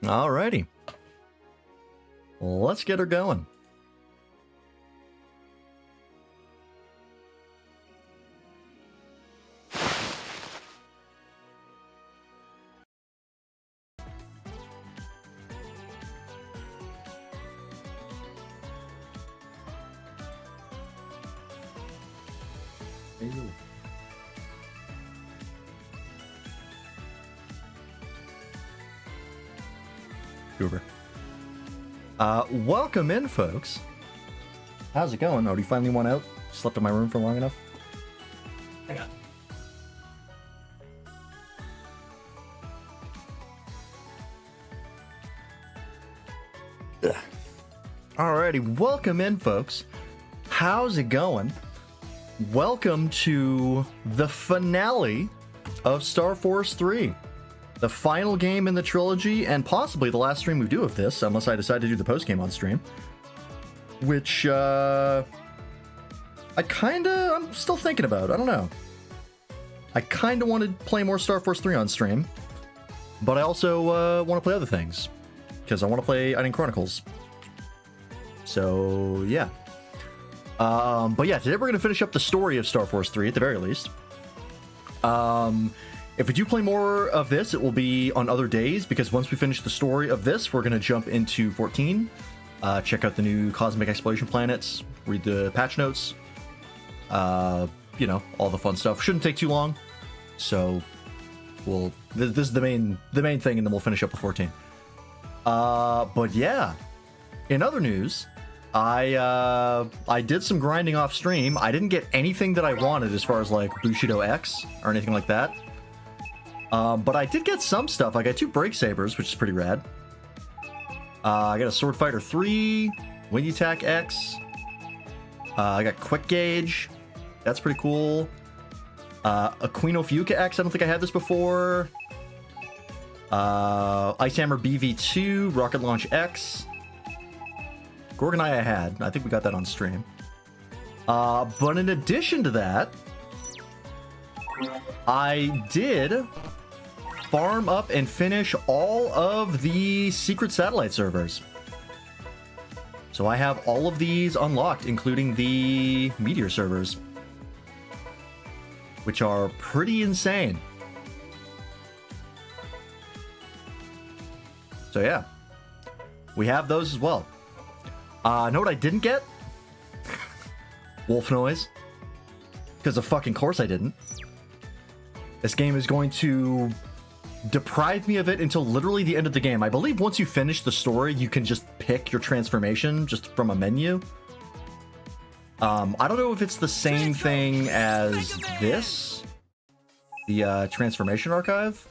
Alrighty. Let's get her going. Uber. Welcome in, folks. How's it going? Oh, do you finally want out? Slept in my room for long enough? Hang on. Ugh. Alrighty, welcome in, folks. How's it going? Welcome to the finale of Star Force 3. The final game in the trilogy, and possibly the last stream we do of this, unless I decide to do the post-game on stream. Which, I'm still thinking about. I don't know. I kinda want to play more Star Force 3 on stream, but I also want to play other things, because I want to play Eidon Chronicles. So, yeah. But yeah, today we're going to finish up the story of Star Force 3, at the very least. If we do play more of this, it will be on other days, because once we finish the story of this, we're going to jump into 14, check out the new Cosmic Exploration planets, read the patch notes, you know, all the fun stuff. Shouldn't take too long, so this is the main thing, and then we'll finish up with 14. But yeah, in other news, I did some grinding off stream. I didn't get anything that I wanted as far as like Bushido X or anything like that. But I did get some stuff. I got 2 Break Sabers, which is pretty rad. I got a Sword Fighter 3, Wing Attack X. I got Quick Gauge. That's pretty cool. A Queen Ophiucha X. I don't think I had this before. Ice Hammer BV2, Rocket Launch X. Gorgonite I had. I think we got that on stream. But in addition to that, I did farm up and finish all of the secret satellite servers. So I have all of these unlocked, including the Meteor servers, which are pretty insane. So yeah, we have those as well. Know what I didn't get? Wolf Noise. Because of fucking course I didn't. This game is going to deprive me of it until literally the end of the game. I believe once you finish the story, you can just pick your transformation just from a menu. I don't know if it's the same thing as this, the transformation archive,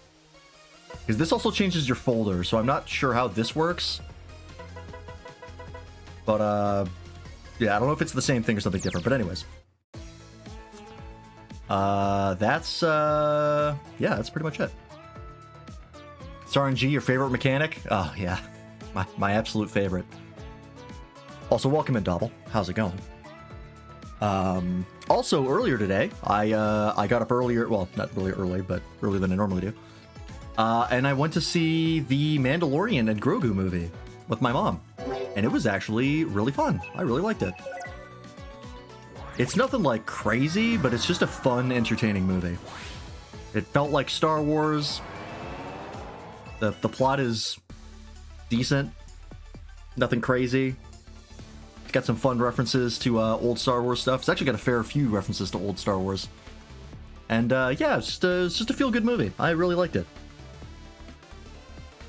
because this also changes your folder, so I'm not sure how this works. But yeah, I don't know if it's the same thing or something different, but anyways. Yeah, that's pretty much it. StarNG, your favorite mechanic? Oh yeah, my absolute favorite. Also, welcome in, Dobble. How's it going? Also, earlier today, I got up earlier, well, not really early, but earlier than I normally do. And I went to see the Mandalorian and Grogu movie with my mom. And it was actually really fun. I really liked it. It's nothing like crazy, but it's just a fun, entertaining movie. It felt like Star Wars. The plot is decent. Nothing crazy. It's got some fun references to old Star Wars stuff. It's actually got a fair few references to old Star Wars. And yeah, it's just a feel-good movie. I really liked it.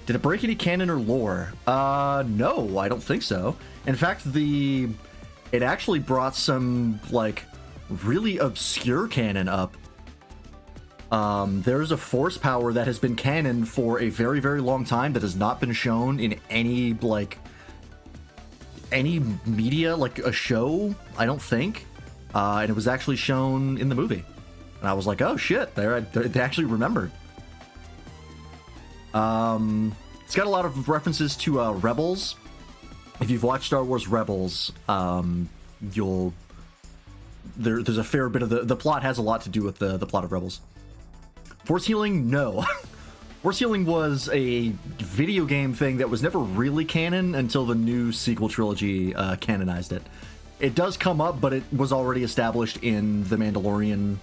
Did it break any canon or lore? No, I don't think so. In fact, it actually brought some, like, really obscure canon up. There's a force power that has been canon for a very, very long time that has not been shown in any, like, any media, like a show, I don't think. And it was actually shown in the movie. And I was like, oh shit, they actually remembered. It's got a lot of references to Rebels. If you've watched Star Wars Rebels, there's a fair bit of the plot has a lot to do with the plot of Rebels. Force healing, no. Force healing was a video game thing that was never really canon until the new sequel trilogy canonized it. It does come up, but it was already established in The Mandalorian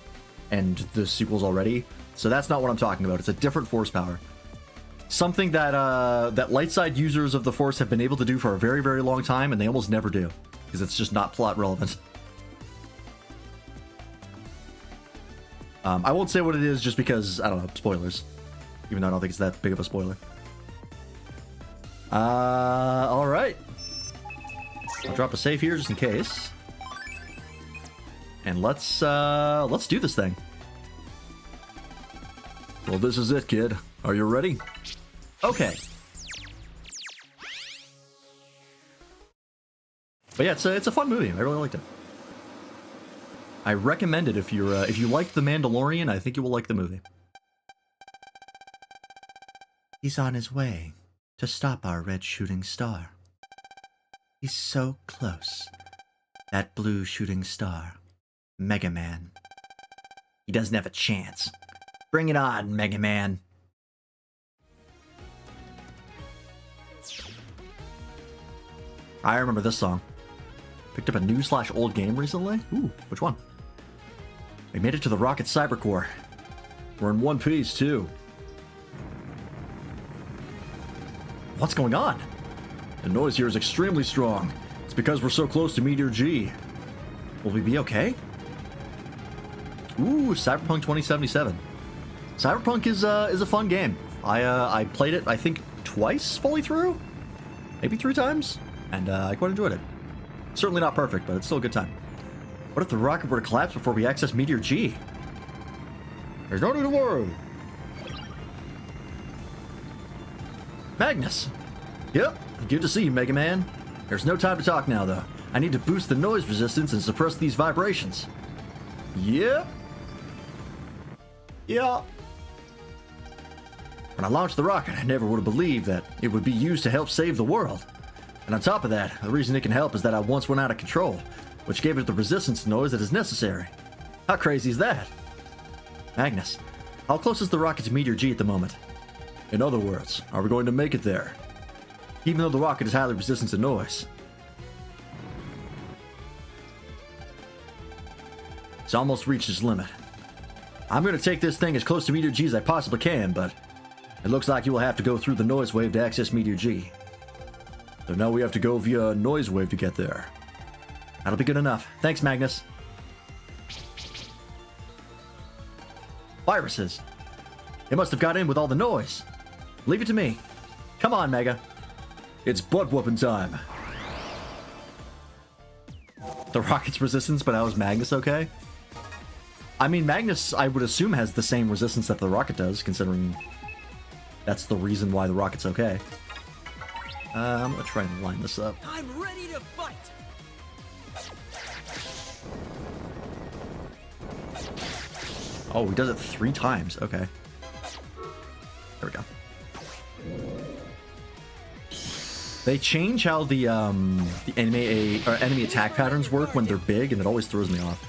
and the sequels already. So that's not what I'm talking about. It's a different force power. Something that that light side users of the Force have been able to do for a very, very long time, and they almost never do, because it's just not plot relevant. I won't say what it is just because, I don't know, spoilers. Even though I don't think it's that big of a spoiler. Alright. I'll drop a save here just in case. And let's do this thing. Well, this is it, kid. Are you ready? Okay. But yeah, it's a fun movie. I really liked it. I recommend it if you liked The Mandalorian. I think you will like the movie. He's on his way to stop our red shooting star. He's so close. That blue shooting star. Mega Man. He doesn't have a chance. Bring it on, Mega Man. I remember this song. Picked up a new/old game recently. Ooh, which one? We made it to the Rocket Cyber Core. We're in one piece, too. What's going on? The noise here is extremely strong. It's because we're so close to Meteor G. Will we be okay? Ooh, Cyberpunk 2077. Cyberpunk is a fun game. I played it, I think, twice fully through? Maybe 3 times? And I quite enjoyed it. Certainly not perfect, but it's still a good time. What if the rocket were to collapse before we access Meteor G? There's no need to worry. Magnus! Yep, good to see you, Mega Man. There's no time to talk now, though. I need to boost the noise resistance and suppress these vibrations. Yep. Yeah. When I launched the rocket, I never would have believed that it would be used to help save the world. And on top of that, the reason it can help is that I once went out of control, which gave it the resistance to noise that is necessary. How crazy is that? Magnus, how close is the rocket to Meteor G at the moment? In other words, are we going to make it there? Even though the rocket is highly resistant to noise. It's almost reached its limit. I'm going to take this thing as close to Meteor G as I possibly can, but it looks like you will have to go through the noise wave to access Meteor G. So now we have to go via noise wave to get there. That'll be good enough. Thanks, Magnus. Viruses. They must have got in with all the noise. Leave it to me. Come on, Mega. It's butt-whooping time. The rocket's resistance, but how is Magnus okay? I mean, Magnus, I would assume, has the same resistance that the rocket does, considering that's the reason why the rocket's okay. I'm gonna try and line this up. I'm ready to fight. Oh, he does it 3 times. Okay. There we go. They change how the enemy attack patterns work when they're big, and it always throws me off.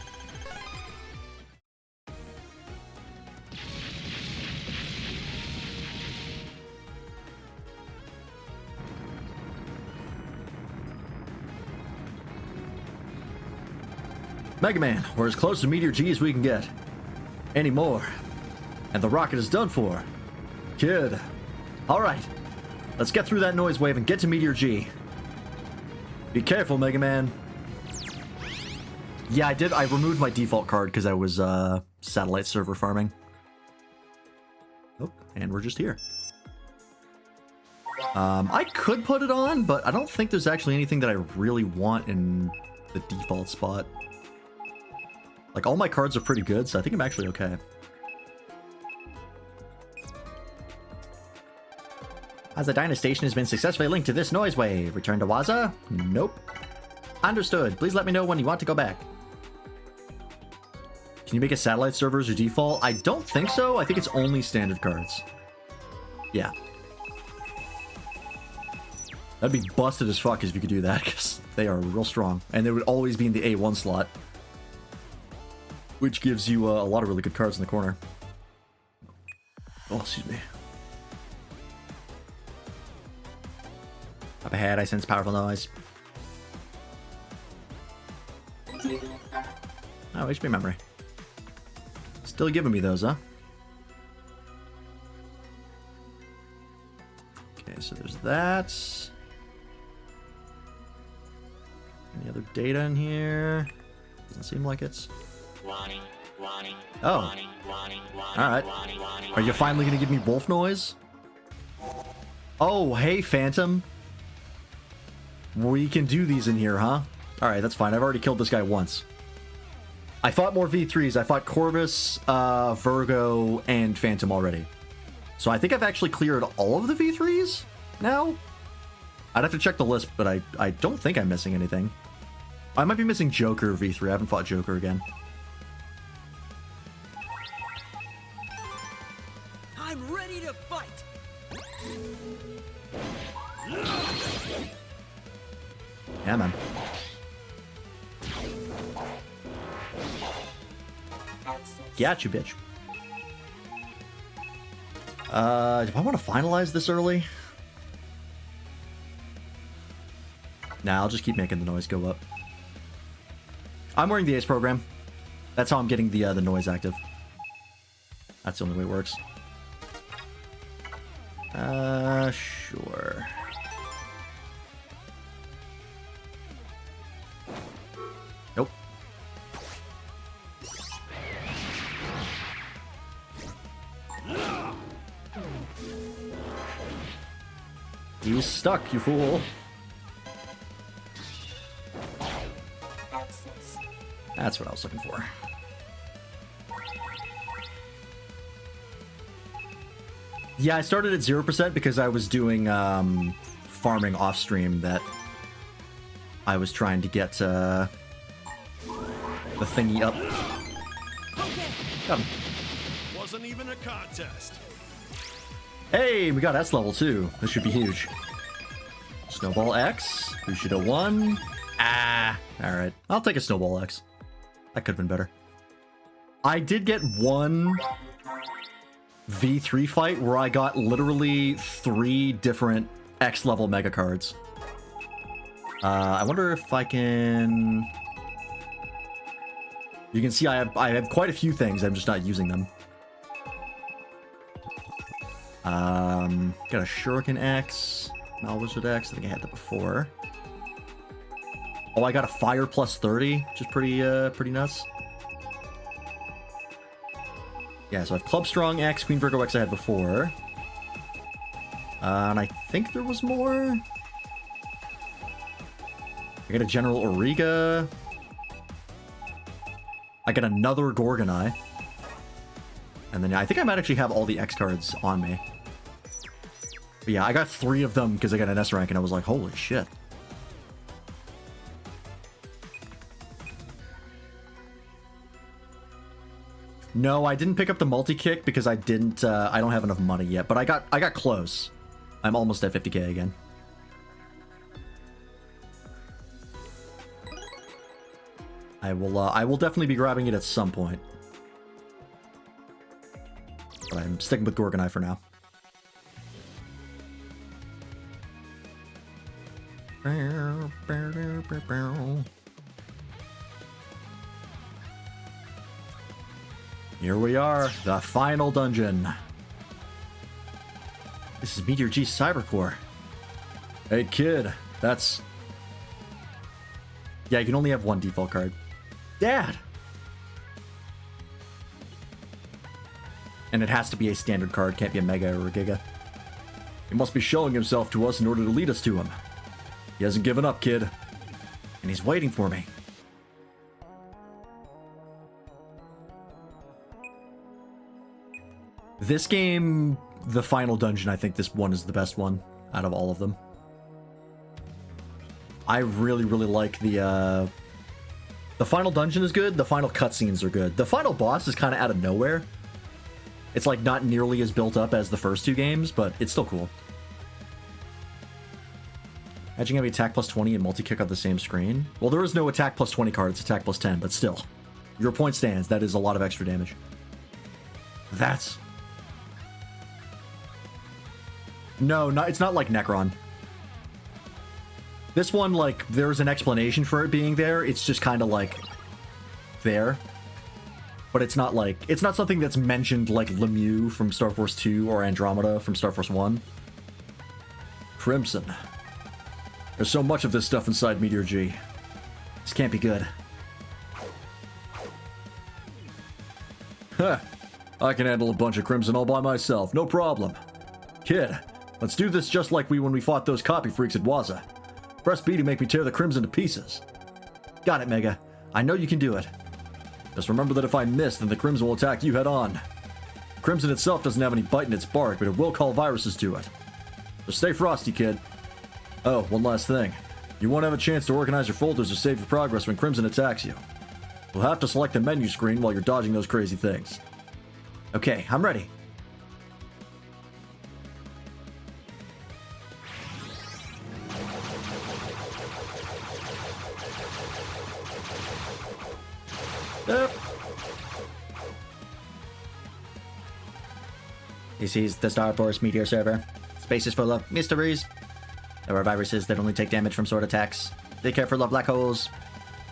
Mega Man, we're as close to Meteor G as we can get. Any more, and the rocket is done for. Kid. Alright, let's get through that noise wave and get to Meteor G. Be careful, Mega Man. Yeah, I did. I removed my default card because I was satellite server farming. Oh, and we're just here. I could put it on, but I don't think there's actually anything that I really want in the default spot. Like, all my cards are pretty good, so I think I'm actually okay. Waza Dyna Station has been successfully linked to this noise wave. Return to Waza? Nope. Understood. Please let me know when you want to go back. Can you make a satellite server as your default? I don't think so. I think it's only standard cards. Yeah. That'd be busted as fuck if you could do that, because they are real strong. And they would always be in the A1 slot. Which gives you a lot of really good cards in the corner. Oh, excuse me. Up ahead, I sense powerful noise. Oh, HP memory. Still giving me those, huh? Okay, so there's that. Any other data in here? Doesn't seem like it's... Oh. Alright. Are you finally gonna give me wolf noise? Oh, hey, Phantom. We can do these in here, huh? Alright, that's fine. I've already killed this guy once. I fought more V3s. I fought Corvus, Virgo, and Phantom already. So I think I've actually cleared all of the V3s now? I'd have to check the list, but I don't think I'm missing anything. I might be missing Joker V3. I haven't fought Joker again. I'm ready to fight. Yeah, man. Got you, bitch. Do I want to finalize this early? Nah, I'll just keep making the noise go up. I'm wearing the Ace program. That's how I'm getting the noise active. That's the only way it works. Sure. Nope. He's stuck, you fool. That's what I was looking for. Yeah, I started at 0% because I was doing farming off stream that I was trying to get the thingy up. Got him. Wasn't even a contest. Hey, we got S level too. This should be huge. Snowball X. Who should have won? Ah, all right. I'll take a Snowball X. That could have been better. I did get one V3 fight where I got literally 3 different X level mega cards. I wonder if I can... You can see I have quite a few things. I'm just not using them. Got a Shuriken X, Malwizard X. I think I had that before. Oh, I got a Fire plus 30, which is pretty nuts. Yeah, so I have Club Strong X, Queen Virgo X I had before. And I think there was more. I got a General Auriga. I got another Gorgonite. And then I think I might actually have all the X cards on me. But yeah, I got 3 of them because I got an S rank and I was like, holy shit. No, I didn't pick up the multi-kick because I didn't, I don't have enough money yet, but I got close. I'm almost at 50k again. I will definitely be grabbing it at some point. But I'm sticking with Gorgonite for now. Here we are, the final dungeon. This is Meteor G Cybercore. Hey kid, that's... Yeah, you can only have one default card. Dad! And it has to be a standard card, can't be a Mega or a Giga. He must be showing himself to us in order to lead us to him. He hasn't given up, kid. And he's waiting for me. This game, the final dungeon, I think this one is the best one out of all of them. I really, really like the final dungeon is good, the final cutscenes are good. The final boss is kind of out of nowhere. It's like not nearly as built up as the first 2 games, but it's still cool. Imagine having attack plus 20 and multi-kick on the same screen. Well, there is no attack plus 20 card, it's attack plus 10, but still. Your point stands, that is a lot of extra damage. That's... No, it's not like Necron. This one, like, there's an explanation for it being there. It's just kind of like there. But it's not like, it's not something that's mentioned like Lemieux from Star Force 2 or Andromeda from Star Force 1. Crimson. There's so much of this stuff inside Meteor G. This can't be good. Huh. I can handle a bunch of Crimson all by myself, no problem. Kid, let's do this just like when we fought those copy freaks at Waza. Press B to make me tear the Crimson to pieces. Got it, Mega. I know you can do it. Just remember that if I miss, then the Crimson will attack you head on. Crimson itself doesn't have any bite in its bark, but it will call viruses to it. So stay frosty, kid. Oh, one last thing. You won't have a chance to organize your folders or save your progress when Crimson attacks you. You'll have to select the menu screen while you're dodging those crazy things. Okay, I'm ready. This is the Star Force Meteor server. Space is full of mysteries. There are viruses that only take damage from sword attacks. Be careful of black holes.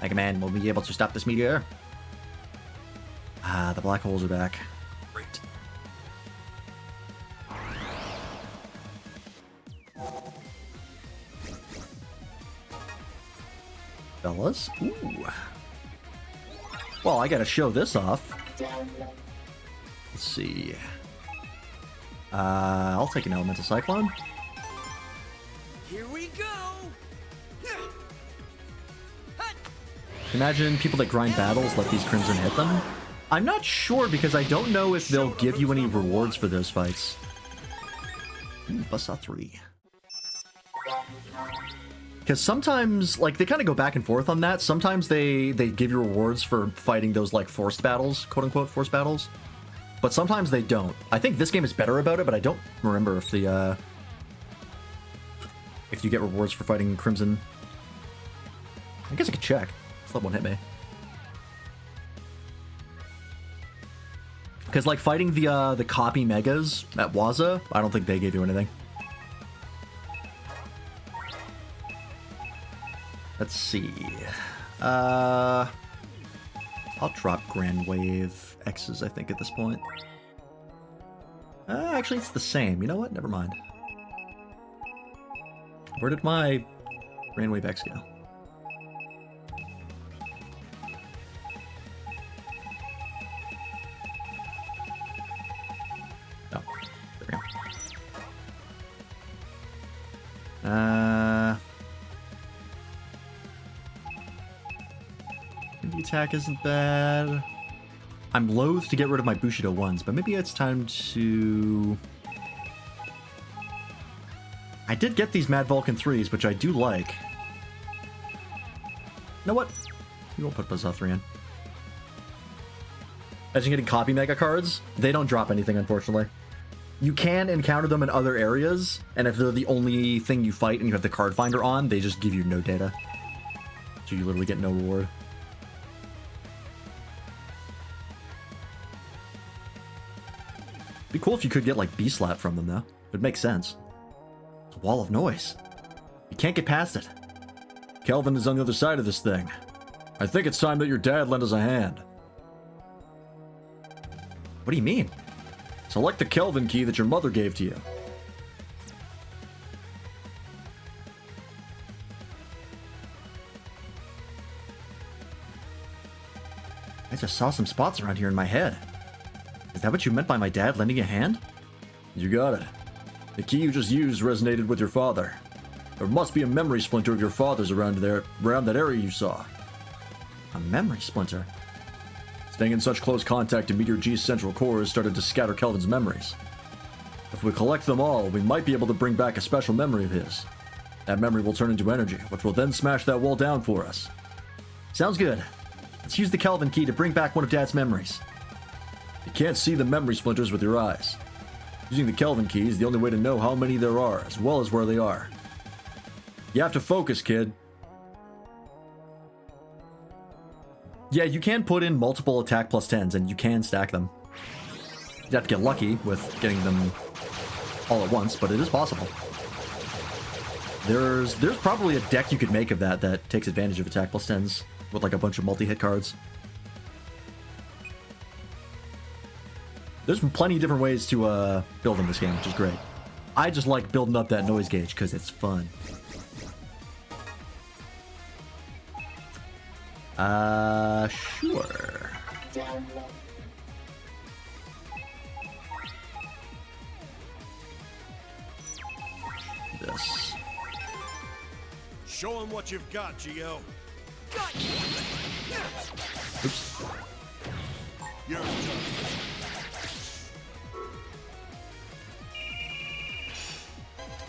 Mega Man will be able to stop this meteor. Ah, the black holes are back. Great. Fellas? Ooh. Well, I gotta show this off. Let's see. I'll take an Elemental Cyclone. Here we go. Imagine people that grind battles let these Crimson hit them. I'm not sure because I don't know if they'll give you any rewards for those fights. Buzzsaw 3. Because sometimes, like, they kind of go back and forth on that. Sometimes they give you rewards for fighting those, like, forced battles, quote-unquote forced battles. But sometimes they don't. I think this game is better about it, but I don't remember if the, if you get rewards for fighting Crimson. I guess I could check. Just let one hit me. Because, like, fighting the copy megas at Waza, I don't think they gave you anything. Let's see. I'll drop Grand Wave X's, I think, at this point. Actually, it's the same. You know what? Never mind. Where did my Grand Wave X go? Oh, there we go. The attack isn't bad. I'm loath to get rid of my Bushido 1s, but maybe it's time to... I did get these Mad Vulcan 3s, which I do like. You know what? We won't put Buzzsaw 3 in. Imagine getting copy mega cards. They don't drop anything, unfortunately. You can encounter them in other areas, and if they're the only thing you fight and you have the card finder on, they just give you no data. So you literally get no reward. It'd be cool if you could get, like, B-Slap from them, though. It'd make sense. It's a wall of noise. You can't get past it. Kelvin is on the other side of this thing. I think it's time that your dad lent us a hand. What do you mean? Select the Kelvin key that your mother gave to you. I just saw some spots around here in my head. Is that what you meant by my dad lending a hand? You got it. The key you just used resonated with your father. There must be a memory splinter of your father's around that area you saw. A memory splinter? Staying in such close contact to Meteor G's central core has started to scatter Kelvin's memories. If we collect them all, we might be able to bring back a special memory of his. That memory will turn into energy, which will then smash that wall down for us. Sounds good. Let's use the Kelvin key to bring back one of Dad's memories. You can't see the memory splinters with your eyes. Using the Kelvin key is the only way to know how many there are, as well as where they are. You have to focus, kid. Yeah, you can put in multiple attack plus 10s, and you can stack them. You have to get lucky with getting them all at once, but it is possible. There's probably a deck you could make of that takes advantage of attack plus 10s with like a bunch of multi-hit cards. There's plenty of different ways to build in this game, which is great. I just like building up that noise gauge because it's fun. Sure. This. Show him what you've got, Geo. Oops. You're done.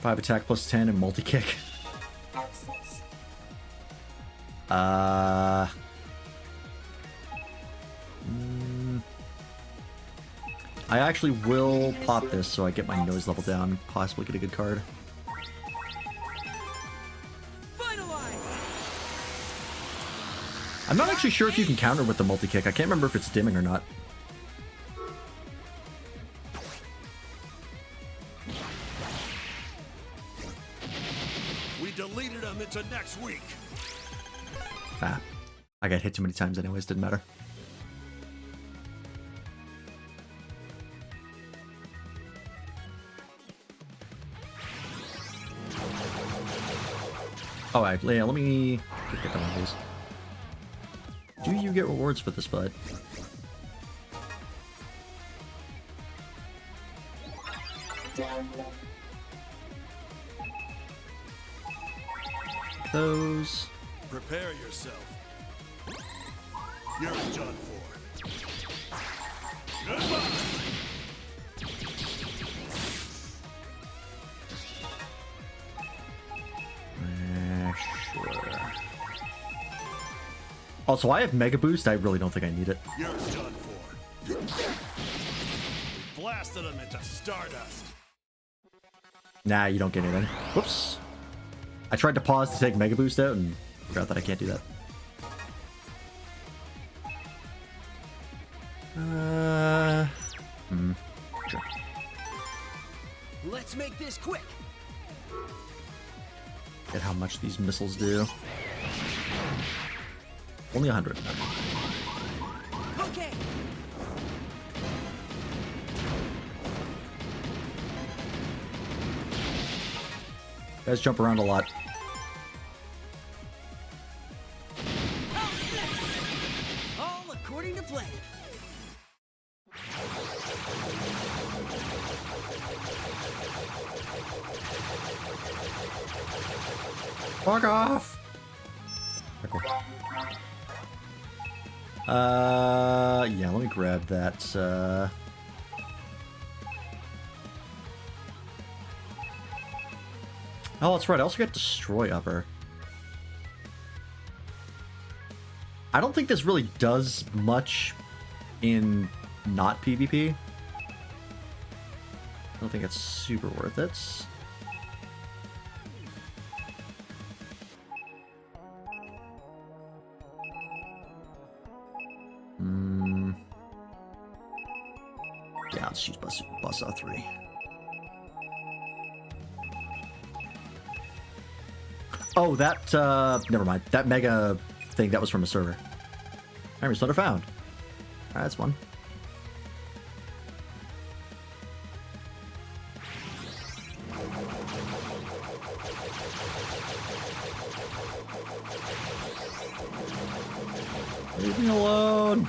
5 attack plus 10 and multi-kick. I actually will pop this so I get my noise level down, possibly get a good card. I'm not actually sure if you can counter with the multi-kick. I can't remember if it's dimming or not. We deleted him into next week. Ah, I got hit too many times anyways, didn't matter. Alright, yeah, let me get one of these. Do you get rewards for this, bud? Those. Prepare yourself. You're done for. Goodbye. Sure. Also, I have Mega Boost. I really don't think I need it. You're done for. We blasted him into stardust. Nah, you don't get anything. Whoops. I tried to pause to take Mega Boost out and forgot that I can't do that. Sure. Let's make this quick. Get how much these missiles do. Only 100. Okay. Guys jump around a lot. All according to plan. Fuck off! Okay. Yeah, let me grab that, Oh, that's right, I also got Destroy Upper. I don't think this really does much in not PvP. I don't think it's super worth it. Yeah, let's use Buzzsaw 3. Oh, that, never mind. That mega thing, that was from a server. Memory Splitter found. Alright, that's one. Leave me alone!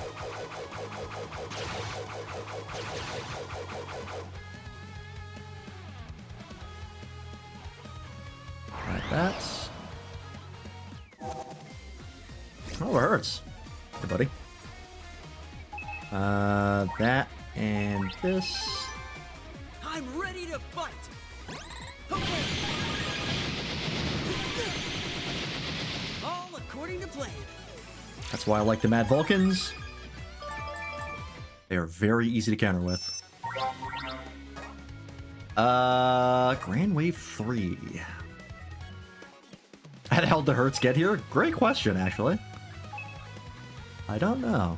Alright, that's... Oh, it hurts. Hey, buddy. That and this. I'm ready to fight. Okay. All according to plan. That's why I like the Mad Vulcans. They are very easy to counter with. Grand Wave 3. How the hell did Hertz get here? Great question, actually. I don't know.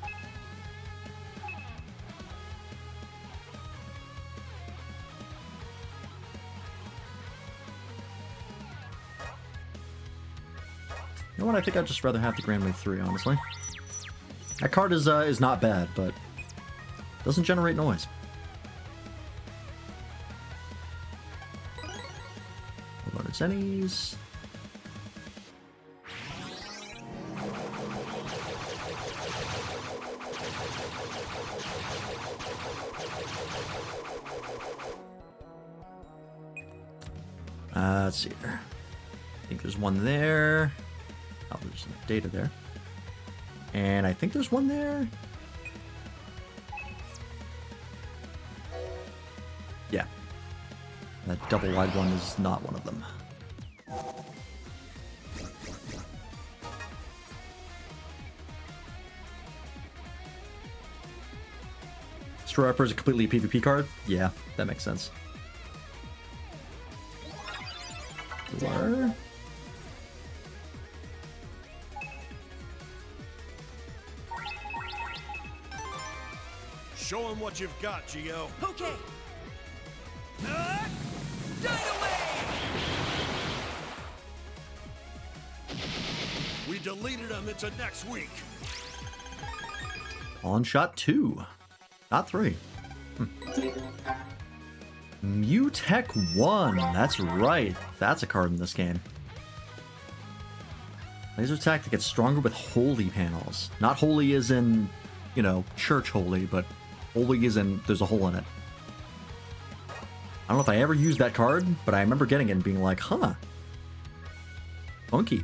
You know what? I think I'd just rather have the Grand Wave 3, honestly. That card is not bad, but doesn't generate noise. Loaded Zennies. Let's see here. I think there's one there. Oh, there's some data there. And I think there's one there. Yeah. That double wide one is not one of them. Striper is a completely PvP card? Yeah, that makes sense. Where? Show him what you've got, Geo. Okay. Dynamite! We deleted him into next week. On shot 2, not 3. Mutech 1, that's right. That's a card in this game. Laser attack that gets stronger with holy panels. Not holy as in, you know, church holy, but holy as in there's a hole in it. I don't know if I ever used that card, but I remember getting it and being like, huh. Funky.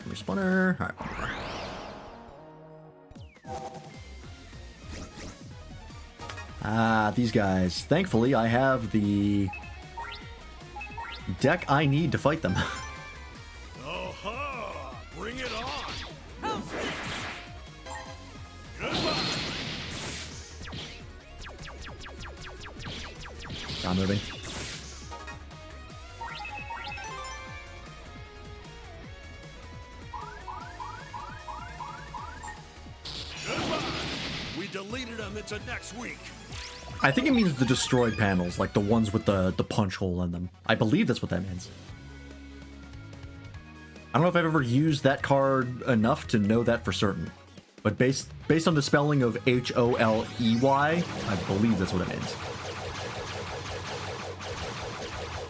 Respawner. Alright, one more. Ah, these guys. Thankfully, I have the deck I need to fight them. Oh-ha! Bring it on! How's this? Goodbye! Stop moving. Goodbye! We deleted him into next week. I think it means the destroyed panels, like the ones with the punch hole in them. I believe that's what that means. I don't know if I've ever used that card enough to know that for certain. But based on the spelling of H-O-L-E-Y, I believe that's what it means.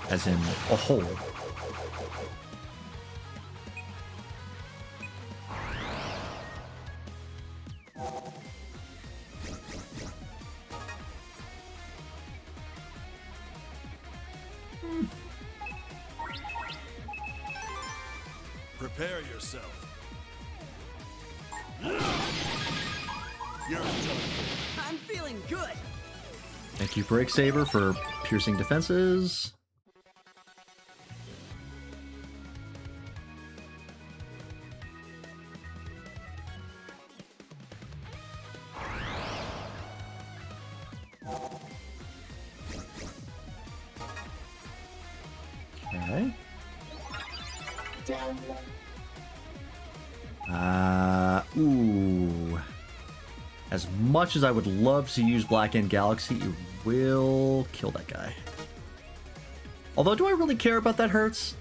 As in, a hole. Prepare yourself. You're done. I'm feeling good. Thank you, Break Saber, for piercing defenses. Okay. Ooh. As much as I would love to use Black End Galaxy, it will kill that guy. Although, do I really care about that hurts?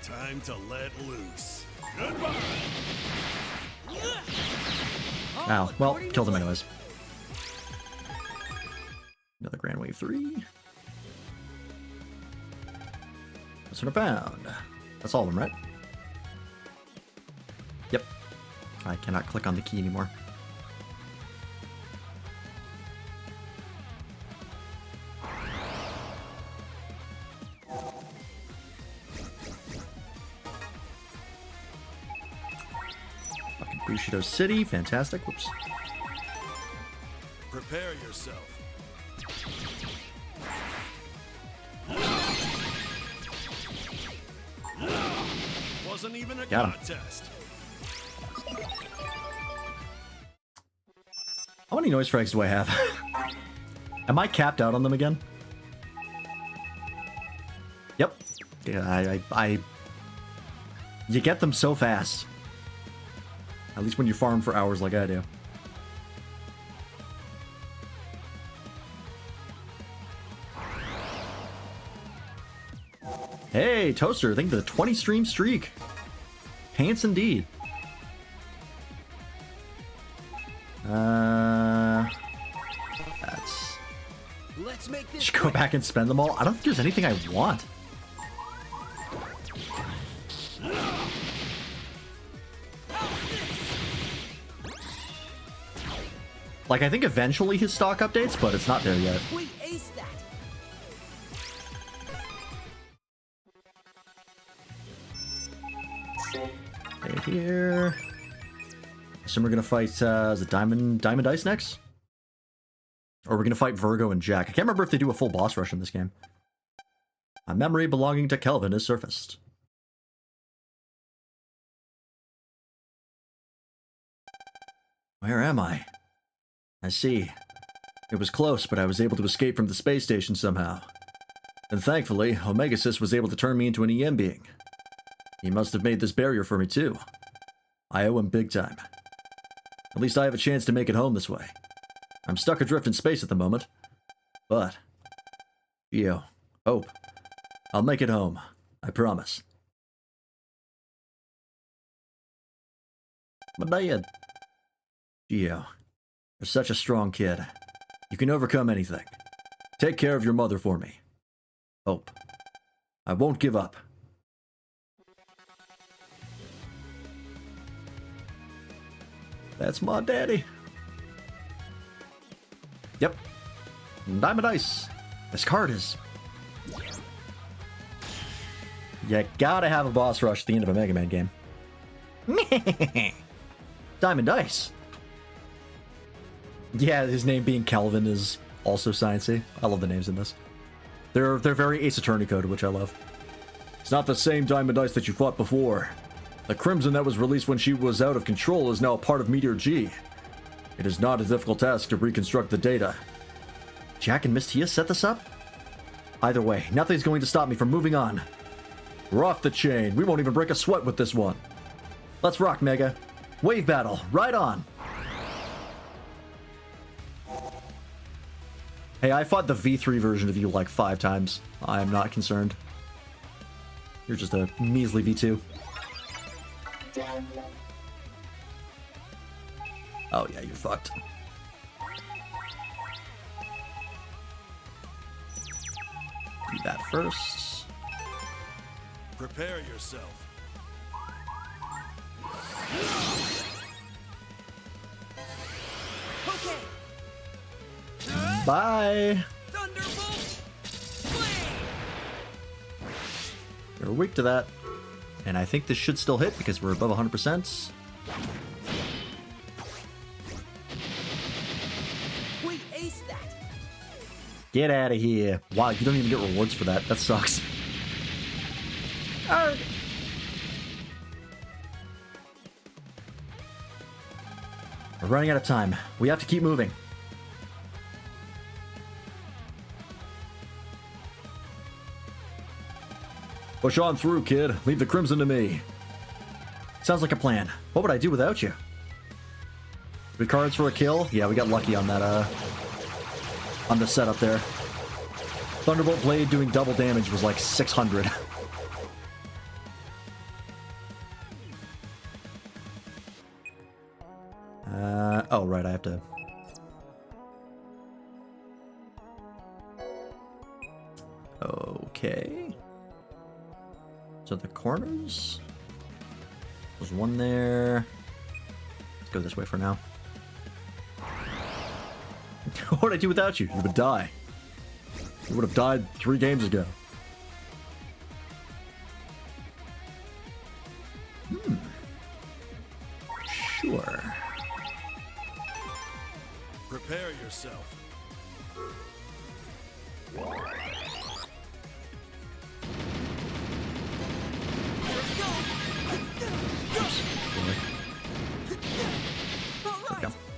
Time to let loose. Goodbye! Ow, well, killed him anyways. Another Grand Wave 3. That's what I found. That's all of them, right? Yep. I cannot click on the key anymore. Fucking Bushido City, fantastic. Whoops. Prepare yourself. Wasn't even a Got him. contest. How many noise frags do I have? Am I capped out on them again? Yep. Yeah, I You get them so fast. At least when you farm for hours like I do. Hey, Toaster, thank you for the 20 stream streak. Pants indeed. That's... Let's make this Should go back and spend them all. I don't think there's anything I want. Like, I think eventually his stock updates, but it's not there yet. We ace that. Right here. So we're gonna fight, is it Diamond Ice next? Or we're gonna fight Virgo and Jack. I can't remember if they do a full boss rush in this game. A memory belonging to Kelvin has surfaced. Where am I? I see. It was close, but I was able to escape from the space station somehow. And thankfully, Omegasys was able to turn me into an EM being. He must have made this barrier for me too. I owe him big time. At least I have a chance to make it home this way. I'm stuck adrift in space at the moment. But... Geo. Hope. I'll make it home. I promise. But Dad. Geo. You're such a strong kid. You can overcome anything. Take care of your mother for me. Hope. I won't give up. That's my daddy. Yep. Diamond Ice. This card is... You gotta have a boss rush at the end of a Mega Man game. Diamond Ice. Yeah, his name being Kelvin is also sciencey. I love the names in this. They're very Ace Attorney coded, which I love. It's not the same Diamond Ice that you fought before. The Crimson that was released when she was out of control is now a part of Meteor G. It is not a difficult task to reconstruct the data. Jack and Miss Tia set this up? Either way, nothing's going to stop me from moving on. We're off the chain. We won't even break a sweat with this one. Let's rock, Mega. Wave battle, right on. Hey, I fought the V3 version of you like 5 times. I am not concerned. You're just a measly V2. Oh yeah, you're fucked. Do that first. Prepare yourself. Okay. Bye. Thunderbolt. Flame. You're weak to that. And I think this should still hit because we're above 100%. We ace that. Get out of here. Wow, you don't even get rewards for that. That sucks. Arrgh. We're running out of time. We have to keep moving. Push on through, kid. Leave the Crimson to me. Sounds like a plan. What would I do without you? 3 cards for a kill? Yeah, we got lucky on that, on the setup there. Thunderbolt Blade doing double damage was like 600. Oh, right, I have to... Okay. So the corners? There's one there. Let's go this way for now. What would I do without you? You would die. You would have died 3 games ago. Sure. Prepare yourself. All right.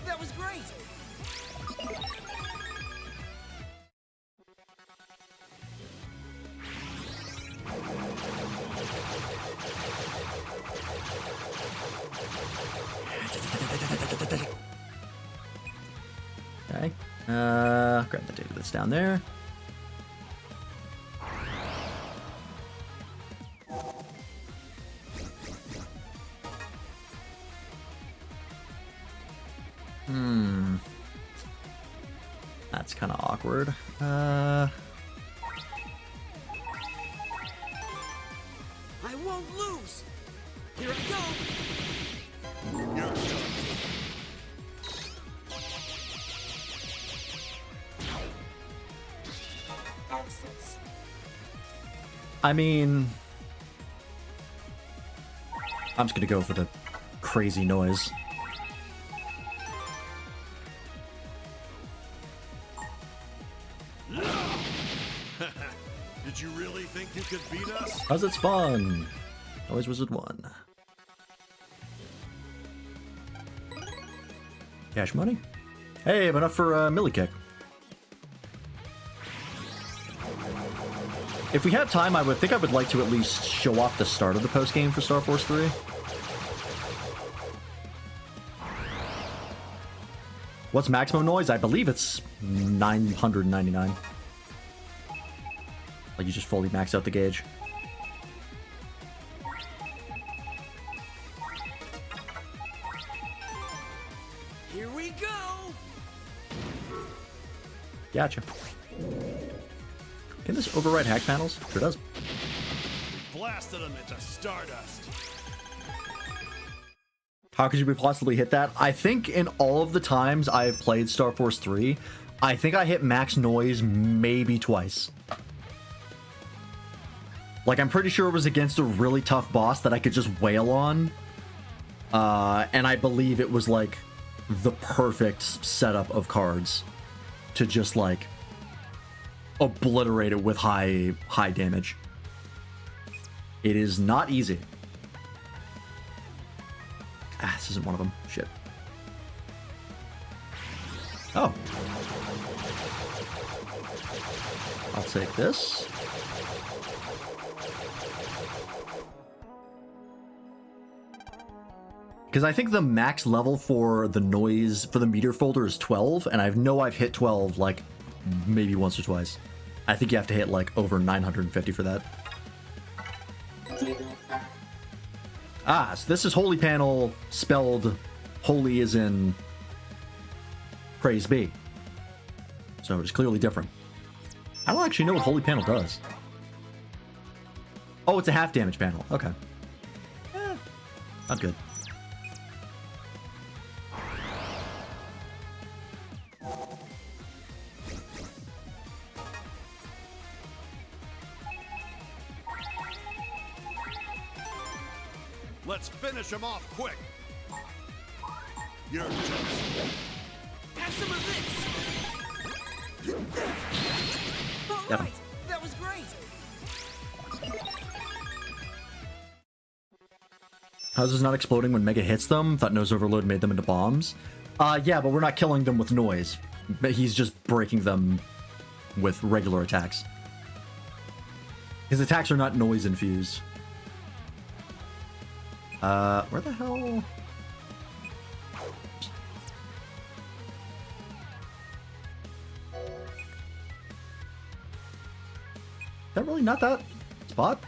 That was great. Grab the data that's down there. That's kind of awkward. I won't lose. Here I go. You're done. I mean, I'm just gonna go for the crazy noise. Did you really think you could beat us? Cause it's fun. Noise Wizard 1. Cash money. Hey, enough for Millie Kick. If we have time, I would like to at least show off the start of the post game for Star Force 3. What's maximum noise? I believe it's 999. Like you just fully max out the gauge. Here we go. Gotcha. Can this override hack panels? Sure does. We blasted them into stardust. How could you possibly hit that? I think in all of the times I've played Star Force 3, I think I hit max noise maybe twice. Like, I'm pretty sure it was against a really tough boss that I could just wail on. And I believe it was, like, the perfect setup of cards to just, like, obliterate it with high damage. It is not easy. Ah, this isn't one of them. Shit. Oh. I'll take this. Because I think the max level for the noise, for the meter folder is 12, and I know I've hit 12, like, maybe once or twice. I think you have to hit, like, over 950 for that. Ah, so this is Holy Panel, spelled holy as in praise be. So it's clearly different. I don't actually know what Holy Panel does. Oh, it's a half damage panel. Okay. Not good. Let's finish him off quick. You're just... Have some of this. All Yep. right. That was great. How's this not exploding when Mega hits them? Thought Nose Overload made them into bombs. Yeah, but we're not killing them with noise. But he's just breaking them with regular attacks. His attacks are not noise infused. Where the hell? Is that really not that spot?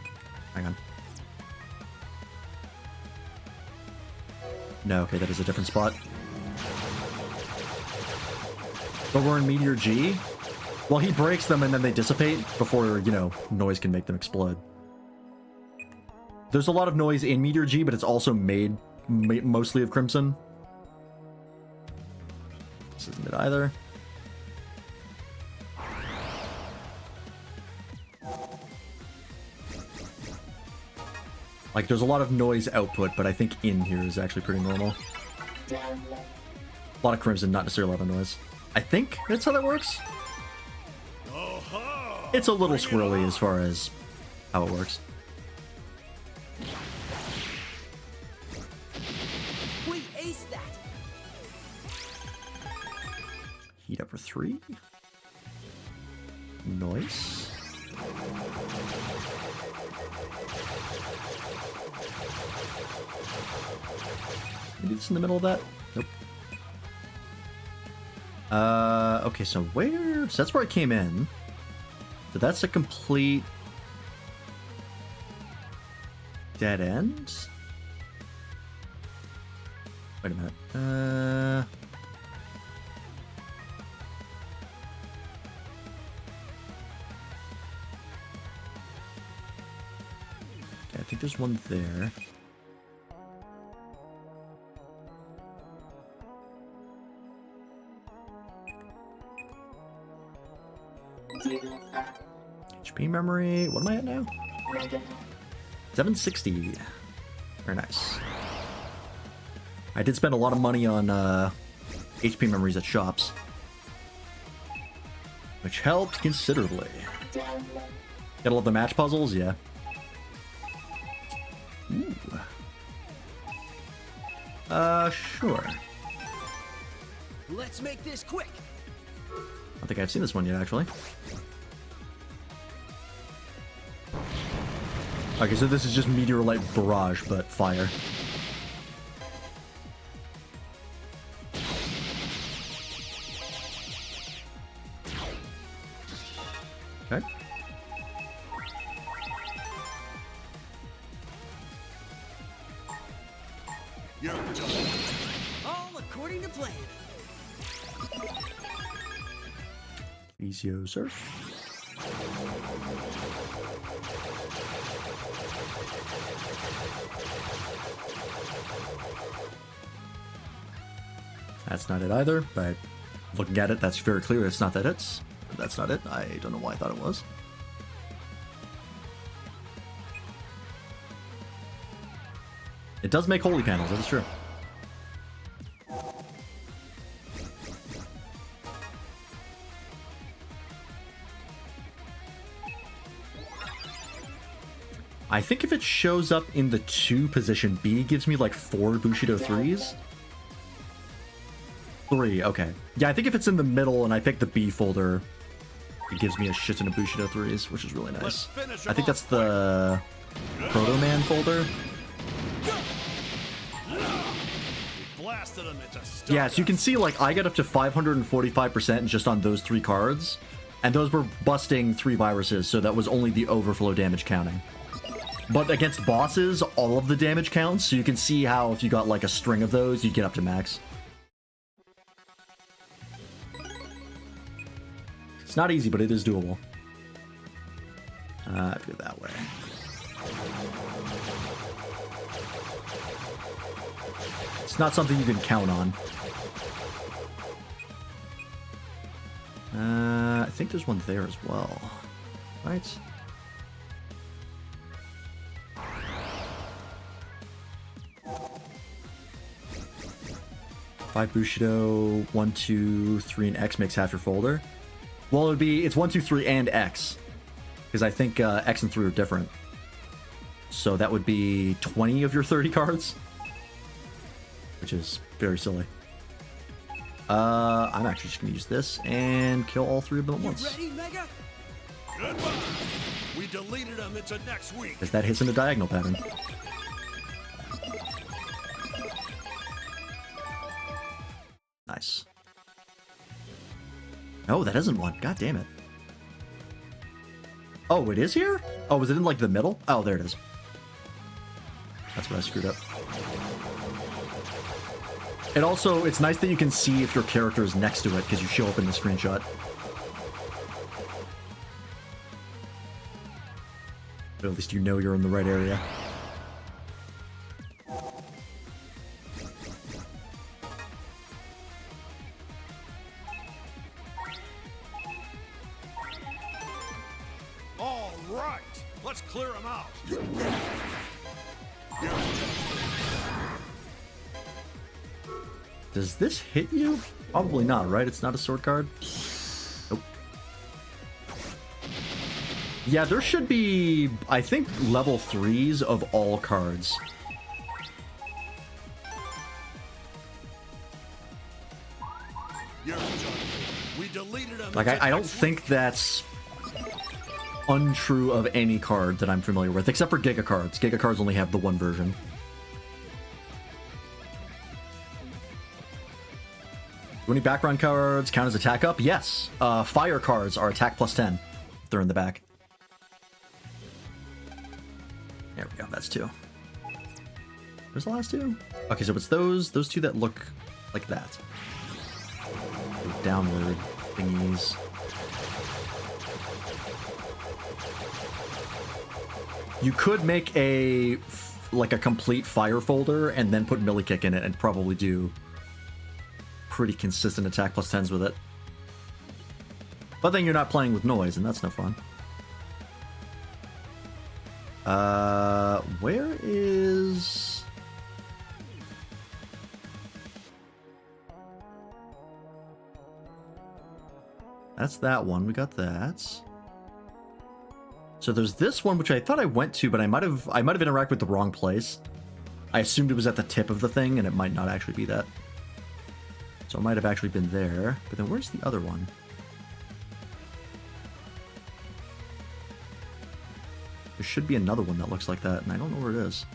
Hang on. No, okay, that is a different spot. But we're in Meteor G. Well, he breaks them and then they dissipate before, you know, noise can make them explode. There's a lot of noise in Meteor G, but it's also made mostly of Crimson. This isn't it either. Like, there's a lot of noise output, but I think in here is actually pretty normal. A lot of Crimson, not necessarily a lot of noise. I think that's how that works. Oh-ho! It's a little Bring it squirrely on. as far as how it works. We aced that. Heat up for 3. Noise. Maybe it's in the middle of that? Nope. Okay, so where? So that's where I came in. So that's a complete dead end. Wait a minute. Okay, I think there's one there. HP memory. What am I at now? 760. Very nice. I did spend a lot of money on HP memories at shops, which helped considerably. Gotta love the match puzzles, yeah. Ooh. Sure. Let's make this quick. I don't think I've seen this one yet, actually. Okay, so this is just Meteorite Barrage, but fire. Okay. You're done. All according to plan. Easy Surf. That's not it either, but looking at it, that's very clear. It's not that it's. That's not it. I don't know why I thought it was. It does make holy panels, that is true. I think if it shows up in the 2 position, B gives me like 4 Bushido 3s. 3, okay. Yeah, I think if it's in the middle and I pick the B folder, it gives me a shit ton of Bushido 3s, which is really nice. I think that's the Proto Man folder. Blasted them into stardust. Yeah, so you can see like I got up to 545% just on those 3 cards, and those were busting 3 viruses, so that was only the overflow damage counting. But against bosses, all of the damage counts, so you can see how if you got like a string of those, you get up to max. It's not easy, but it is doable. I do it that way. It's not something you can count on. I think there's one there as well, right? Five Bushido, 1, 2, 3, and X makes half your folder. Well, it's 1, 2, 3, and X, because I think X and 3 are different. So that would be 20 of your 30 cards, which is very silly. I'm actually just gonna use this and kill all 3 of them at once. Ready, Mega? Goodbye. We deleted them into next week. Because that hits in a diagonal pattern. Nice. No, that isn't one. God damn it. Oh, it is here? Oh, was it in like the middle? Oh, there it is. That's what I screwed up. And also, it's nice that you can see if your character is next to it because you show up in the screenshot. But at least you know you're in the right area. All right, let's clear them out. Does this hit you? Probably not, right? It's not a sword card? Nope. Yeah, there should be, I think, level 3s of all cards. We deleted them. Like, I don't think that's untrue of any card that I'm familiar with, except for Giga cards. Giga cards only have the one version. Do any background cards count as attack up? Yes. Fire cards are attack plus 10 if they're in the back. There we go. That's 2. Where's the last 2? Okay, so it's those two that look like that. Downward thingies. You could make a complete fire folder and then put Millie Kick in it and probably do pretty consistent attack plus 10s with it. But then you're not playing with noise, and that's no fun. Where is... That's that one. We got that. So there's this one, which I thought I went to, but I might have interacted with the wrong place. I assumed it was at the tip of the thing, and it might not actually be that. So it might have actually been there. But then where's the other one? There should be another one that looks like that, and I don't know where it is.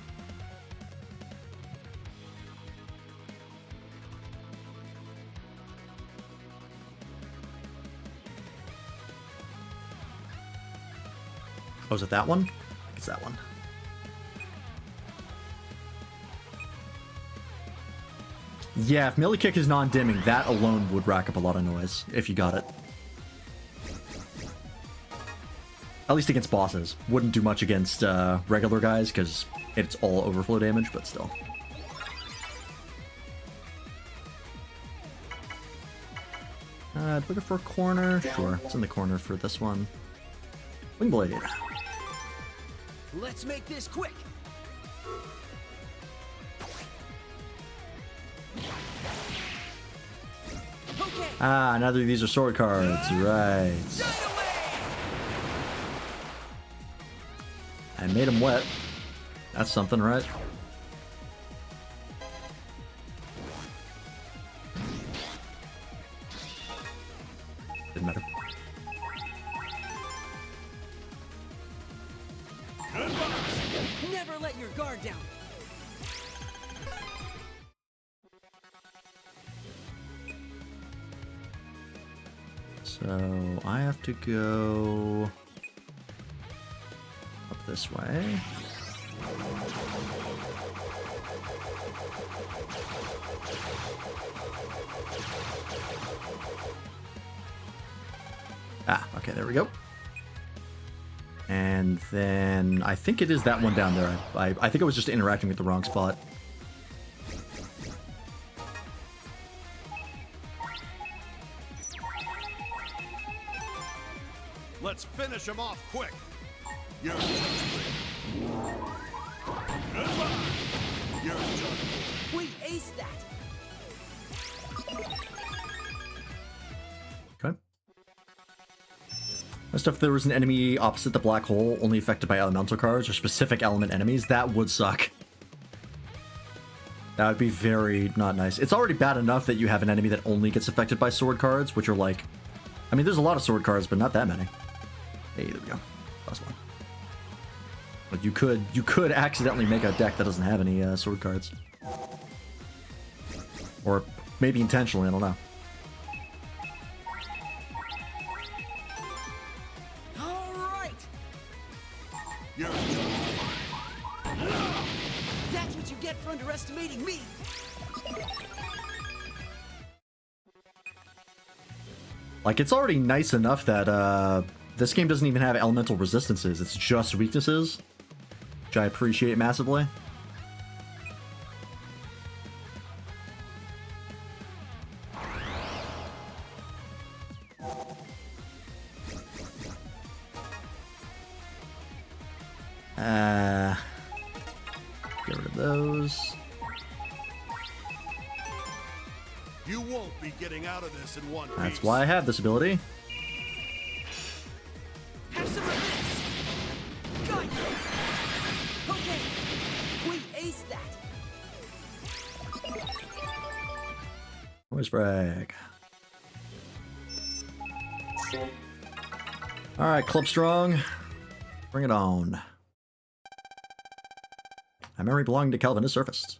Oh, is it that one? I think it's that one. Yeah, if Millie Kick is non-dimming, that alone would rack up a lot of noise, if you got it. At least against bosses. Wouldn't do much against regular guys, because it's all overflow damage, but still. Looking for a corner? Sure, it's in the corner for this one. Wingblade. Let's make this quick. Okay. Ah, neither of these are sword cards, right. I made them wet. That's something, right? Didn't matter. Never let your guard down. So I have to go up this way. Ah, okay, there we go. And then I think it is that one down there. I think I was just interacting with the wrong spot. Let's finish him off quick. You're Goodbye. You're done. We aced that. Okay. That's if there was an enemy opposite the black hole, only affected by elemental cards or specific element enemies, that would suck. That would be very not nice. It's already bad enough that you have an enemy that only gets affected by sword cards, which are like... I mean, there's a lot of sword cards, but not that many. Hey, there we go. Last one. But you could accidentally make a deck that doesn't have any sword cards. Or maybe intentionally, I don't know. All right. You're done. That's what you get for underestimating me. Like, it's already nice enough that this game doesn't even have elemental resistances. It's just weaknesses, which I appreciate massively. Get rid of those. You won't be getting out of this in one piece. That's why I have this ability. Have some of this. Got you. Okay. We aced that. Where's Frag? Alright, Club Strong. Bring it on. My memory belonging to Calvin is surfaced.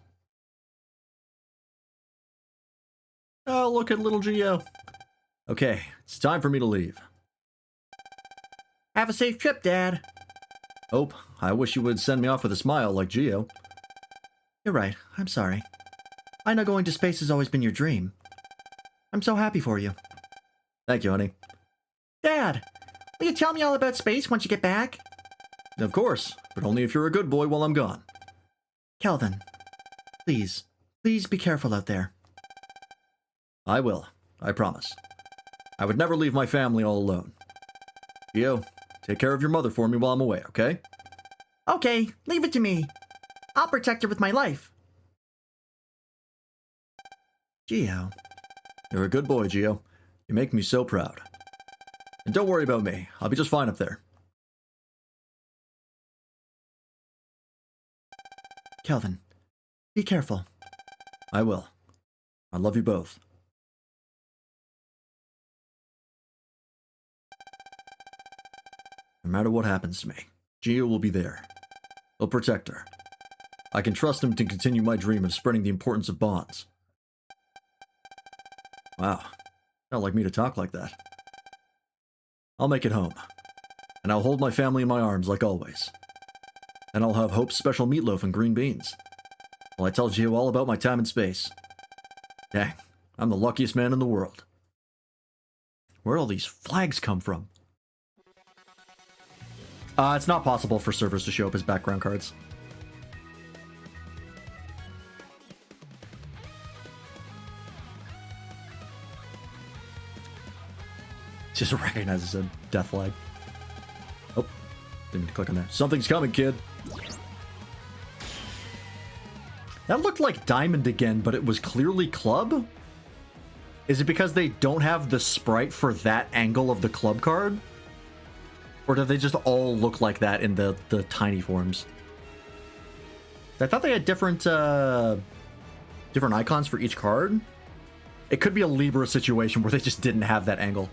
Oh, look at little Geo. Okay, it's time for me to leave. Have a safe trip, Dad. Oh, I wish you would send me off with a smile like Geo. You're right, I'm sorry. I know going to space has always been your dream. I'm so happy for you. Thank you, honey. Dad, will you tell me all about space once you get back? Of course, but only if you're a good boy while I'm gone. Kelvin, please be careful out there. I will, I promise. I would never leave my family all alone. Geo, take care of your mother for me while I'm away, okay? Okay, leave it to me. I'll protect her with my life. Geo. You're a good boy, Geo. You make me so proud. And don't worry about me. I'll be just fine up there. Kelvin, be careful. I will. I love you both. No matter what happens to me, Geo will be there. He'll protect her. I can trust him to continue my dream of spreading the importance of bonds. Wow, not like me to talk like that. I'll make it home, and I'll hold my family in my arms like always. And I'll have Hope's special meatloaf and green beans. While I tell Geo all about my time in space. Dang, I'm the luckiest man in the world. Where'd all these flags come from? It's not possible for servers to show up as background cards. Just recognizes a death flag. Oh, didn't mean to click on that. Something's coming, kid. That looked like Diamond again, but it was clearly Club? Is it because they don't have the sprite for that angle of the Club card? Or do they just all look like that in the tiny forms? I thought they had different different icons for each card. It could be a Libra situation where they just didn't have that angle.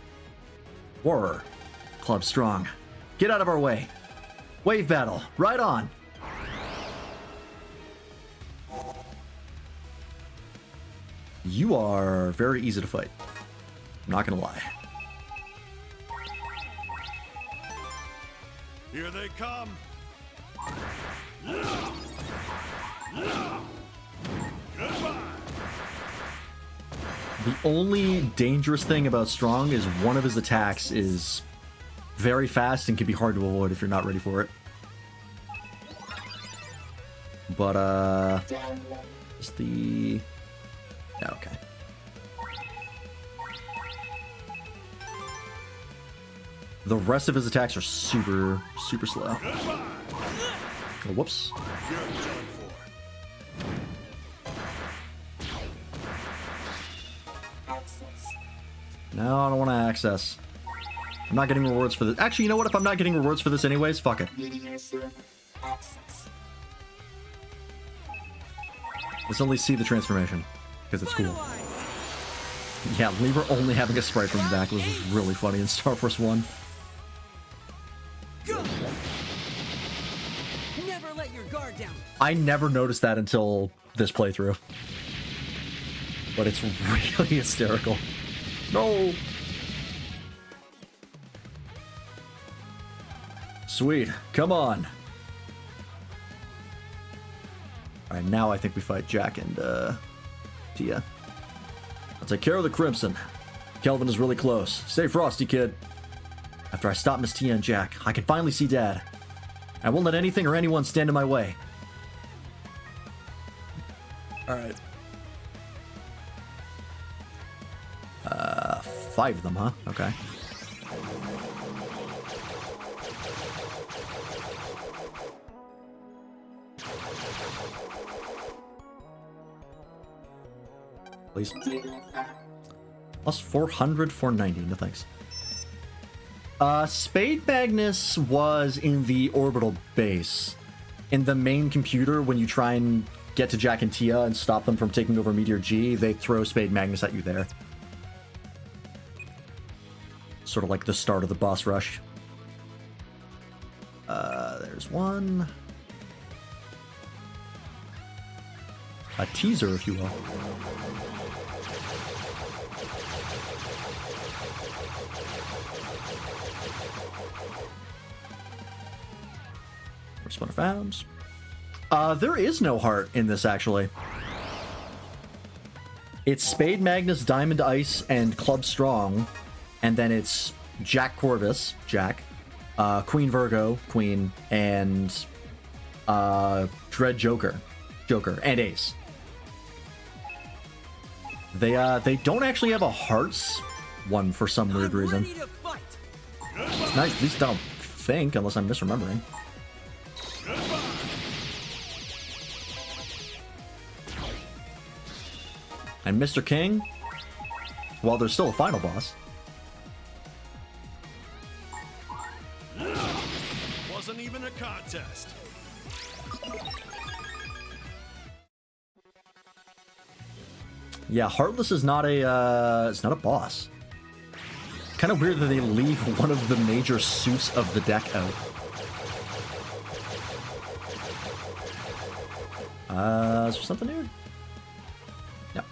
Horror. Club strong. Get out of our way. Wave battle. Right on. You are very easy to fight. I'm not gonna lie. Here they come. Goodbye. The only dangerous thing about Strong is one of his attacks is very fast and can be hard to avoid if you're not ready for it. But, is the... Yeah, okay. The rest of his attacks are super slow. Oh, whoops. You're done for. No, I don't want to access. I'm not getting rewards for this. Actually, you know what? If I'm not getting rewards for this anyways, fuck it. Let's only see the transformation, because it's cool. Yeah, Libra only having a sprite from the back was really funny in Star Force 1. Go! Never let your guard down. I never noticed that until this playthrough. But it's really hysterical. No! Sweet, come on. Alright, now I think we fight Jack and, Tia. I'll take care of the Crimson. Kelvin is really close. Stay frosty, kid. After I stop Miss Tia and Jack, I can finally see Dad. I won't let anything or anyone stand in my way. Alright. 5 of them, huh? Okay. Please. Plus 400, 490. No thanks. Spade Magnus was in the orbital base. In the main computer, when you try and get to Jack and Tia and stop them from taking over Meteor G, they throw Spade Magnus at you there. Sort of like the start of the boss rush. There's one. A teaser, if you will. Respawner found. There is no heart in this, actually. It's Spade, Magnus, Diamond, Ice, and Club Strong. And then it's Jack Corvus, Jack, Queen Virgo, Queen, and Dread Joker, and Ace. They don't actually have a Hearts one for some weird reason. Ready to fight. It's nice, at least I don't think, unless I'm misremembering. And Mr. King, well, there's still a final boss. Wasn't even a contest. Yeah, Heartless is not a it's not a boss. Kind of weird that they leave one of the major suits of the deck out. Is there something here? No.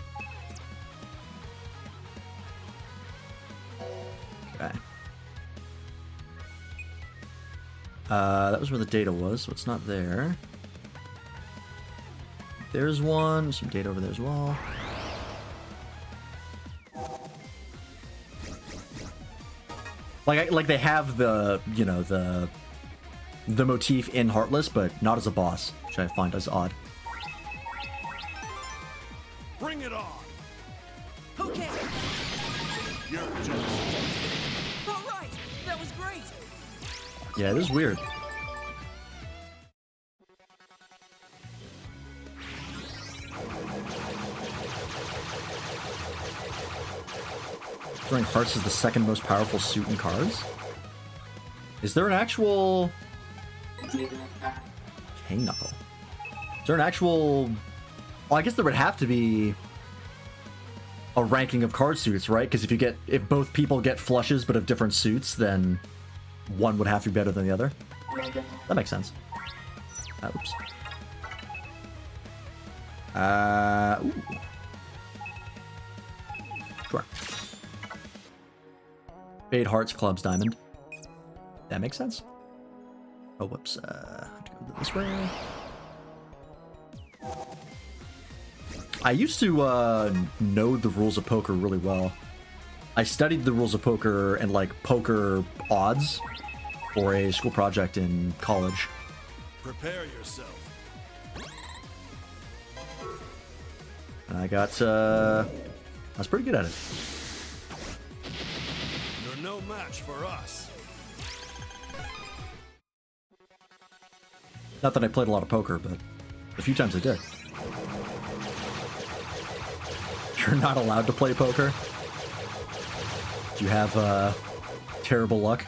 Okay. That was where the data was, so it's not there. There's one. Some data over there as well. Like they have the, you know, the motif in Heartless, but not as a boss, which I find as odd. Bring it on. Okay. You're just All right. That was great. Yeah, it is weird. Throwing Hearts is the second most powerful suit in cards? Is there an actual... King Knuckle. Is there an actual... Well, I guess there would have to be a ranking of card suits, right? Because if both people get flushes but of different suits, then one would have to be better than the other. That makes sense. Oops. Ooh. Sure. Spade, Hearts, Clubs, Diamond. That makes sense. Oh, whoops. I have to go this way. I used to know the rules of poker really well. I studied the rules of poker and like poker odds for a school project in college. prepare yourself. And I was pretty good at it. You're no match for us. Not that I played a lot of poker, but a few times I did. You're not allowed to play poker? Do you have terrible luck?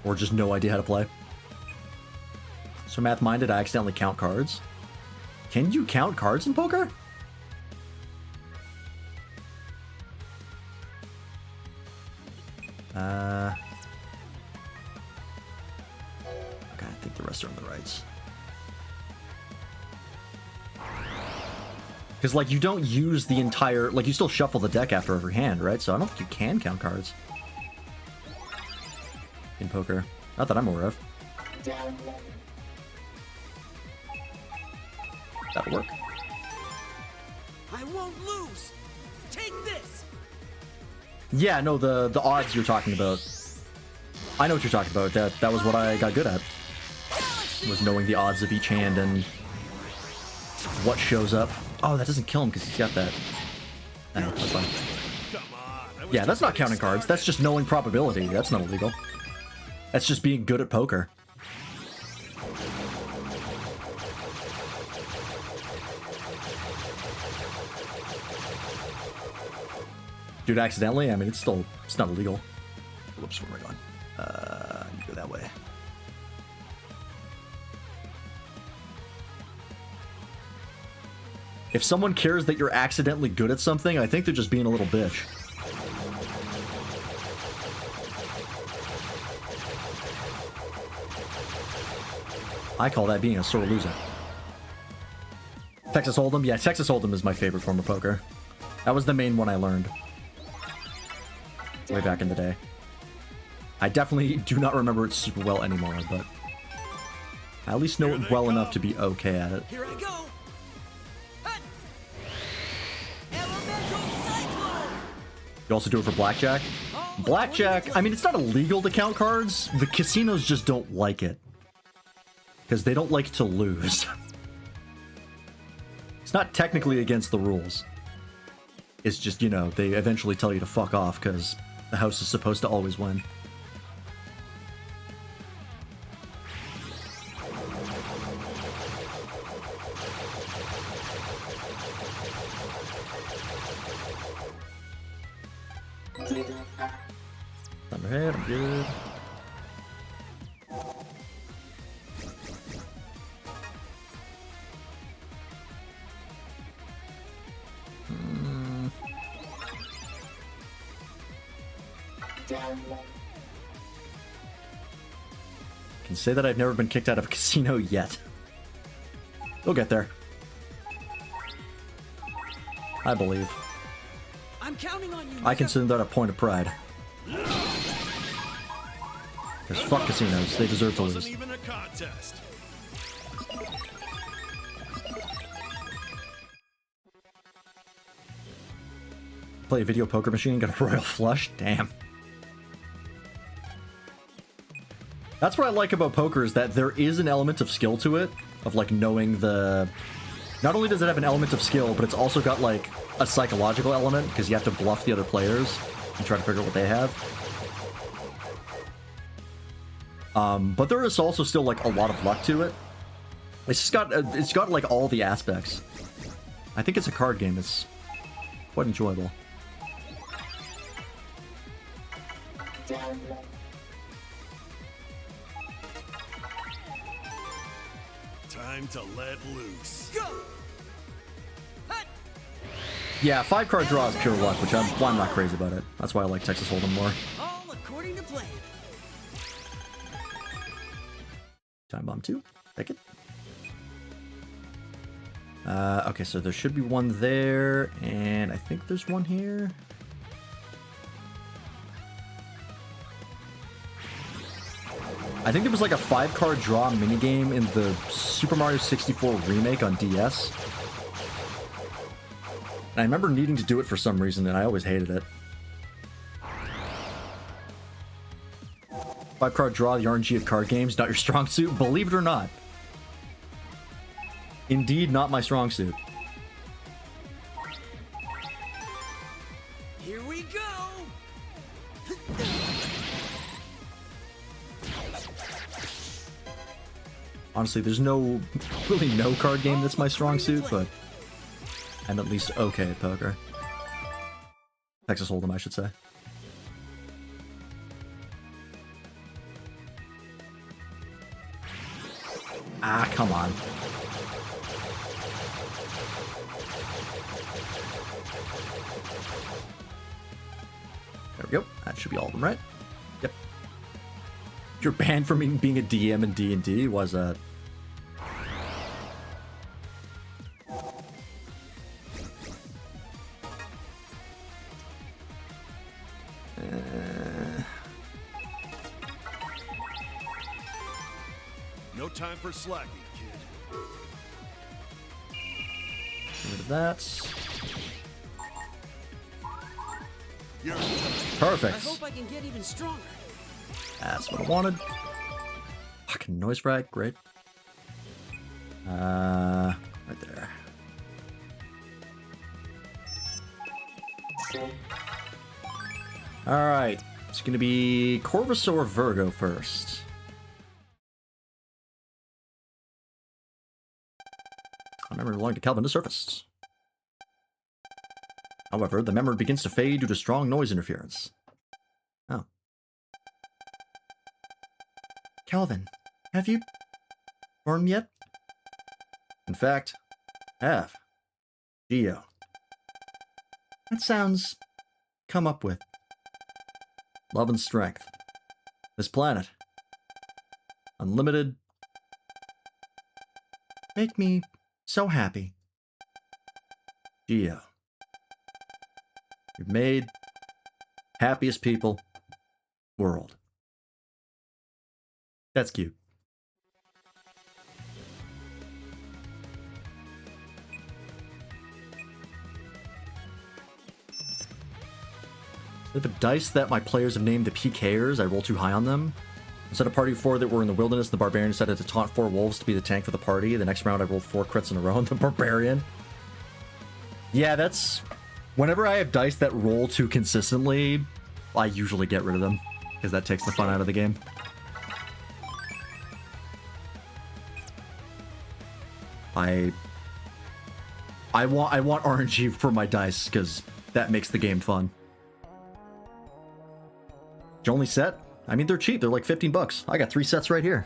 Or just no idea how to play? So math-minded, I accidentally count cards. Can you count cards in poker? Okay, I think the rest are on the rights. Because, like, you don't use the entire... Like, you still shuffle the deck after every hand, right? So I don't think you can count cards in poker. Not that I'm aware of. That'll work. I won't lose. Take this. Yeah, no, the odds you're talking about. I know what you're talking about. That was what I got good at. Was knowing the odds of each hand and what shows up. Oh, that doesn't kill him because he's got that. No, that's fine. Come on. Yeah, that's not counting cards. That's just knowing probability. That's not illegal. That's just being good at poker. Dude, accidentally? I mean, it's not illegal. Whoops, where am I going? I can go that way. If someone cares that you're accidentally good at something, I think they're just being a little bitch. I call that being a sore loser. Texas Hold'em? Yeah, Texas Hold'em is my favorite form of poker. That was the main one I learned way back in the day. I definitely do not remember it super well anymore, but I at least know it well enough to be okay at it. Here I go. Hut! Elemental cyclone. You also do it for blackjack? Blackjack, I mean, it's not illegal to count cards. The casinos just don't like it. Because they don't like to lose. It's not technically against the rules. It's just, you know, they eventually tell you to fuck off because the house is supposed to always win. Thunderhead, I'm good. Can say that I've never been kicked out of a casino yet. We'll get there. I believe. I'm counting on you. I consider that a point of pride. Because fuck casinos, they deserve to Wasn't lose. even a contest. Play a video poker machine, got a royal flush? Damn. That's what I like about poker, is that there is an element of skill to it, of like knowing the... Not only does it have an element of skill, but it's also got like a psychological element, because you have to bluff the other players and try to figure out what they have. But there is also still like a lot of luck to it. It's got like all the aspects. I think it's a card game. It's quite enjoyable. Time to let loose. Go. Hut! Yeah, 5-card draw is pure luck, which I'm not crazy about it. That's why I like Texas Hold'em more. All according to plan. Time Bomb 2. Take it. Okay, so there should be one there, and I think there's one here. I think there was like a 5-card draw minigame in the Super Mario 64 remake on DS. And I remember needing to do it for some reason, and I always hated it. 5-card draw, the RNG of card games, not your strong suit, believe it or not. Indeed, not my strong suit. Here we go. Honestly, there's really no card game that's my strong suit, but I'm at least okay at poker. Texas Hold'em, I should say. Ah, come on. There we go. That should be all of them, right? Yep. You're banned from being a DM in D&D? Was that? No time for slacking, kid. Get rid of that. You're I Perfect. hope I can get even stronger. That's what I wanted. Fucking noise frag, great. Right there. Alright, it's gonna be Corvus or Virgo first. A memory belonging to Calvin is surfaced. However, the memory begins to fade due to strong noise interference. Oh. Calvin, have you formed yet? In fact, have. Geo. That sounds come up with. Love and strength. This planet. Unlimited. Make me so happy. Geo. You've made happiest people world. That's cute. The dice that my players have named the PKers, I roll too high on them. Instead of party of 4 that were in the wilderness, the barbarian decided to taunt 4 wolves to be the tank for the party. The next round I rolled 4 crits in a row on the barbarian. Yeah, that's... Whenever I have dice that roll too consistently, I usually get rid of them, because that takes the fun out of the game. I want RNG for my dice, because that makes the game fun. Your only set? I mean, they're cheap. They're like 15 bucks. I got 3 sets right here.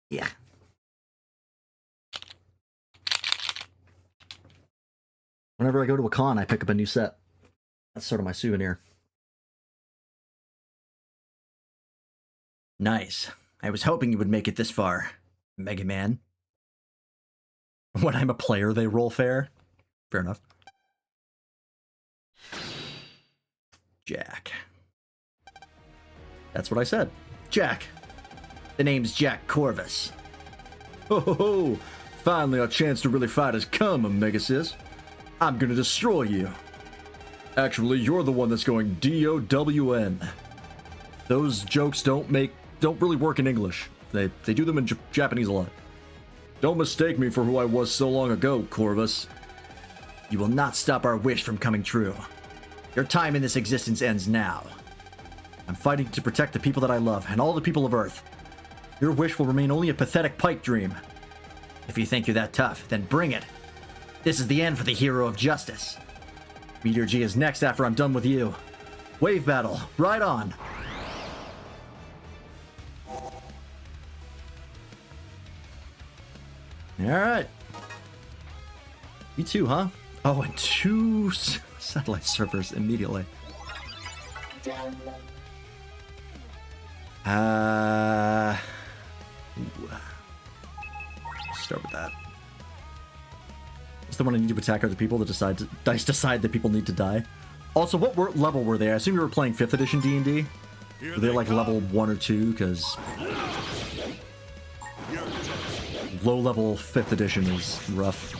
Yeah. Whenever I go to a con, I pick up a new set. That's sort of my souvenir. Nice. I was hoping you would make it this far, Mega Man. When I'm a player, they roll fair. Fair enough. Jack. That's what I said. Jack. The name's Jack Corvus. Ho ho ho! Finally our chance to really fight has come, Megasis. I'm gonna destroy you. Actually, you're the one that's going D-O-W-N. Those jokes don't really work in English. They do them in Japanese a lot. Don't mistake me for who I was so long ago, Corvus. You will not stop our wish from coming true. Your time in this existence ends now. I'm fighting to protect the people that I love, and all the people of Earth. Your wish will remain only a pathetic pipe dream. If you think you're that tough, then bring it. This is the end for the hero of justice. Meteor G is next after I'm done with you. Wave battle, right on. Alright. You too, huh? Oh, and 2 satellite servers immediately. Start with that. It's the one I need to attack other people that dice decide that people need to die. Also, what level were they? I assume you were playing 5th edition D&D? Were they like level 1 or 2? Because low level 5th edition is rough.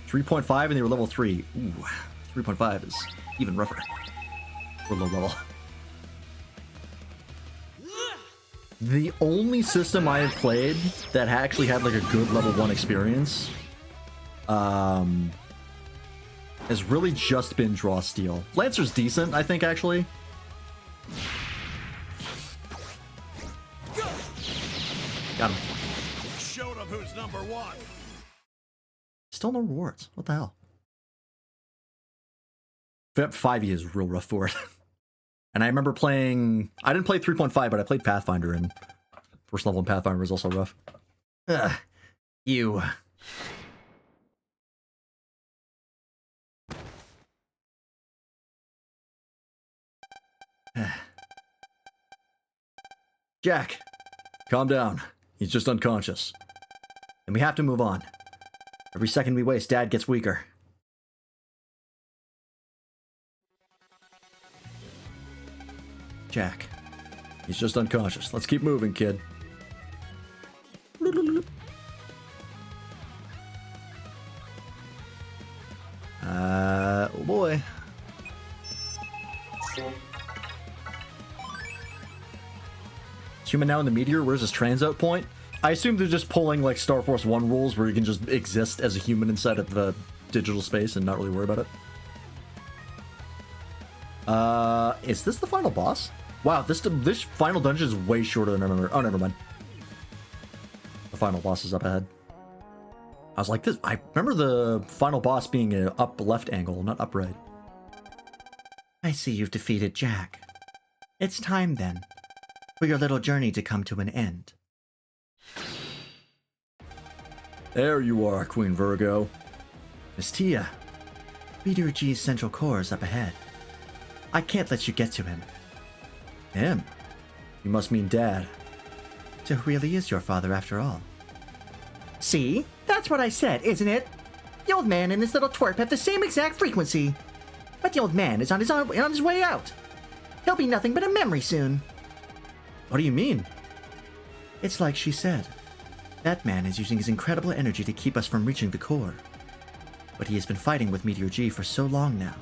3.5 and they were level 3. Ooh, 3.5 is even rougher. For low level. The only system I have played that actually had like a good level 1 experience has really just been Draw Steel. Lancer's decent, I think, actually. Got him. Showed him who's number 1. Still no rewards. What the hell? 5e is real rough for it. And I remember playing... I didn't play 3.5, but I played Pathfinder, and first level in Pathfinder was also rough. Ugh. You... Jack, calm down. He's just unconscious. And we have to move on. Every second we waste, Dad gets weaker. Jack, he's just unconscious. Let's keep moving, kid. Oh boy. Is human now in the meteor? Where's his transout point? I assume they're just pulling like Star Force 1 rules where you can just exist as a human inside of the digital space and not really worry about it. Is this the final boss? Wow, this final dungeon is way shorter than I remember. Oh, never mind. The final boss is up ahead. I was like, this. I remember the final boss being an up left angle, not up right. I see you've defeated Jack. It's time then for your little journey to come to an end. There you are, Queen Virgo. Miss Tia, Meteor G's central core is up ahead. I can't let you get to him. Him? You must mean Dad. So who really is your father after all? See? That's what I said, isn't it? The old man and his little twerp have the same exact frequency. But the old man is on his way out. He'll be nothing but a memory soon. What do you mean? It's like she said. That man is using his incredible energy to keep us from reaching the core. But he has been fighting with Meteor G for so long now.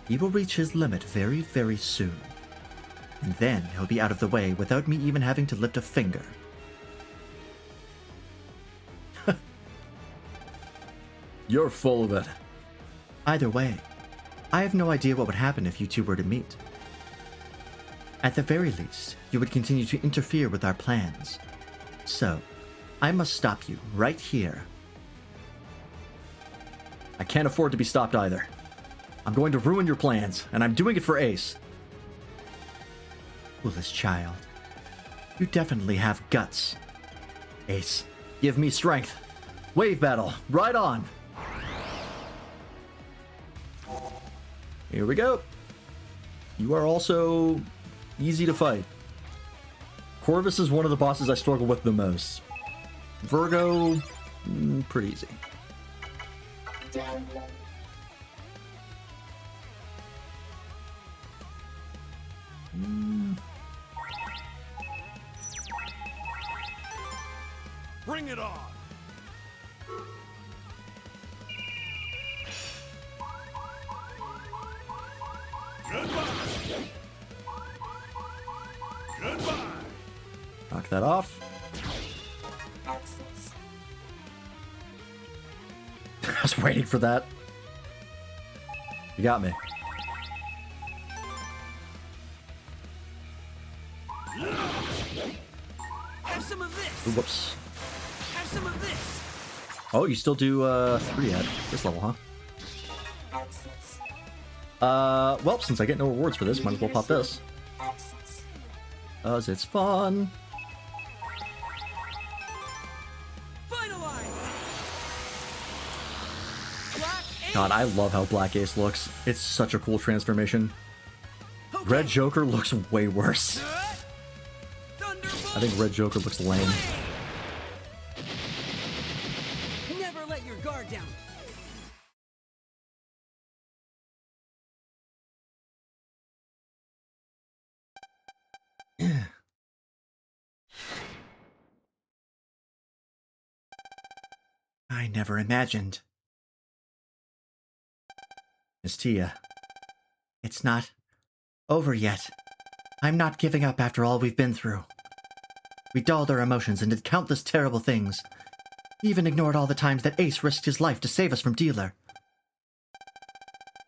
He will reach his limit very, very soon. And then he'll be out of the way without me even having to lift a finger. You're full of it. Either way, I have no idea what would happen if you two were to meet. At the very least, you would continue to interfere with our plans. So, I must stop you right here. I can't afford to be stopped either. I'm going to ruin your plans, and I'm doing it for Ace. Foolish child. You definitely have guts. Ace, give me strength. Wave battle, right on. Here we go. You are also easy to fight. Corvus is one of the bosses I struggle with the most. Virgo, pretty easy. Bring it on! Goodbye! Goodbye! Knock that off. I was waiting for that. You got me. Have some of this. Ooh, whoops. Have some of this. Oh, you still do 3 at this level, huh? Well, since I get no rewards for this, might as well pop this. Cause it's fun. Finalize. Black Ace. God, I love how Black Ace looks. It's such a cool transformation. Okay. Red Joker looks way worse. Thunderbolt. I think Red Joker looks lame. Never let your guard down. I never imagined. Miss Tia. It's not over yet. I'm not giving up after all we've been through. We dulled our emotions and did countless terrible things. We even ignored all the times that Ace risked his life to save us from Dealer.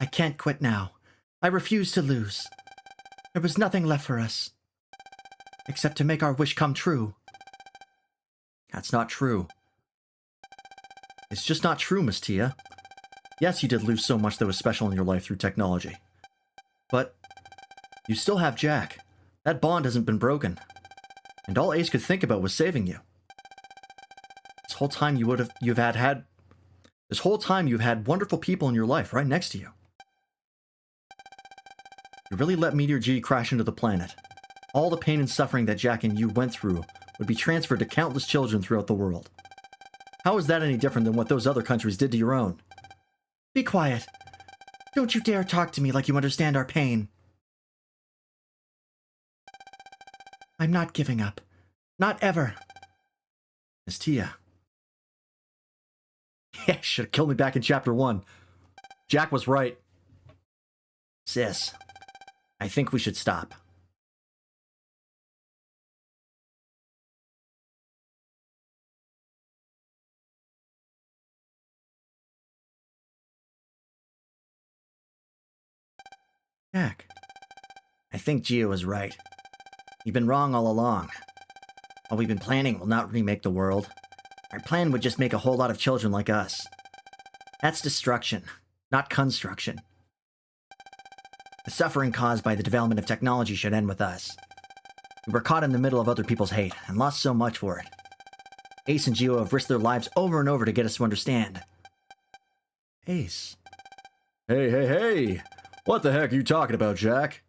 I can't quit now. I refuse to lose. There was nothing left for us. Except to make our wish come true. That's not true. It's just not true, Miss Tia. Yes, you did lose so much that was special in your life through technology. But you still have Jack. That bond hasn't been broken. And all Ace could think about was saving you. This whole time you've had wonderful people in your life right next to you. You really let Meteor G crash into the planet. All the pain and suffering that Jack and you went through would be transferred to countless children throughout the world. How is that any different than what those other countries did to your own? Be quiet. Don't you dare talk to me like you understand our pain. I'm not giving up. Not ever. Miss Tia. Yeah, should have killed me back in chapter 1. Jack was right. Sis, I think we should stop. Jack. I think Gio was right. You've been wrong all along. What we've been planning will not remake the world. Our plan would just make a whole lot of children like us. That's destruction, not construction. The suffering caused by the development of technology should end with us. We were caught in the middle of other people's hate and lost so much for it. Ace and Gio have risked their lives over and over to get us to understand. Ace. Hey! What the heck are you talking about, Jack?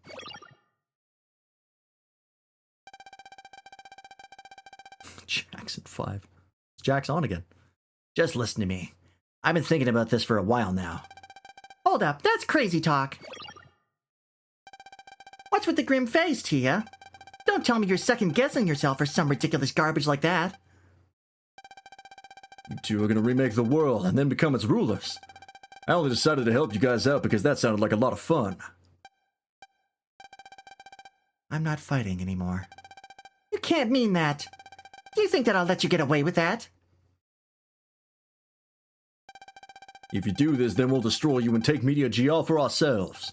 Jackson 5. Jack's on again. Just listen to me. I've been thinking about this for a while now. Hold up, that's crazy talk. What's with the grim face, Tia? Don't tell me you're second-guessing yourself or some ridiculous garbage like that. You two are gonna remake the world and then become its rulers. I only decided to help you guys out because that sounded like a lot of fun. I'm not fighting anymore. You can't mean that. Do you think that I'll let you get away with that? If you do this, then we'll destroy you and take Media G all for ourselves.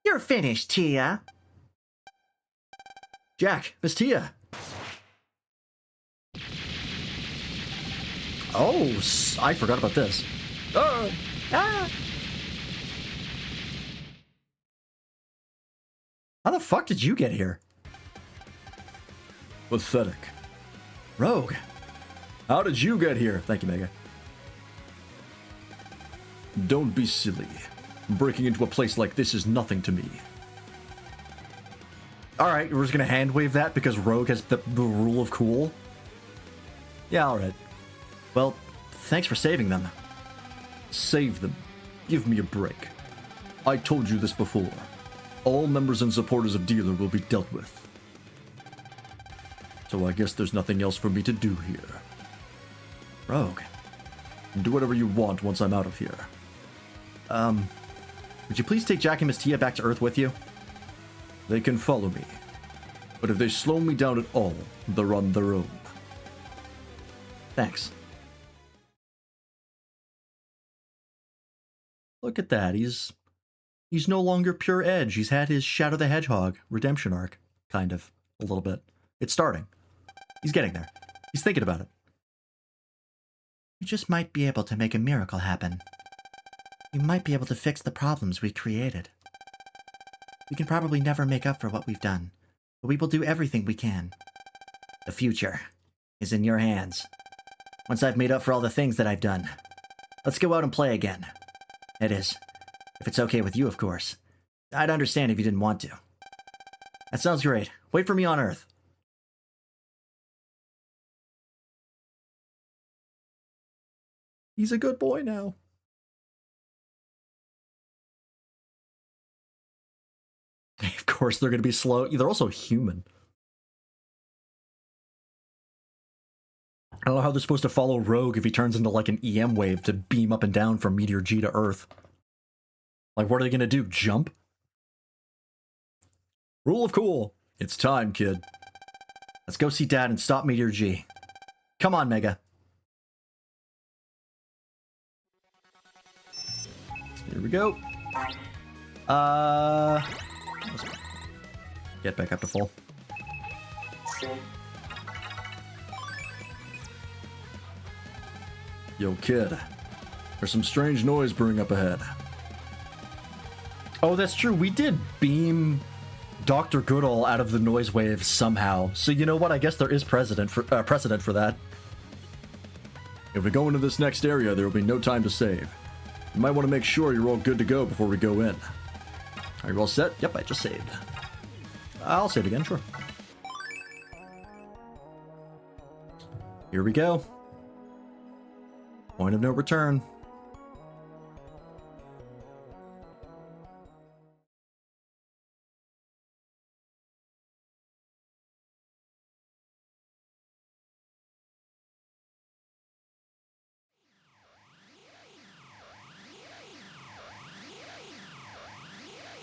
You're finished, Tia. Jack, Miss Tia. Oh, I forgot about this. Ah! How the fuck did you get here? Pathetic. Rogue. How did you get here? Thank you, Mega. Don't be silly. Breaking into a place like this is nothing to me. Alright, we're just gonna hand wave that because Rogue has the rule of cool. Yeah, alright. Well, thanks for saving them. Save them. Give me a break. I told you this before. All members and supporters of Dealer will be dealt with. So I guess there's nothing else for me to do here. Rogue. Do whatever you want once I'm out of here. Would you please take Jack and Miss Tia back to Earth with you? They can follow me. But if they slow me down at all, they're on their own. Thanks. Look at that, he's no longer pure Edge. He's had his Shadow the Hedgehog redemption arc, kind of, a little bit. It's starting. He's getting there. He's thinking about it. You just might be able to make a miracle happen. You might be able to fix the problems we've created. We can probably never make up for what we've done, but we will do everything we can. The future is in your hands. Once I've made up for all the things that I've done, let's go out and play again. It is. If it's okay with you, of course. I'd understand if you didn't want to. That sounds great. Wait for me on Earth. He's a good boy now. Of course they're going to be slow. They're also human. I don't know how they're supposed to follow Rogue if he turns into like an EM wave to beam up and down from Meteor G to Earth. Like, what are they going to do? Jump? Rule of cool. It's time, kid. Let's go see Dad and stop Meteor G. Come on, Mega. Here we go. Let's get back up to full. Yo, kid. There's some strange noise brewing up ahead. Oh, that's true. We did beam Dr. Goodall out of the noise wave somehow. So you know what? I guess there is precedent for that. If we go into this next area, there will be no time to save. You might want to make sure you're all good to go before we go in. Are you all set? Yep, I just saved. I'll save again, sure. Here we go. Point of no return.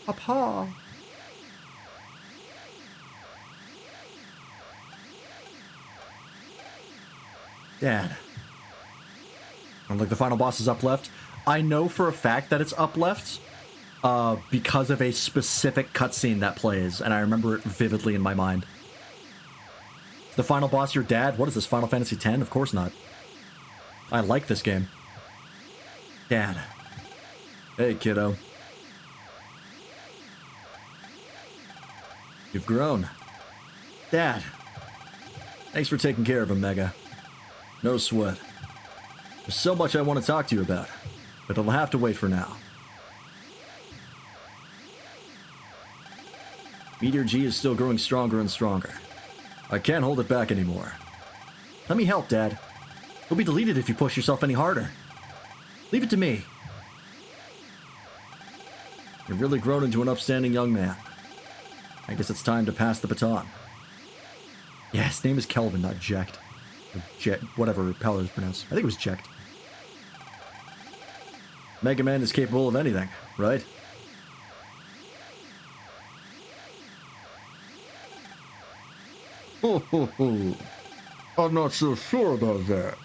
Papa. Dad. Like the final boss is up left. I know for a fact that it's up left because of a specific cutscene that plays, and I remember it vividly in my mind. The final boss, your dad? What is this, Final Fantasy X? Of course not. I like this game. Dad. Hey, kiddo. You've grown. Dad. Thanks for taking care of him, Mega. No sweat. There's so much I want to talk to you about, but it'll have to wait for now. Meteor G is still growing stronger and stronger. I can't hold it back anymore. Let me help, Dad. You'll be deleted if you push yourself any harder. Leave it to me. You've really grown into an upstanding young man. I guess it's time to pass the baton. Yeah, his name is Kelvin, not Jecht. Or whatever how it was pronounced. I think it was Jecht. Mega Man is capable of anything, right? I'm not so sure about that.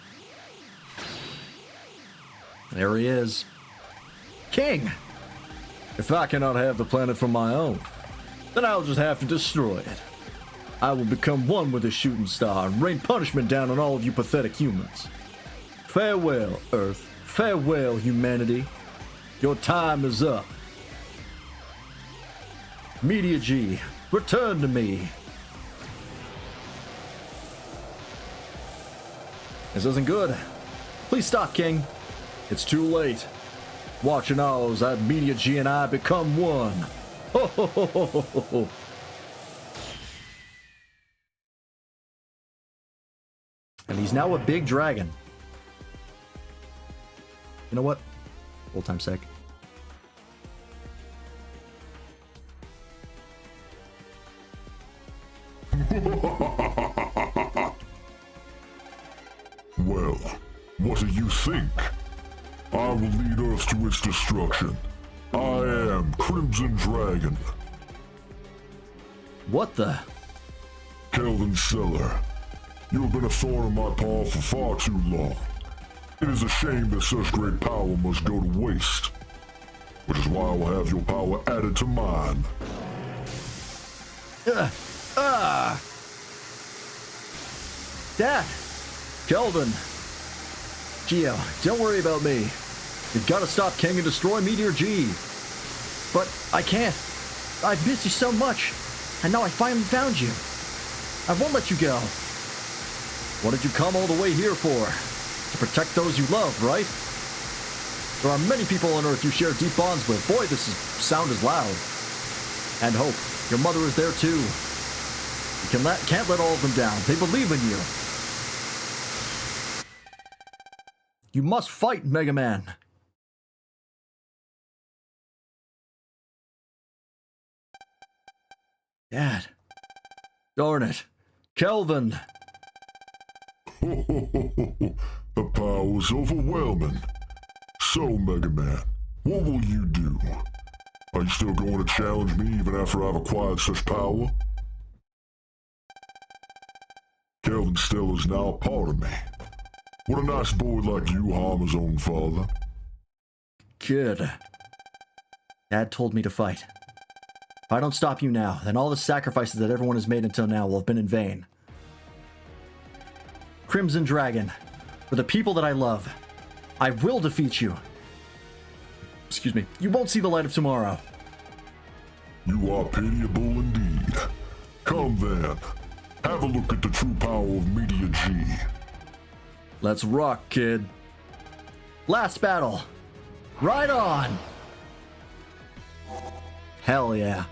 There he is. King! If I cannot have the planet for my own, then I'll just have to destroy it. I will become one with the shooting star and rain punishment down on all of you pathetic humans. Farewell, Earth. Farewell, humanity. Your time is up. Meteor G, return to me. This isn't good. Please stop, King. It's too late. Watching all as that Meteor G and I become one. Ho ho ho ho ho ho ho. And he's now a big dragon. You know what? Old time's sake. Well, what do you think? I will lead Earth to its destruction. I am Crimson Dragon. What the? Kelvin Stellar, you have been a thorn in my paw for far too long. It is a shame that such great power must go to waste. Which is why I will have your power added to mine. Dad! Kelvin! Geo, don't worry about me. You've got to stop King and destroy Meteor G. But I can't. I've missed you so much. And now I finally found you. I won't let you go. What did you come all the way here for? To protect those you love, right? There are many people on Earth you share deep bonds with. Boy, sound is loud. And hope. Your mother is there too. You can't let all of them down. They believe in you. You must fight, Mega Man. Dad. Darn it. Kelvin. The power is overwhelming. So, Mega Man, what will you do? Are you still going to challenge me even after I've acquired such power? Kelvin Stellar is now a part of me. Would a nice boy like you harm his own father? Kid. Dad told me to fight. If I don't stop you now, then all the sacrifices that everyone has made until now will have been in vain. Crimson Dragon, for the people that I love, I will defeat you. Excuse me. You won't see the light of tomorrow. You are pitiable indeed. Come then. Have a look at the true power of Meteor G. Let's rock, kid. Last battle. Right on. Hell yeah.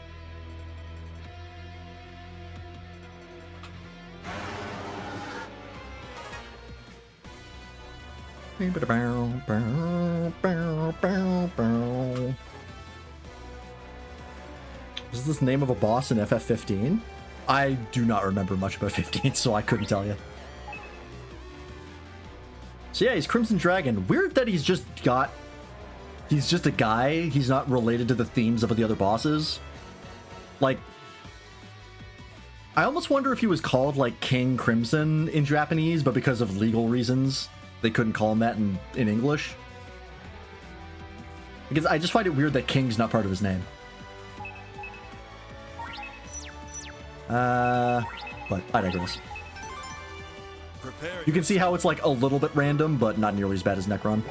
Is this the name of a boss in FF15? I do not remember much about 15, so I couldn't tell you. So yeah, he's Crimson Dragon. Weird that he's just a guy. He's not related to the themes of the other bosses. Like, I almost wonder if he was called, like, King Crimson in Japanese, but because of legal reasons, they couldn't call him that in English. Because I just find it weird that King's not part of his name. But I digress. You can see how it's like a little bit random, but not nearly as bad as Necron.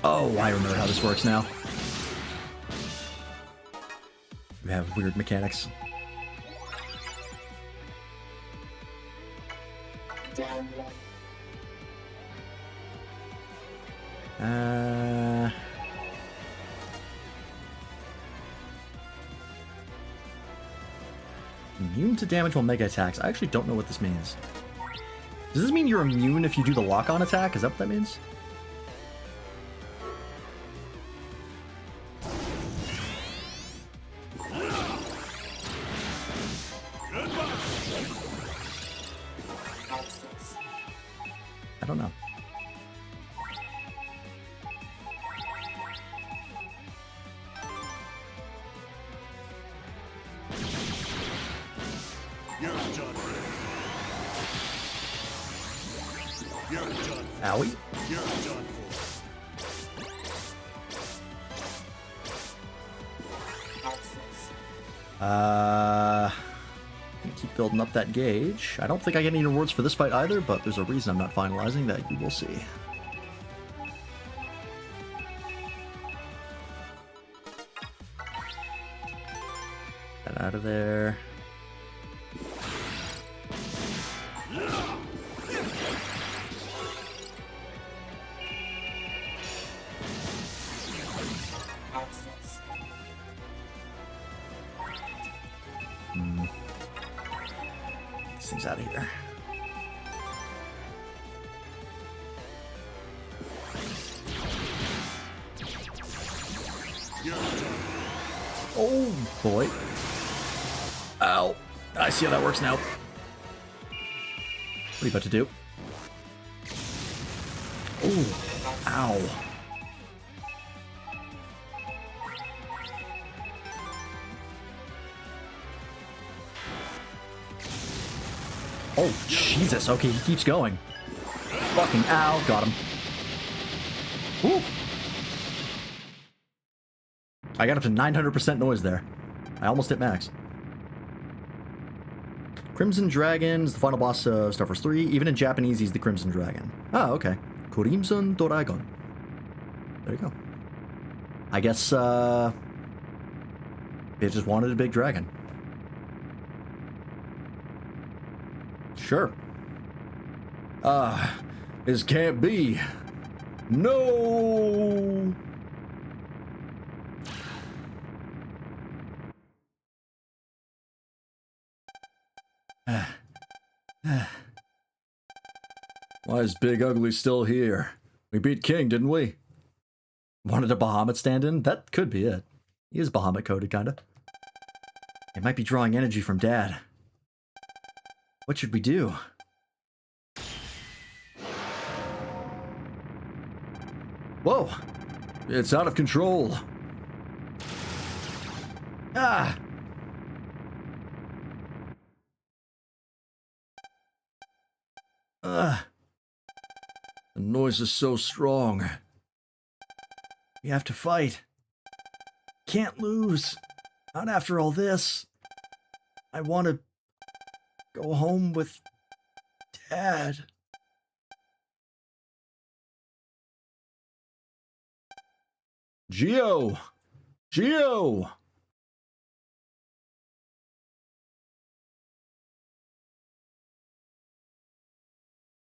Oh, I remember how this works now. We have weird mechanics. Immune to damage while mega attacks. I actually don't know what this means. Does this mean you're immune if you do the lock-on attack? Is that what that means? I don't know. You're done. You're done. Owie. You're done Keep building up that gauge. I don't think I get any rewards for this fight either, but there's a reason I'm not finalizing that you will see. Get out of there. These things out of here. Oh boy. Ow. I see how that works now. What are you about to do? Oh. Ow. Oh, Jesus. Okay, he keeps going. Fucking ow. Got him. Woo. I got up to 900% noise there. I almost hit max. Crimson Dragon is the final boss of Star Force 3. Even in Japanese, he's the Crimson Dragon. Oh, okay. Crimson Dragon. There you go. I guess, they just wanted a big dragon. Sure. This can't be. No! Why is Big Ugly still here? We beat King, didn't we? Wanted a Bahamut stand-in? That could be it. He is Bahamut coded, kinda. It might be drawing energy from Dad. What should we do? Whoa! It's out of control. Ah! The noise is so strong. We have to fight. Can't lose. Not after all this. I want to go home with Dad. Geo! Geo!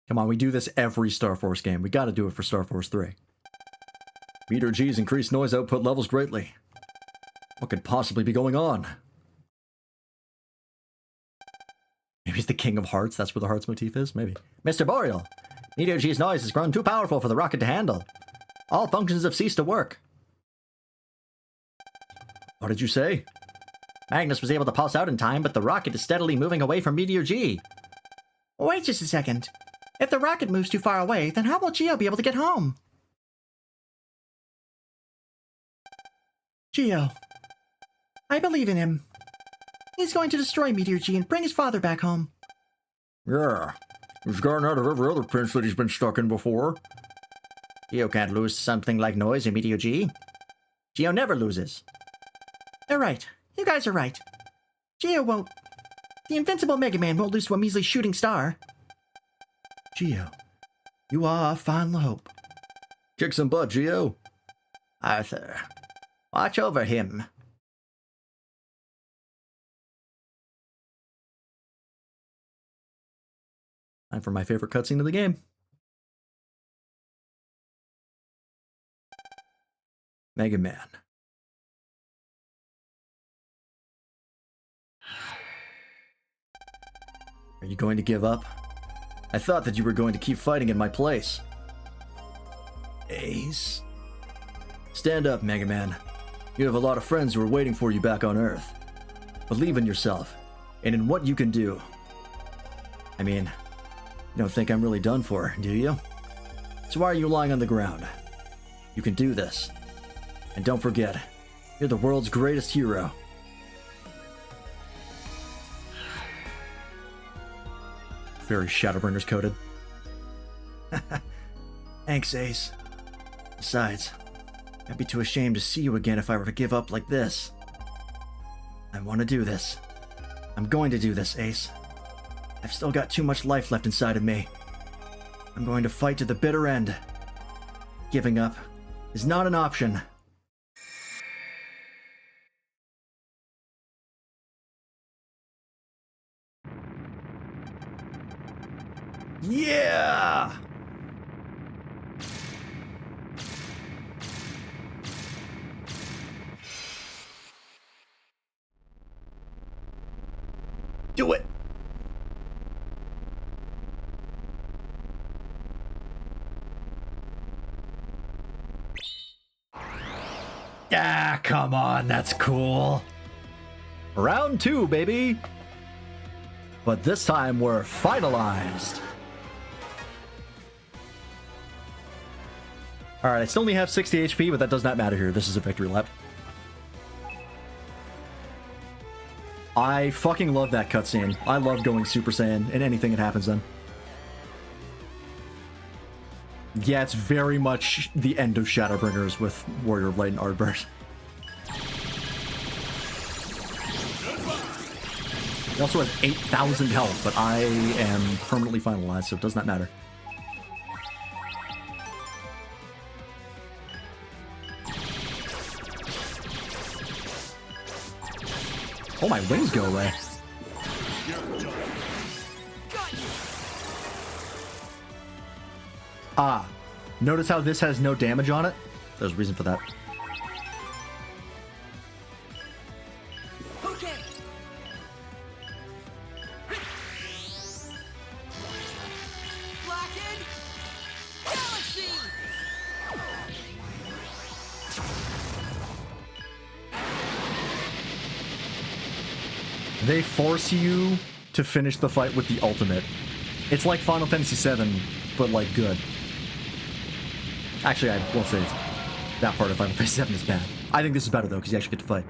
Come on, we do this every Star Force game. We gotta do it for Star Force 3. Meteor G's increased noise output levels greatly. What could possibly be going on? Maybe he's the King of Hearts. That's where the Hearts motif is? Maybe. Mr. Boreal! Meteor G's noise has grown too powerful for the rocket to handle. All functions have ceased to work. What did you say? Magnus was able to pulse out in time, but the rocket is steadily moving away from Meteor G. Wait just a second. If the rocket moves too far away, then how will Geo be able to get home? Geo. I believe in him. He's going to destroy Meteor G and bring his father back home. Yeah. He's gotten out of every other pinch that he's been stuck in before. Geo can't lose something like noise in Meteor G. Geo never loses. They're right. You guys are right. Geo won't. The invincible Mega Man won't lose to a measly shooting star. Geo, you are our final hope. Kick some butt, Geo. Arthur, watch over him. Time for my favorite cutscene of the game. Mega Man. Are you going to give up? I thought that you were going to keep fighting in my place. Ace. Stand up, Mega Man. You have a lot of friends who are waiting for you back on Earth. Believe in yourself, and in what you can do. I mean, you don't think I'm really done for, do you? So why are you lying on the ground? You can do this. And don't forget, you're the world's greatest hero. Very Shadowbringers coded. Thanks, Ace. Besides, I'd be too ashamed to see you again if I were to give up like this. I want to do this. I'm going to do this, Ace. I've still got too much life left inside of me. I'm going to fight to the bitter end. Giving up is not an option. Yeah! Do it! Ah, come on, that's cool. Round 2, baby! But this time we're finalized. Alright, I still only have 60 HP, but that does not matter here. This is a victory lap. I fucking love that cutscene. I love going Super Saiyan and anything that happens then. Yeah, it's very much the end of Shadowbringers with Warrior of Light and Ardbert. He also has 8,000 health, but I am permanently finalized, so it does not matter. Oh, my wings go away. Ah, notice how this has no damage on it? There's a reason for that. Okay. Blackened Galaxy. They force you to finish the fight with the ultimate. It's like Final Fantasy VII, but like good. Actually, I won't say that part of Final Fantasy VII is bad. I think this is better though, because you actually get to fight.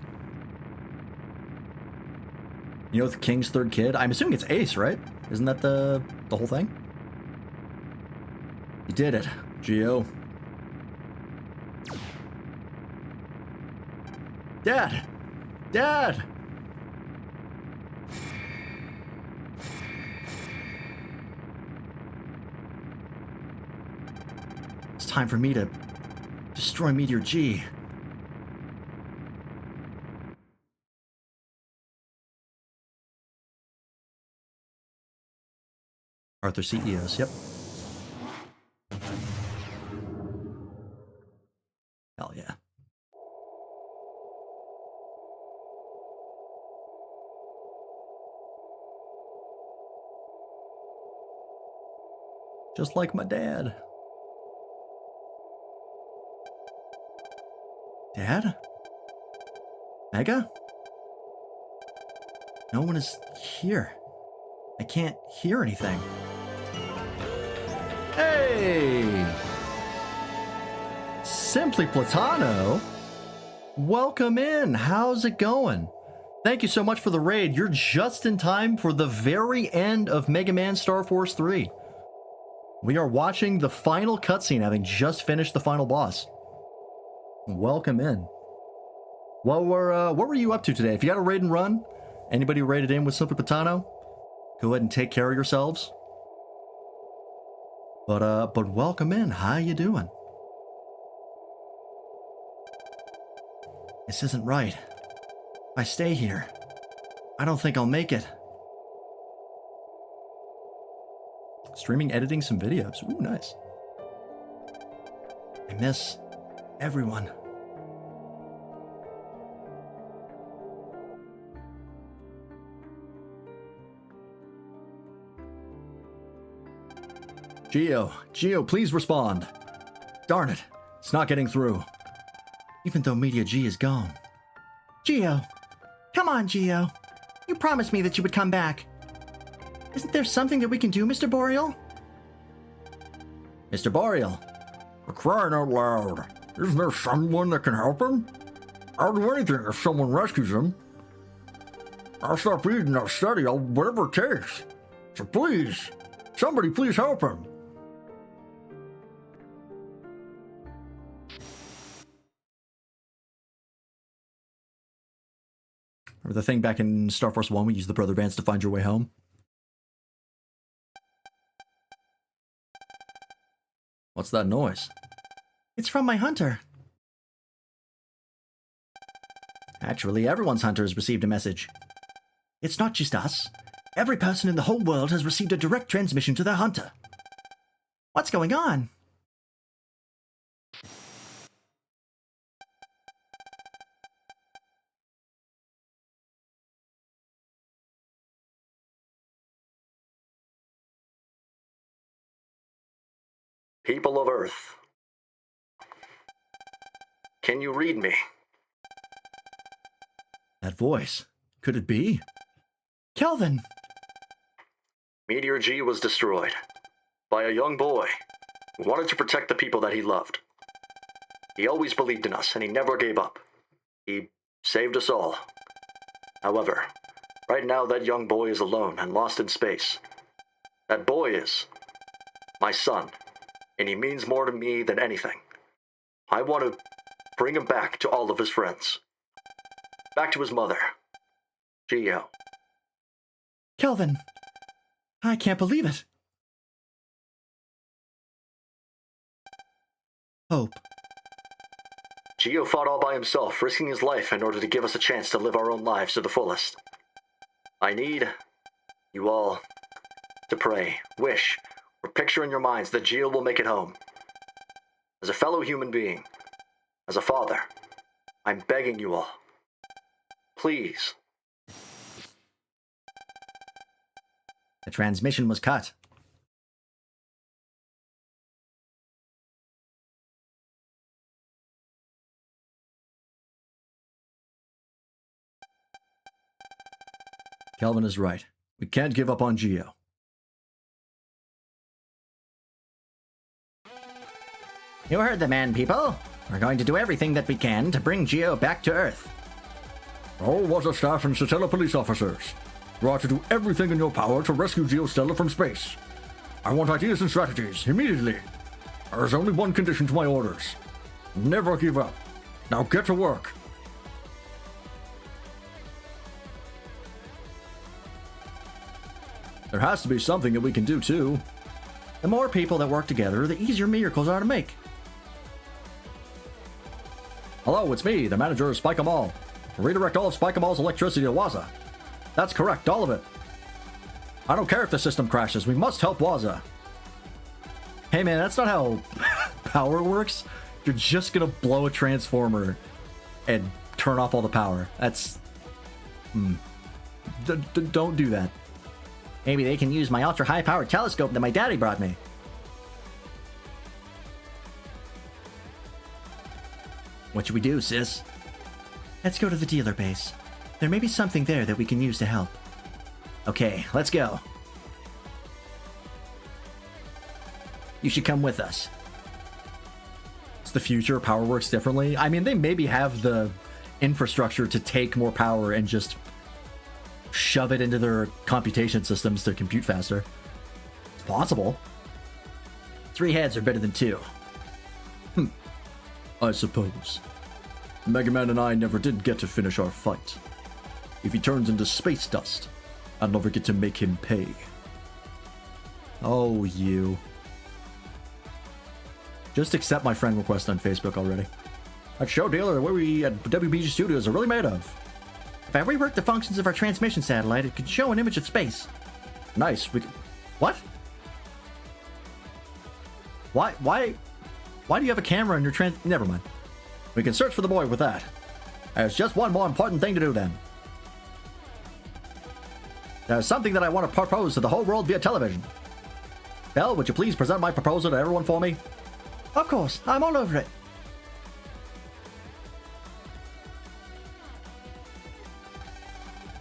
You know the King's third kid? I'm assuming it's Ace, right? Isn't that the whole thing? You did it, Geo. Dad! Dad! It's time for me to destroy Meteor G. Arthur CEOs, yep. Hell yeah. Just like my dad. Dad? Mega? No one is here. I can't hear anything. Hey! Simply Platano? Welcome in. How's it going? Thank you so much for the raid. You're just in time for the very end of Mega Man Star Force 3. We are watching the final cutscene, having just finished the final boss. Welcome in. What were you up to today? If you got a raid and run, anybody who raided in with Simply Patano, go ahead and take care of yourselves. But welcome in. How you doing? This isn't right. If I stay here, I don't think I'll make it. Streaming, editing some videos. Ooh, nice. I miss everyone. Geo, please respond. Darn it, it's not getting through. Even though Media G is gone. Geo! Come on, Geo! You promised me that you would come back. Isn't there something that we can do, Mr. Boreal? Mr. Boreal. For crying out loud, isn't there someone that can help him? I'll do anything if someone rescues him. I'll stop eating, I'll study, I'll whatever it takes. So please, somebody please help him. Remember the thing back in Star Force 1, we used the Brother Bands to find your way home? What's that noise? It's from my hunter. Actually, everyone's hunter has received a message. It's not just us. Every person in the whole world has received a direct transmission to their hunter. What's going on? People of Earth, can you read me? That voice, could it be? Kelvin! Meteor G was destroyed by a young boy who wanted to protect the people that he loved. He always believed in us and he never gave up. He saved us all. However, right now that young boy is alone and lost in space. That boy is my son, and he means more to me than anything. I want to bring him back to all of his friends. Back to his mother, Geo. Kelvin! I can't believe it. Hope. Geo fought all by himself, risking his life in order to give us a chance to live our own lives to the fullest. I need you all to pray, wish, or picture in your minds that Geo will make it home. As a fellow human being, as a father, I'm begging you all. Please. The transmission was cut. Kelvin is right. We can't give up on Geo. You heard the man, people. We're going to do everything that we can to bring Geo back to Earth. All Waza staff and Satella police officers, you are to do everything in your power to rescue Geostella from space. I want ideas and strategies, immediately. There is only one condition to my orders. Never give up. Now get to work. There has to be something that we can do, too. The more people that work together, the easier miracles are to make. Hello, it's me, the manager of Spike 'em All. Redirect all of Spike 'em All's electricity to Waza. That's correct, all of it. I don't care if the system crashes, we must help Waza. Hey man, that's not how power works. You're just gonna blow a transformer and turn off all the power. That's... don't do that. Maybe they can use my ultra-high-powered telescope that my daddy brought me. What should we do, sis? Let's go to the dealer base. There may be something there that we can use to help. Okay, let's go. You should come with us. It's the future. Power works differently. I mean, they maybe have the infrastructure to take more power and just shove it into their computation systems to compute faster. It's possible. 3 heads are better than 2. I suppose. Mega Man and I never did get to finish our fight. If he turns into space dust, I'll never get to make him pay. Oh, you. Just accept my friend request on Facebook already. That show dealer what we at WBG Studios are really made of. If I rework the functions of our transmission satellite, it could show an image of space. Nice. What? Why do you have a camera in your Never mind. We can search for the boy with that. There's just one more important thing to do then. There's something that I want to propose to the whole world via television. Belle, would you please present my proposal to everyone for me? Of course, I'm all over it.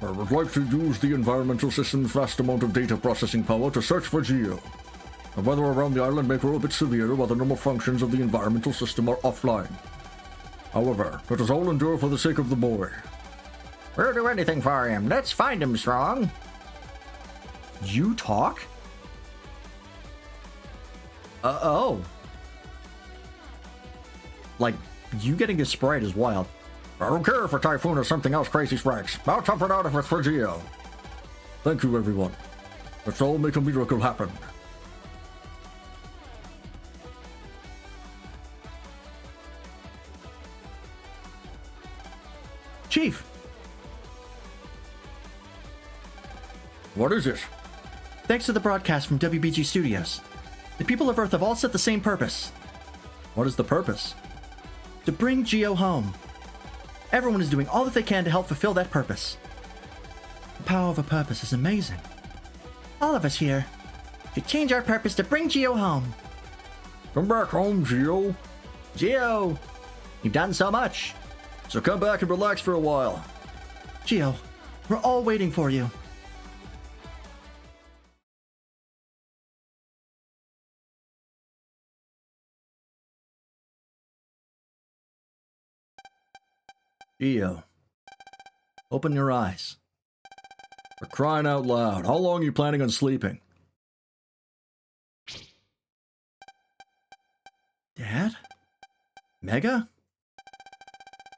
I would like to use the environmental system's vast amount of data processing power to search for Geo. The weather around the island may grow a bit severe while the normal functions of the environmental system are offline. However, let us all endure for the sake of the boy. We'll do anything for him. Let's find him, Strong. You talk? Oh. Like, you getting a sprite is wild. I don't care if a typhoon or something else crazy strikes. I'll tough it out if it's for Geo. Thank you, everyone. Let's all make a miracle happen. Chief! What is it? Thanks to the broadcast from WBG Studios, the people of Earth have all set the same purpose. What is the purpose? To bring Geo home. Everyone is doing all that they can to help fulfill that purpose. The power of a purpose is amazing. All of us here should change our purpose to bring Geo home. Come back home, Geo. Geo! You've done so much. So come back and relax for a while. Geo, we're all waiting for you. Geo, open your eyes. For crying out loud, how long are you planning on sleeping? Dad? Mega?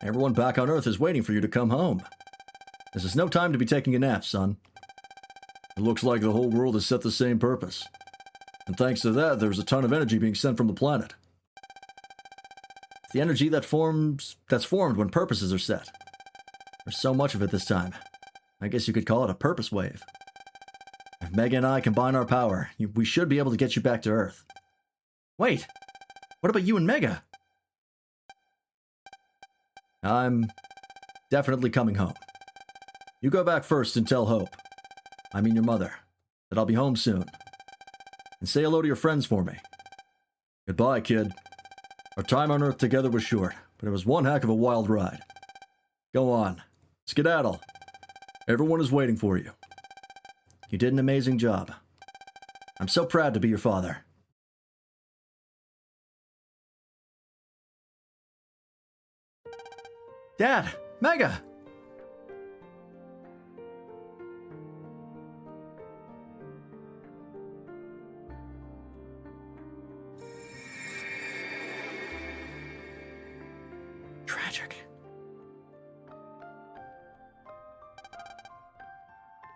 Everyone back on Earth is waiting for you to come home. This is no time to be taking a nap, son. It looks like the whole world has set the same purpose. And thanks to that, there's a ton of energy being sent from the planet. The energy that's formed when purposes are set. There's so much of it this time. I guess you could call it a purpose wave. If Mega and I combine our power, we should be able to get you back to Earth. Wait, what about you and Mega? I'm definitely coming home. You go back first and tell Hope, I mean your mother, that I'll be home soon. And say hello to your friends for me. Goodbye, kid. Our time on Earth together was short, but it was one heck of a wild ride. Go on. Skedaddle. Everyone is waiting for you. You did an amazing job. I'm so proud to be your father. Dad! Mega! Tragic.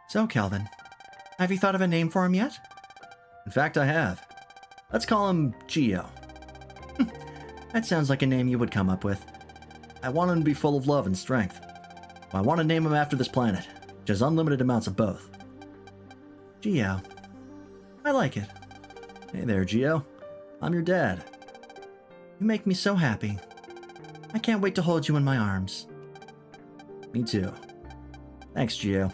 So, Calvin, have you thought of a name for him yet? In fact, I have. Let's call him Geo. That sounds like a name you would come up with. I want him to be full of love and strength. I want to name him after this planet, which has unlimited amounts of both. Geo. I like it. Hey there, Geo. I'm your dad. You make me so happy. I can't wait to hold you in my arms. Me too. Thanks, Geo.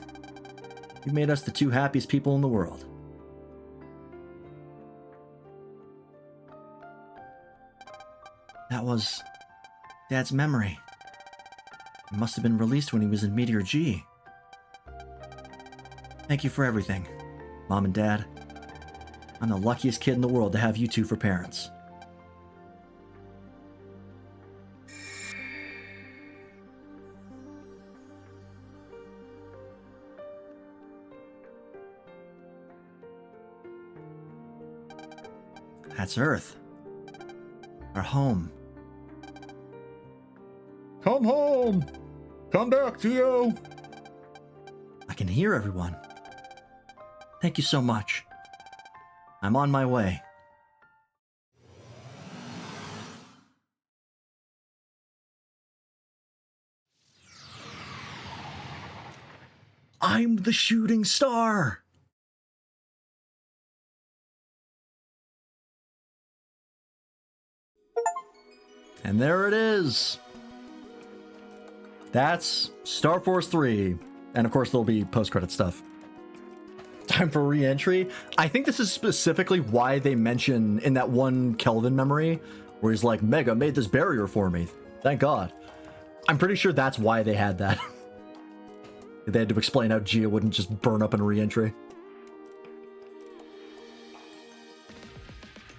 You've made us the two happiest people in the world. That was Dad's memory. It must have been released when he was in Meteor G. Thank you for everything, Mom and Dad. I'm the luckiest kid in the world to have you two for parents. That's Earth. Our home. Come home! Come back, Geo! I can hear everyone. Thank you so much. I'm on my way. I'm the shooting star! And there it is. That's Star Force 3. And of course, there'll be post-credit stuff. time for re-entry. I think this is specifically why they mention in that one Kelvin memory where he's like, Mega made this barrier for me. Thank God. I'm pretty sure that's why they had that. They had to explain how Gia wouldn't just burn up in re-entry.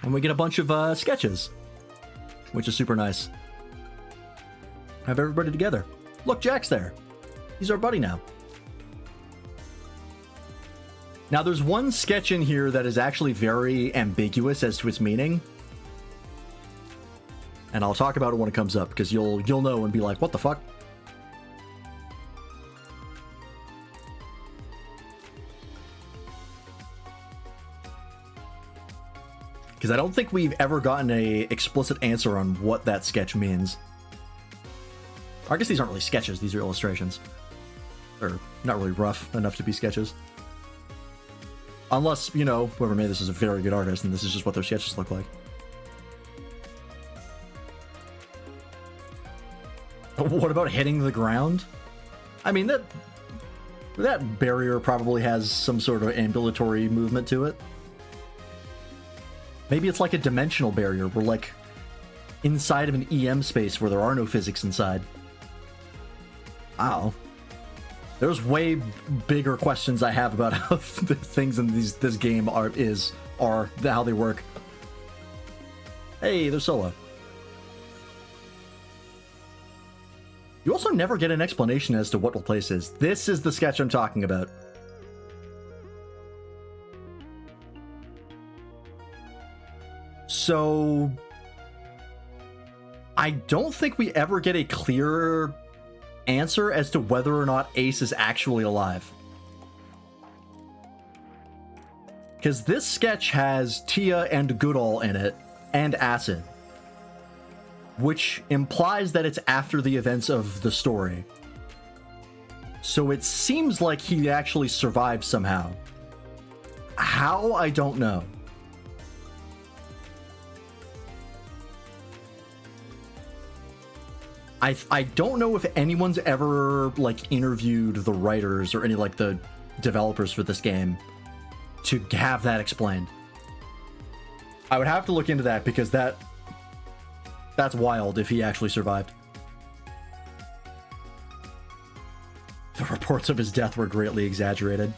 And we get a bunch of sketches, which is super nice. Have everybody together. Look, Jack's there. He's our buddy now. Now, there's one sketch in here that is actually very ambiguous as to its meaning. And I'll talk about it when it comes up, because you'll know and be like, what the fuck? Because I don't think we've ever gotten a explicit answer on what that sketch means. I guess these aren't really sketches, these are illustrations. Or not really rough enough to be sketches. Unless, you know, whoever made this is a very good artist and this is just what their sketches look like. What about hitting the ground? I mean, that barrier probably has some sort of ambulatory movement to it. Maybe it's like a dimensional barrier. We're like inside of an EM space where there are no physics inside. Wow. There's way bigger questions I have about how the things in this game are how they work. Hey, there's Solo. You also never get an explanation as to what the place is. This is the sketch I'm talking about. So I don't think we ever get a clear answer as to whether or not Ace is actually alive. Because this sketch has Tia and Goodall in it, and Acid. Which implies that it's after the events of the story. So it seems like he actually survived somehow. How? I don't know. I don't know if anyone's ever, like, interviewed the writers or any, like, the developers for this game to have that explained. I would have to look into that because that's wild if he actually survived. The reports of his death were greatly exaggerated.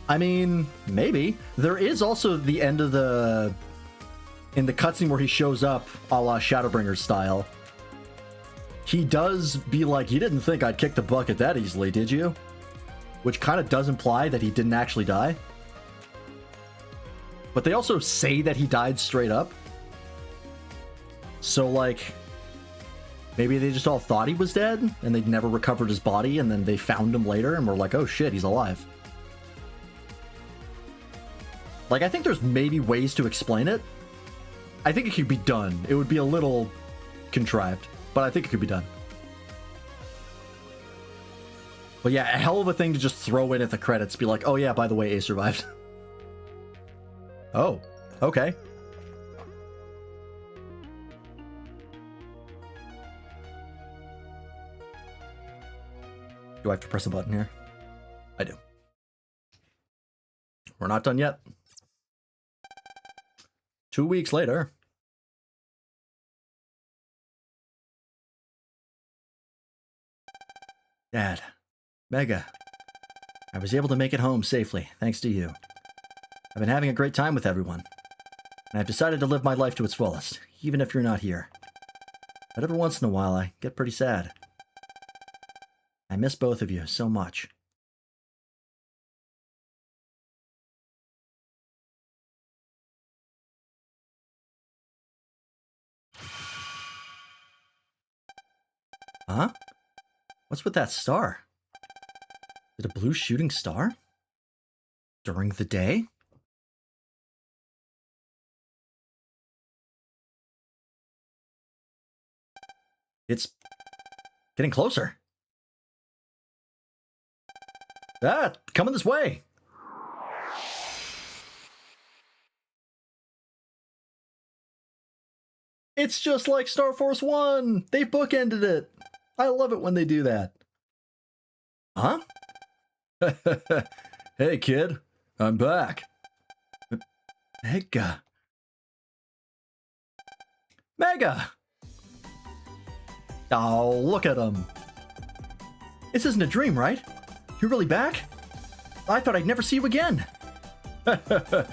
I mean, maybe. There is also the end of in the cutscene where he shows up, a la Shadowbringers style. He does be like, you didn't think I'd kick the bucket that easily, did you? Which kind of does imply that he didn't actually die. But they also say that he died straight up. So, like, maybe they just all thought he was dead, and they'd never recovered his body, and then they found him later, and were like, oh shit, he's alive. Like, I think there's maybe ways to explain it. I think it could be done. It would be a little contrived, but I think it could be done. But yeah, a hell of a thing to just throw in at the credits, be like, oh yeah, by the way, Ace survived. Oh, okay. Do I have to press a button here? I do. We're not done yet. 2 weeks later. Dad, Mega, I was able to make it home safely, thanks to you. I've been having a great time with everyone, and I've decided to live my life to its fullest, even if you're not here. But every once in a while, I get pretty sad. I miss both of you so much. Huh? What's with that star? Is it a blue shooting star? During the day? It's getting closer. Ah, coming this way. It's just like Star Force 1. They bookended it. I love it when they do that. Huh? Hey, kid. I'm back. Mega. Mega! Oh, look at him. This isn't a dream, right? You're really back? I thought I'd never see you again. Yeah,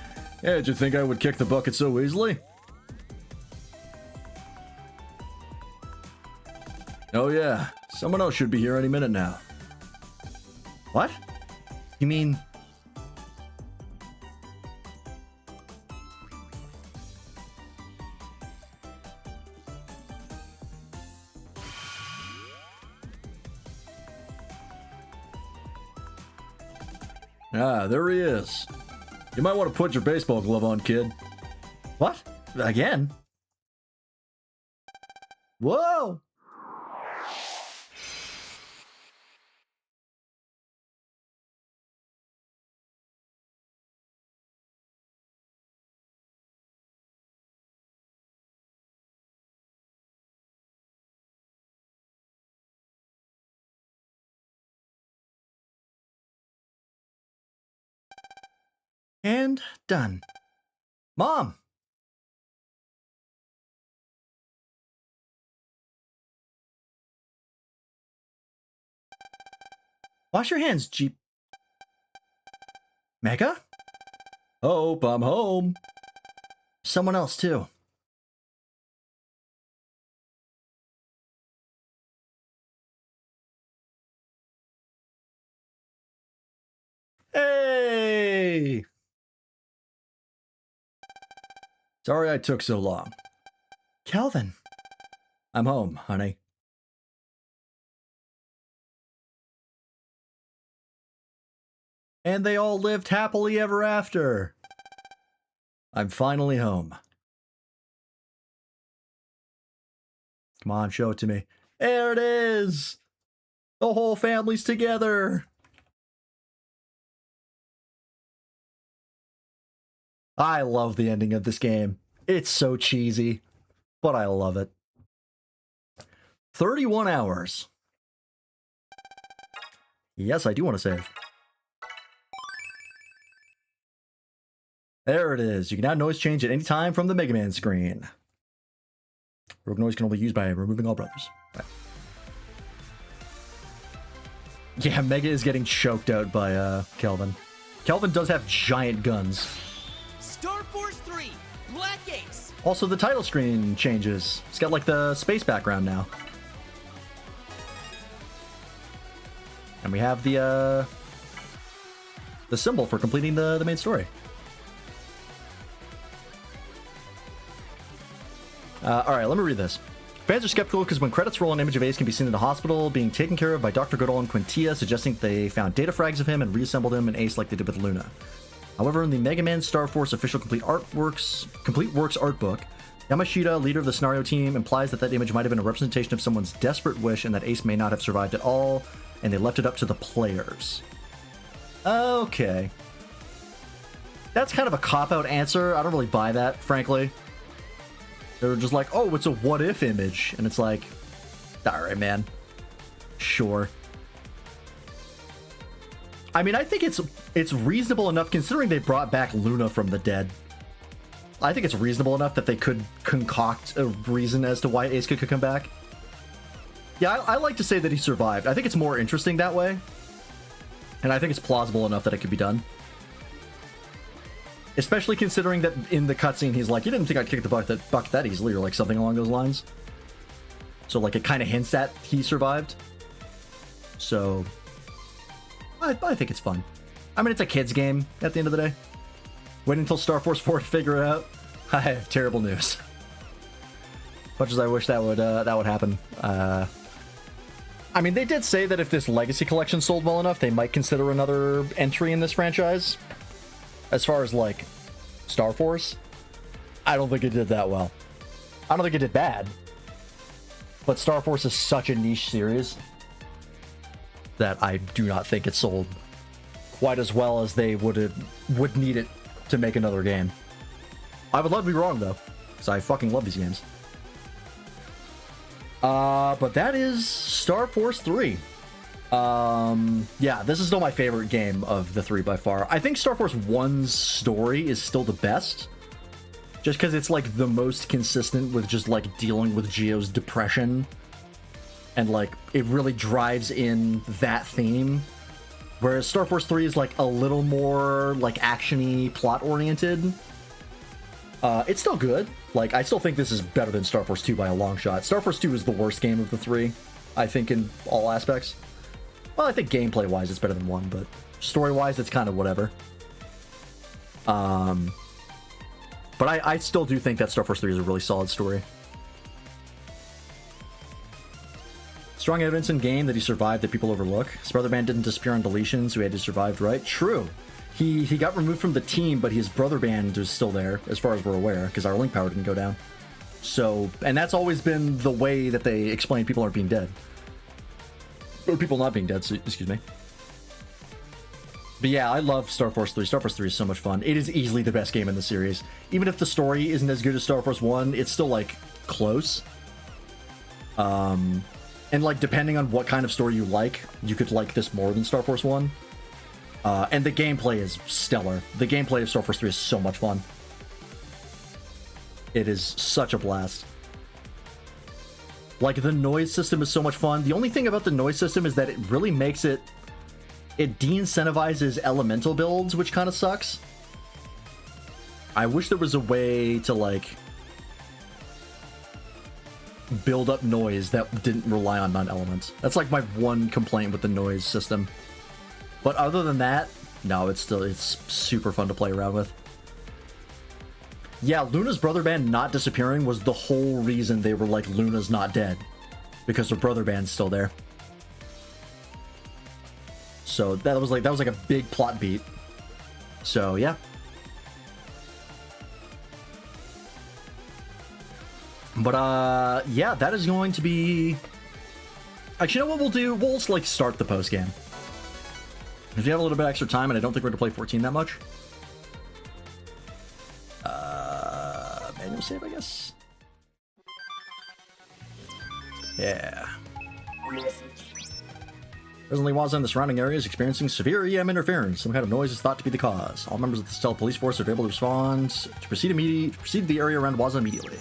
did you think I would kick the bucket so easily? Oh yeah, someone else should be here any minute now. What? You mean... Ah, there he is. You might want to put your baseball glove on, kid. What? Again? Whoa! And done. Mom! Wash your hands, Jeep. Mega? Hope I'm home. Someone else, too. Hey! Sorry I took so long. Kelvin. I'm home, honey. And they all lived happily ever after. I'm finally home. Come on, show it to me. There it is! The whole family's together! I love the ending of this game. It's so cheesy, but I love it. 31 hours. Yes, I do want to save. There it is. You can add noise change at any time from the Mega Man screen. Rogue noise can only be used by removing all brothers. Right. Yeah, Mega is getting choked out by Kelvin. Kelvin does have giant guns. Star Force 3, Black Ace. Also, the title screen changes. It's got like the space background now. And we have the symbol for completing the main story. Alright, let me read this. Fans are skeptical because when credits roll, an image of Ace can be seen in the hospital being taken care of by Dr. Goodall and Quintia, suggesting they found data frags of him and reassembled him in Ace like they did with Luna. However, in the Mega Man Star Force official Complete Works art book, Yamashita, leader of the scenario team, implies that image might have been a representation of someone's desperate wish and that Ace may not have survived at all, and they left it up to the players. Okay. That's kind of a cop-out answer. I don't really buy that, frankly. They're just like, oh, it's a what-if image. And it's like, alright, man. Sure. I mean, I think it's reasonable enough, considering they brought back Luna from the dead. I think it's reasonable enough that they could concoct a reason as to why Ace could come back. Yeah, I like to say that he survived. I think it's more interesting that way. And I think it's plausible enough that it could be done. Especially considering that in the cutscene, he's like, you didn't think I'd kick the bucket that easily, or like something along those lines. So like it kind of hints at he survived. So I think it's fun. I mean, it's a kid's game at the end of the day. Wait until Star Force 4 to figure it out. I have terrible news. Much as I wish that would happen. I mean, they did say that if this Legacy Collection sold well enough, they might consider another entry in this franchise. As far as, like, Star Force, I don't think it did that well. I don't think it did bad. But Star Force is such a niche series that I do not think it sold quite as well as they would need it to make another game. I would love to be wrong, though, because I fucking love these games. But that is Star Force 3. Yeah, this is still my favorite game of the three by far. I think Star Force 1's story is still the best. Just because it's like the most consistent with just like dealing with Geo's depression. And like it really drives in that theme. Whereas Star Force 3 is like a little more like action-y, plot oriented. It's still good. Like I still think this is better than Star Force 2 by a long shot. Star Force 2 is the worst game of the three, I think, in all aspects. Well, I think gameplay-wise it's better than 1, but story-wise it's kind of whatever. But I still do think that Star Force 3 is a really solid story. Strong evidence in game that he survived that people overlook. His brother band didn't disappear on deletion, so he had to survive, right? True. He got removed from the team, but his brother band is still there, as far as we're aware, because our link power didn't go down. So, and that's always been the way that they explain people aren't being dead. Or people not being dead, so, excuse me. But yeah, I love Star Force 3. Star Force 3 is so much fun. It is easily the best game in the series. Even if the story isn't as good as Star Force 1, it's still, like, close. And, like, depending on what kind of story you like, you could like this more than Star Force 1. And the gameplay is stellar. The gameplay of Star Force 3 is so much fun. It is such a blast. Like, the noise system is so much fun. The only thing about the noise system is that it really makes it... It de-incentivizes elemental builds, which kind of sucks. I wish there was a way to, like... build up noise that didn't rely on non-elements. That's, like, my one complaint with the noise system. But other than that, no, it's super fun to play around with. Yeah, Luna's brother band not disappearing was the whole reason they were like, Luna's not dead. Because her brother band's still there. So that was like a big plot beat. So yeah. But yeah, that is going to be... Actually, you know what we'll do? We'll just like start the post game. If you have a little bit extra time, and I don't think we're going to play 14 that much. Manual save, I guess. Yeah. Presently, Waza and the surrounding area is experiencing severe EM interference. Some kind of noise is thought to be the cause. All members of the Stealth Police Force are able to respond to proceed to the area around Waza immediately.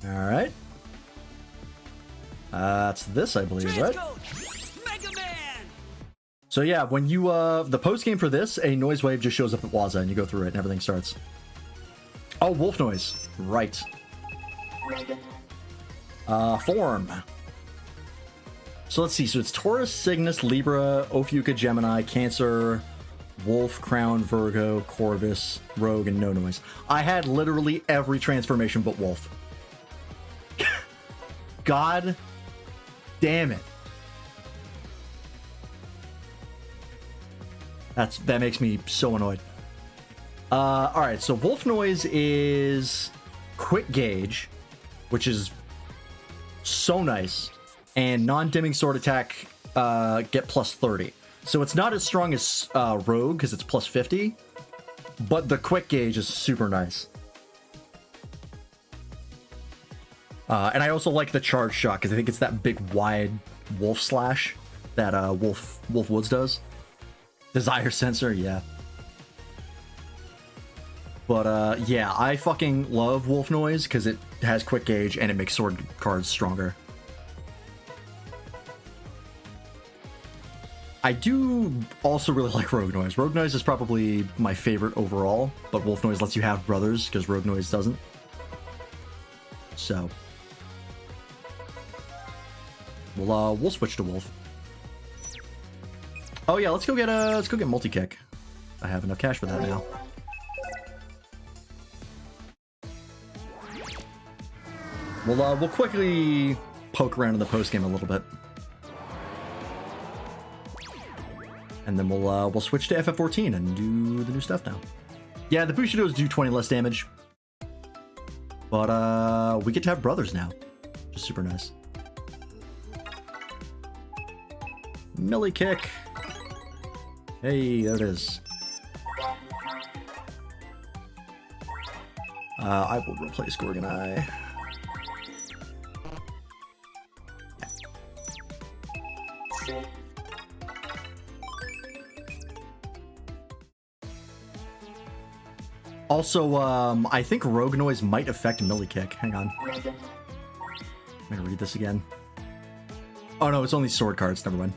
All right. That's this, I believe, right? Mega Man! So yeah, when you, the post game for this, a noise wave just shows up at Waza and you go through it and everything starts. Oh, wolf noise. Right. Form. So let's see. So it's Taurus, Cygnus, Libra, Ophiucha, Gemini, Cancer, Wolf, Crown, Virgo, Corvus, Rogue, and No Noise. I had literally every transformation but Wolf. God damn it. That makes me so annoyed. Alright, so Wolf Noise is quick gauge, which is so nice, and non-dimming sword attack get plus 30. So it's not as strong as Rogue, because it's plus 50, but the quick gauge is super nice. And I also like the charge shot, because I think it's that big, wide wolf slash that Wolf Woods does. Desire sensor, yeah. But yeah, I fucking love Wolf Noise, because it has quick gauge, and it makes sword cards stronger. I do also really like Rogue Noise. Rogue Noise is probably my favorite overall, but Wolf Noise lets you have brothers, because Rogue Noise doesn't. So... We'll switch to Wolf. Oh yeah, let's go get multi-kick. I have enough cash for that now. We'll quickly poke around in the post game a little bit, and then we'll switch to FF14 and do the new stuff now. Yeah, the Bushidos do 20 less damage, but we get to have brothers now, which is super nice. Melee kick. Hey, there it is. I will replace Gorgonai. Also, I think Rogue Noise might affect Millie Kick. Hang on. I'm gonna read this again. Oh no, it's only sword cards. Never mind.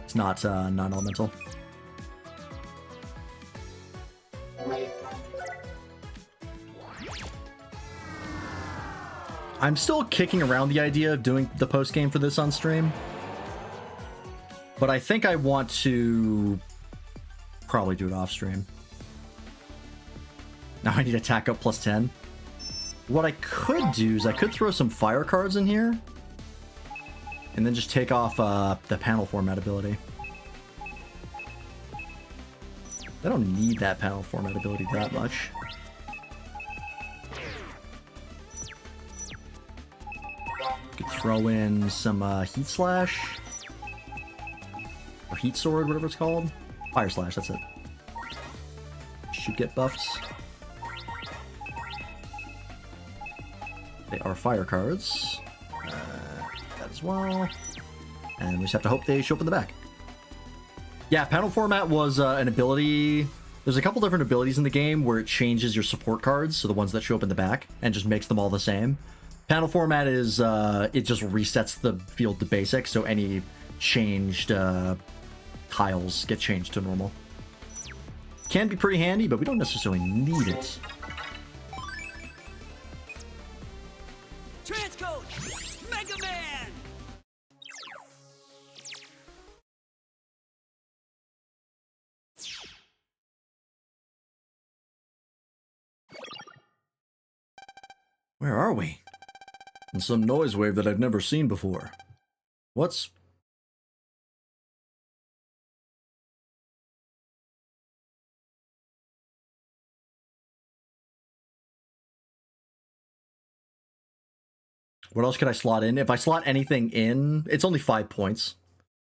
It's not non-elemental. I'm still kicking around the idea of doing the post game for this on stream, but I think I want to probably do it off stream. Now I need attack up plus 10. What I could do is I could throw some fire cards in here and then just take off the panel format ability. I don't need that panel format ability that much. Could throw in some Heat Slash or Heat Sword, whatever it's called. Fire Slash, that's it. Should get buffs. They are fire cards. That as well. And we just have to hope they show up in the back. Yeah, panel format was an ability. There's a couple different abilities in the game where it changes your support cards, so the ones that show up in the back, and just makes them all the same. Panel format is, it just resets the field to basic, so any changed tiles get changed to normal. Can be pretty handy, but we don't necessarily need it. Transcode! Mega Man! Where are we? In some noise wave that I've never seen before. What's... What else could I slot in? If I slot anything in, it's only 5 points.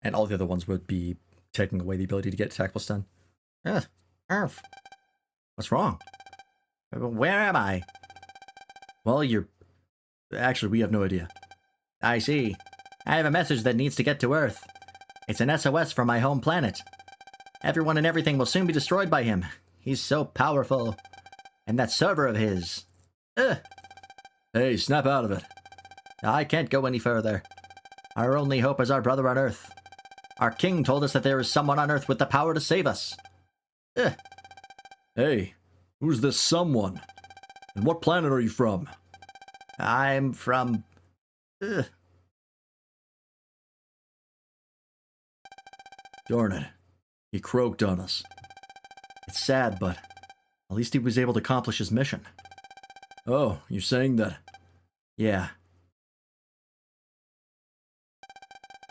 And all the other ones would be taking away the ability to get attack plus 10. Arf. What's wrong? Where am I? Well, you're... Actually, we have no idea. I see. I have a message that needs to get to Earth. It's an SOS from my home planet. Everyone and everything will soon be destroyed by him. He's so powerful. And that server of his. Ugh. Hey, snap out of it. I can't go any further. Our only hope is our brother on Earth. Our king told us that there is someone on Earth with the power to save us. Ugh. Hey, who's this someone? And what planet are you from? I'm from... Ugh. Darn it. He croaked on us. It's sad, but at least he was able to accomplish his mission. Oh, you're saying that? Yeah.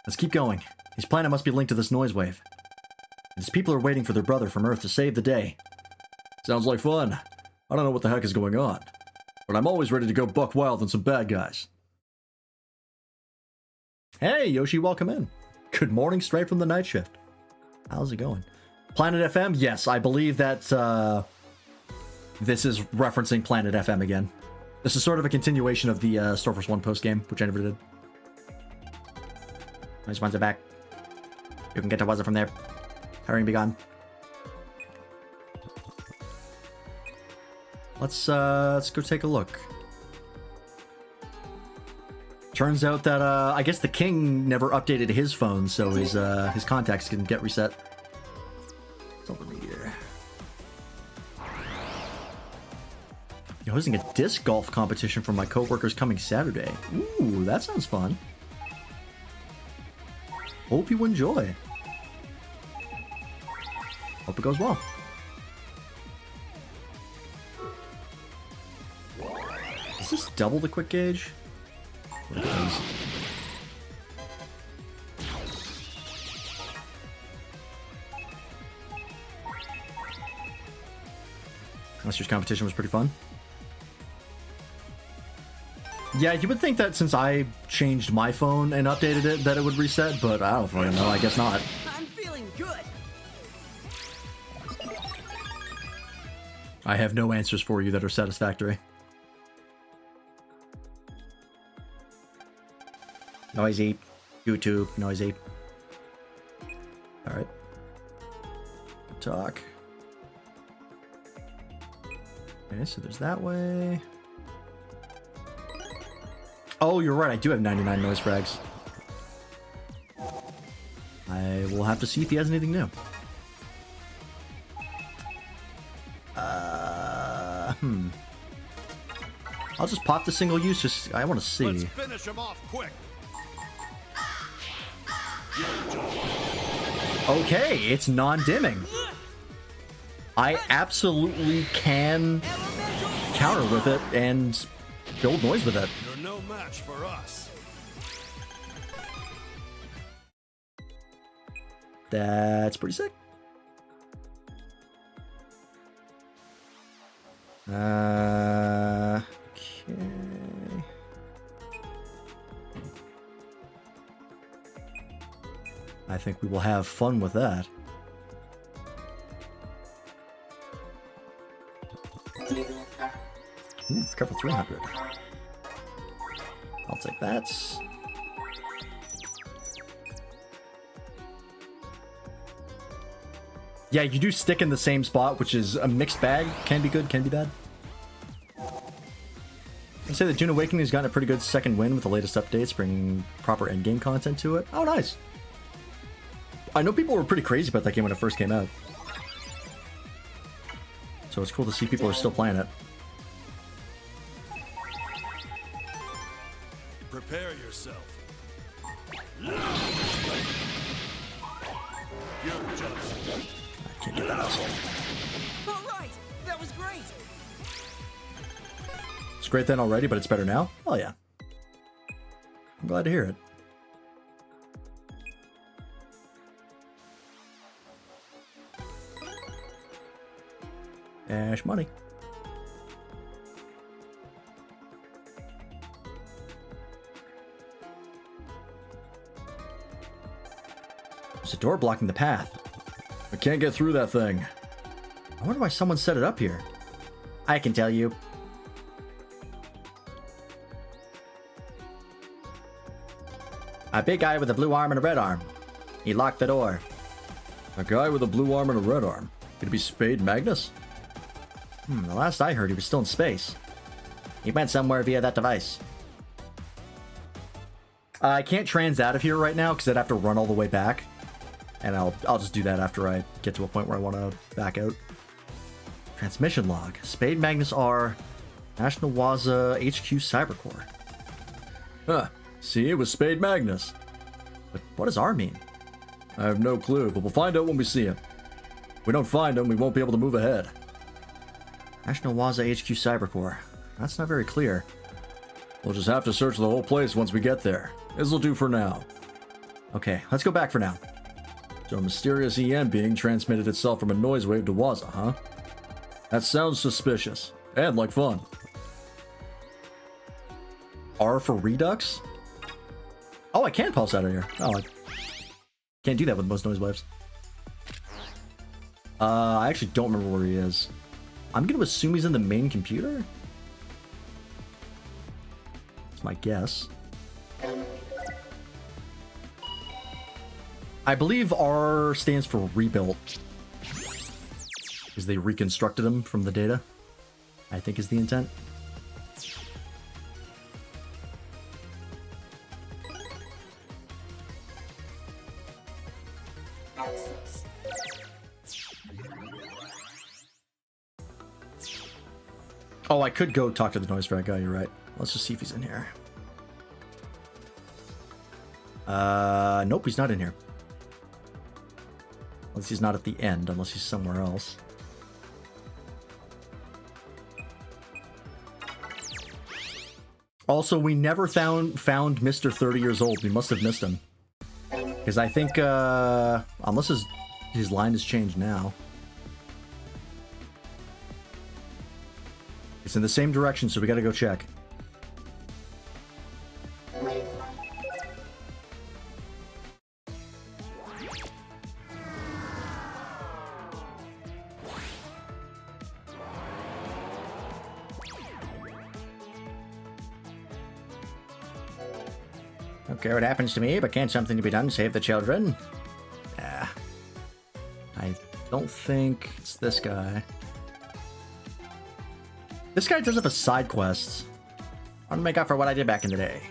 Let's keep going. His planet must be linked to this noise wave. His people are waiting for their brother from Earth to save the day. Sounds like fun. I don't know what the heck is going on, but I'm always ready to go buck wild on some bad guys. Hey, Yoshi, welcome in. Good morning, straight from the night shift. How's it going? Planet FM? Yes, I believe that this is referencing Planet FM again. This is sort of a continuation of the Starforce 1 post game, which I never did. These ones are back. You can get to Wuzza from there. Hurry and be gone. Let's go take a look. Turns out that I guess the king never updated his phone, so his contacts can get reset. What's over here? You're hosting a disc golf competition for my coworkers coming Saturday. Ooh, that sounds fun. Hope you enjoy. Hope it goes well. Is this double the quick gauge? Look at those. Last year's competition was pretty fun. Yeah, you would think that since I changed my phone and updated it that it would reset, but I don't fucking know. I guess not. I'm feeling good. I have no answers for you that are satisfactory. Noisy. YouTube, noisy. Alright. Talk. Okay, so there's that way. Oh, you're right, I do have 99 noise frags. I will have to see if he has anything new. I'll just pop the single use, just I want to see. Let's finish him off quick. Okay, it's non-dimming. I absolutely can counter with it and build noise with it. You're no match for us. That's pretty sick. Okay. I think we will have fun with that. Ooh, cover 300. I'll take that. Yeah, you do stick in the same spot, which is a mixed bag. Can be good, can be bad. I'd say that Dune Awakening has gotten a pretty good second win with the latest updates, bringing proper endgame content to it. Oh, nice. I know people were pretty crazy about that game when it first came out. So it's cool to see people are still playing it. Prepare yourself. I can't get that asshole. All right, that was great. It's great then already, but it's better now? Oh yeah. I'm glad to hear it. Ash money. There's a door blocking the path. I can't get through that thing. I wonder why someone set it up here. I can tell you. A big guy with a blue arm and a red arm. He locked the door. A guy with a blue arm and a red arm. Could it be Spade Magnus? The last I heard, he was still in space. He went somewhere via that device. I can't trans out of here right now because I'd have to run all the way back. And I'll just do that after I get to a point where I want to back out. Transmission log. Spade Magnus R. National Waza HQ Cybercore. Huh. See, it was Spade Magnus. But what does R mean? I have no clue, but we'll find out when we see him. If we don't find him, we won't be able to move ahead. National Waza HQ Cybercore. That's not very clear. We'll just have to search the whole place once we get there. This'll do for now. Okay, let's go back for now. So a mysterious EM being transmitted itself from a noise wave to Waza, huh? That sounds suspicious. And like fun. R for Redux? Oh, I can pulse out of here. Oh, I can't do that with most noise waves. I actually don't remember where he is. I'm going to assume he's in the main computer? That's my guess. I believe R stands for rebuilt. Because they reconstructed him from the data. I think is the intent. Oh, I could go talk to the noise frag guy, you're right. Let's just see if he's in here. Nope, he's not in here. Unless he's not at the end, unless he's somewhere else. Also, we never found Mr. 30 years old. We must have missed him. Because I think, unless his line has changed now. It's in the same direction, so we gotta go check. Don't care what happens to me, but can't something to be done save the children? Yeah. I don't think it's this guy. This guy does have a side quest. I want to make up for what I did back in the day.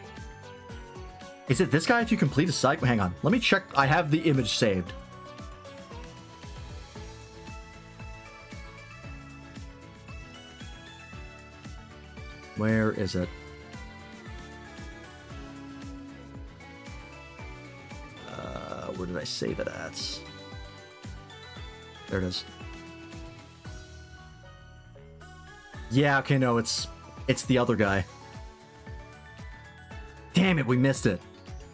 Is it this guy if you complete a side... Hang on. Let me check. I have the image saved. Where is it? Where did I save it at? There it is. Yeah, okay, no, it's the other guy. Damn it, we missed it.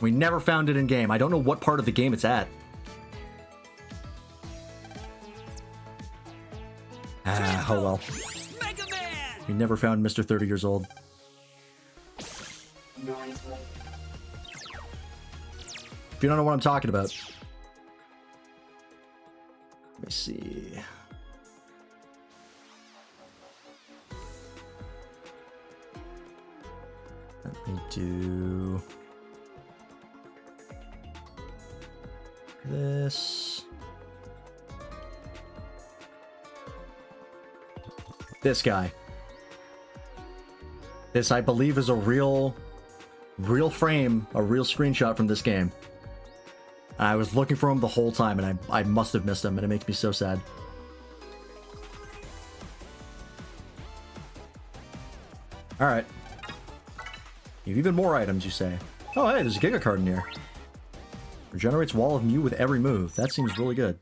We never found it in game. I don't know what part of the game it's at. Ah, oh well. Mega Man! We never found Mr. 30 years old. If you don't know what I'm talking about. Let me see. Let me do this. This guy. This, I believe, is a real frame, a real screenshot from this game. I was looking for him the whole time, and I must have missed him, and it makes me so sad. Alright. You have even more items, you say. Oh, hey, there's a Giga card in here. Regenerates Wall of Mew with every move. That seems really good.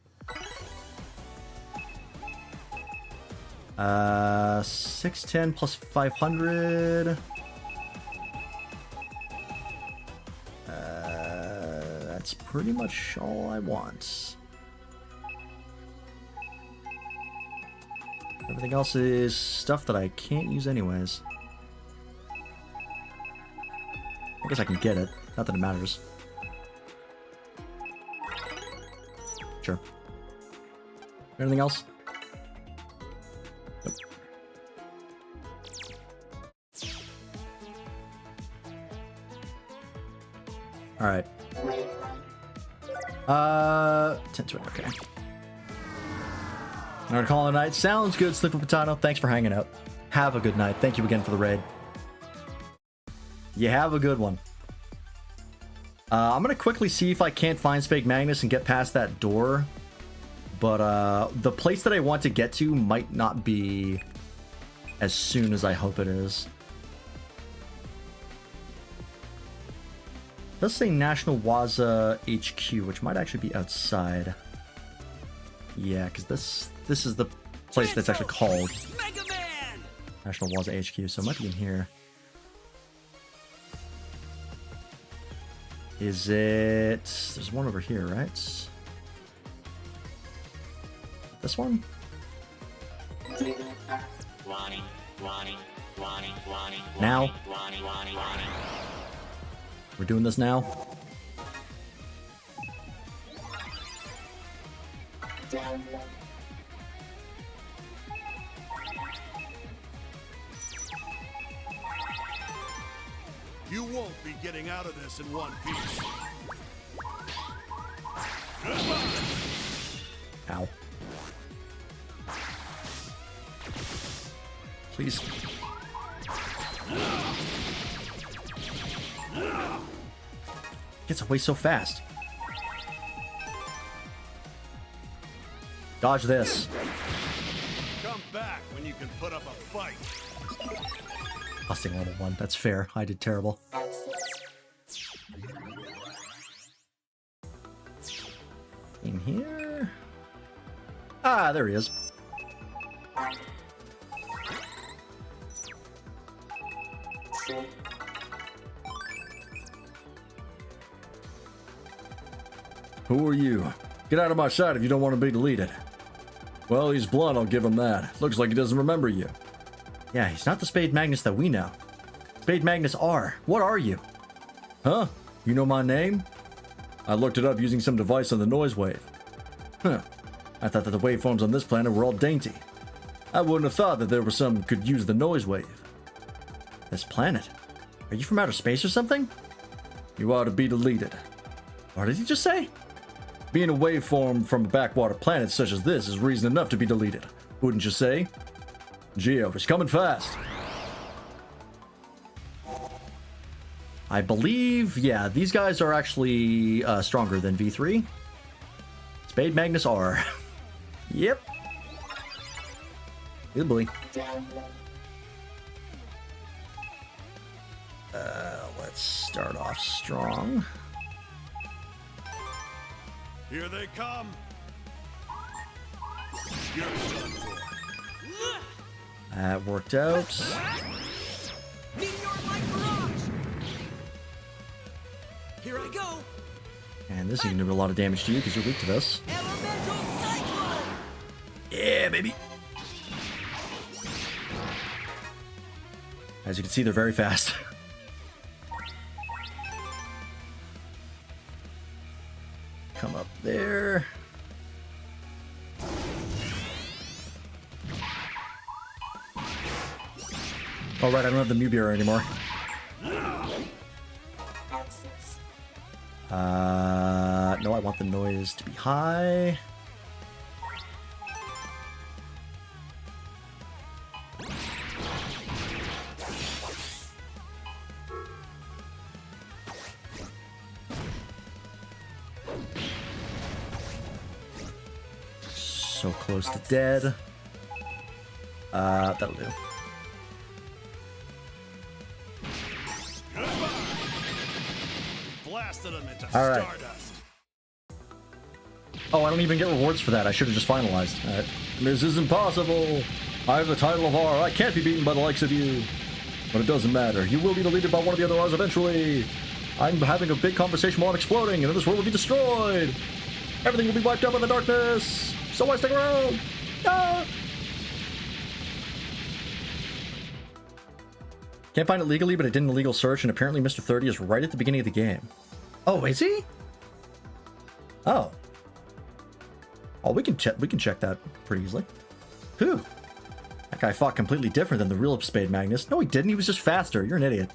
610 plus 500. That's pretty much all I want. Everything else is stuff that I can't use anyways. I guess I can get it. Not that it matters. Sure. Anything else? Nope. Alright. 10-20, okay. I'm gonna call it a night. Sounds good, Slipper Potato. Thanks for hanging out. Have a good night. Thank you again for the raid. You have a good one. I'm gonna quickly see if I can't find Spade Magnus and get past that door. But the place that I want to get to might not be as soon as I hope it is. Let's say National Waza HQ, which might actually be outside. Yeah, because this is the place that's actually called Mega Man! National Waza HQ, so it might be in here. Is it... There's one over here, right? This one? Now? We're doing this now? You won't be getting out of this in one piece. Ow. Please. Gets away so fast. Dodge this. Come back when you can put up a fight. Busting level 1. That's fair. I did terrible. In here? Ah, there he is. Who are you? Get out of my sight if you don't want to be deleted. Well, he's blunt, I'll give him that. Looks like he doesn't remember you. Yeah, he's not the Spade Magnus that we know. Spade Magnus R. What are you? Huh? You know my name? I looked it up using some device on the noise wave. Huh. I thought that the waveforms on this planet were all dainty. I wouldn't have thought that there was some who could use the noise wave. This planet? Are you from outer space or something? You ought to be deleted. What did he just say? Being a waveform from a backwater planet such as this is reason enough to be deleted. Wouldn't you say? Geo, he's coming fast. I believe, yeah, these guys are actually stronger than V3. Spade Magnus R. Yep. Good boy. Let's start off strong. Here they come. You're done for. That worked out. Meteor-like barrage! Here I go! And this is going to do a lot of damage to you because you're weak to this. Elemental Cyclone! Yeah, baby. As you can see, they're very fast. Come up there. All right, I don't have the Mubier anymore. No, I want the noise to be high. So close to dead. That'll do. Blasted them into All right. stardust. Oh, I don't even get rewards for that. I should have just finalized. All right. This is impossible. I have the title of R. I can't be beaten by the likes of you. But it doesn't matter. You will be deleted by one of the other R's eventually. I'm having a big conversation while I'm exploding, and then this world will be destroyed. Everything will be wiped out by the darkness. So why stick around? Ah! Can't find it legally, but I did an illegal search, and apparently Mr. 30 is right at the beginning of the game. Oh, is he? Oh. Oh, we can check that pretty easily. Whew. That guy fought completely different than the real Spade Magnus. No, he didn't. He was just faster. You're an idiot.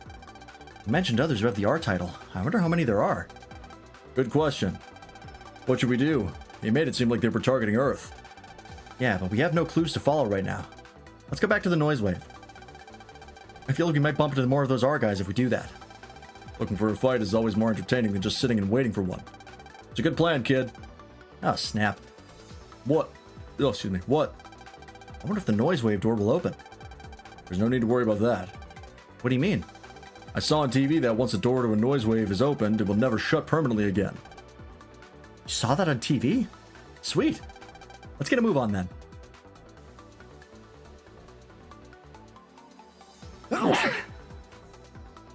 You mentioned others who have the R title. I wonder how many there are. Good question. What should we do? He made it seem like they were targeting Earth. Yeah, but we have no clues to follow right now. Let's go back to the noise wave. I feel like we might bump into more of those R guys if we do that. Looking for a fight is always more entertaining than just sitting and waiting for one. It's a good plan, kid. Oh, snap. What? Oh, excuse me. What? I wonder if the noise wave door will open. There's no need to worry about that. What do you mean? I saw on TV that once a door to a noise wave is opened, it will never shut permanently again. You saw that on TV? Sweet. Let's get a move on then.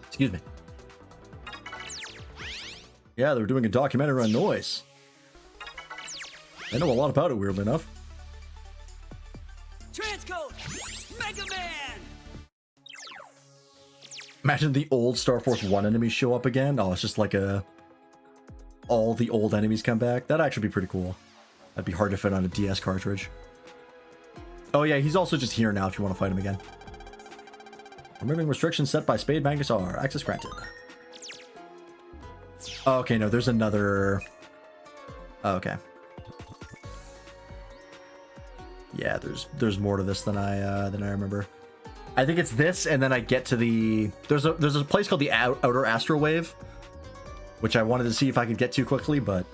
Excuse me. Yeah, they were doing a documentary on noise. I know a lot about it, weirdly enough. Transcode! Mega Man! Imagine the old Star Force 1 enemies show up again. Oh, it's just like all the old enemies come back. That'd actually be pretty cool. That'd be hard to fit on a DS cartridge. Oh yeah, he's also just here now if you want to fight him again. Removing restrictions set by Spade Magnus R. Access granted. Oh, okay, no, there's another... Oh, okay. Yeah, there's more to this than I remember. I think it's this, and then I get to the... There's a place called the Outer Astral Wave, which I wanted to see if I could get to quickly, but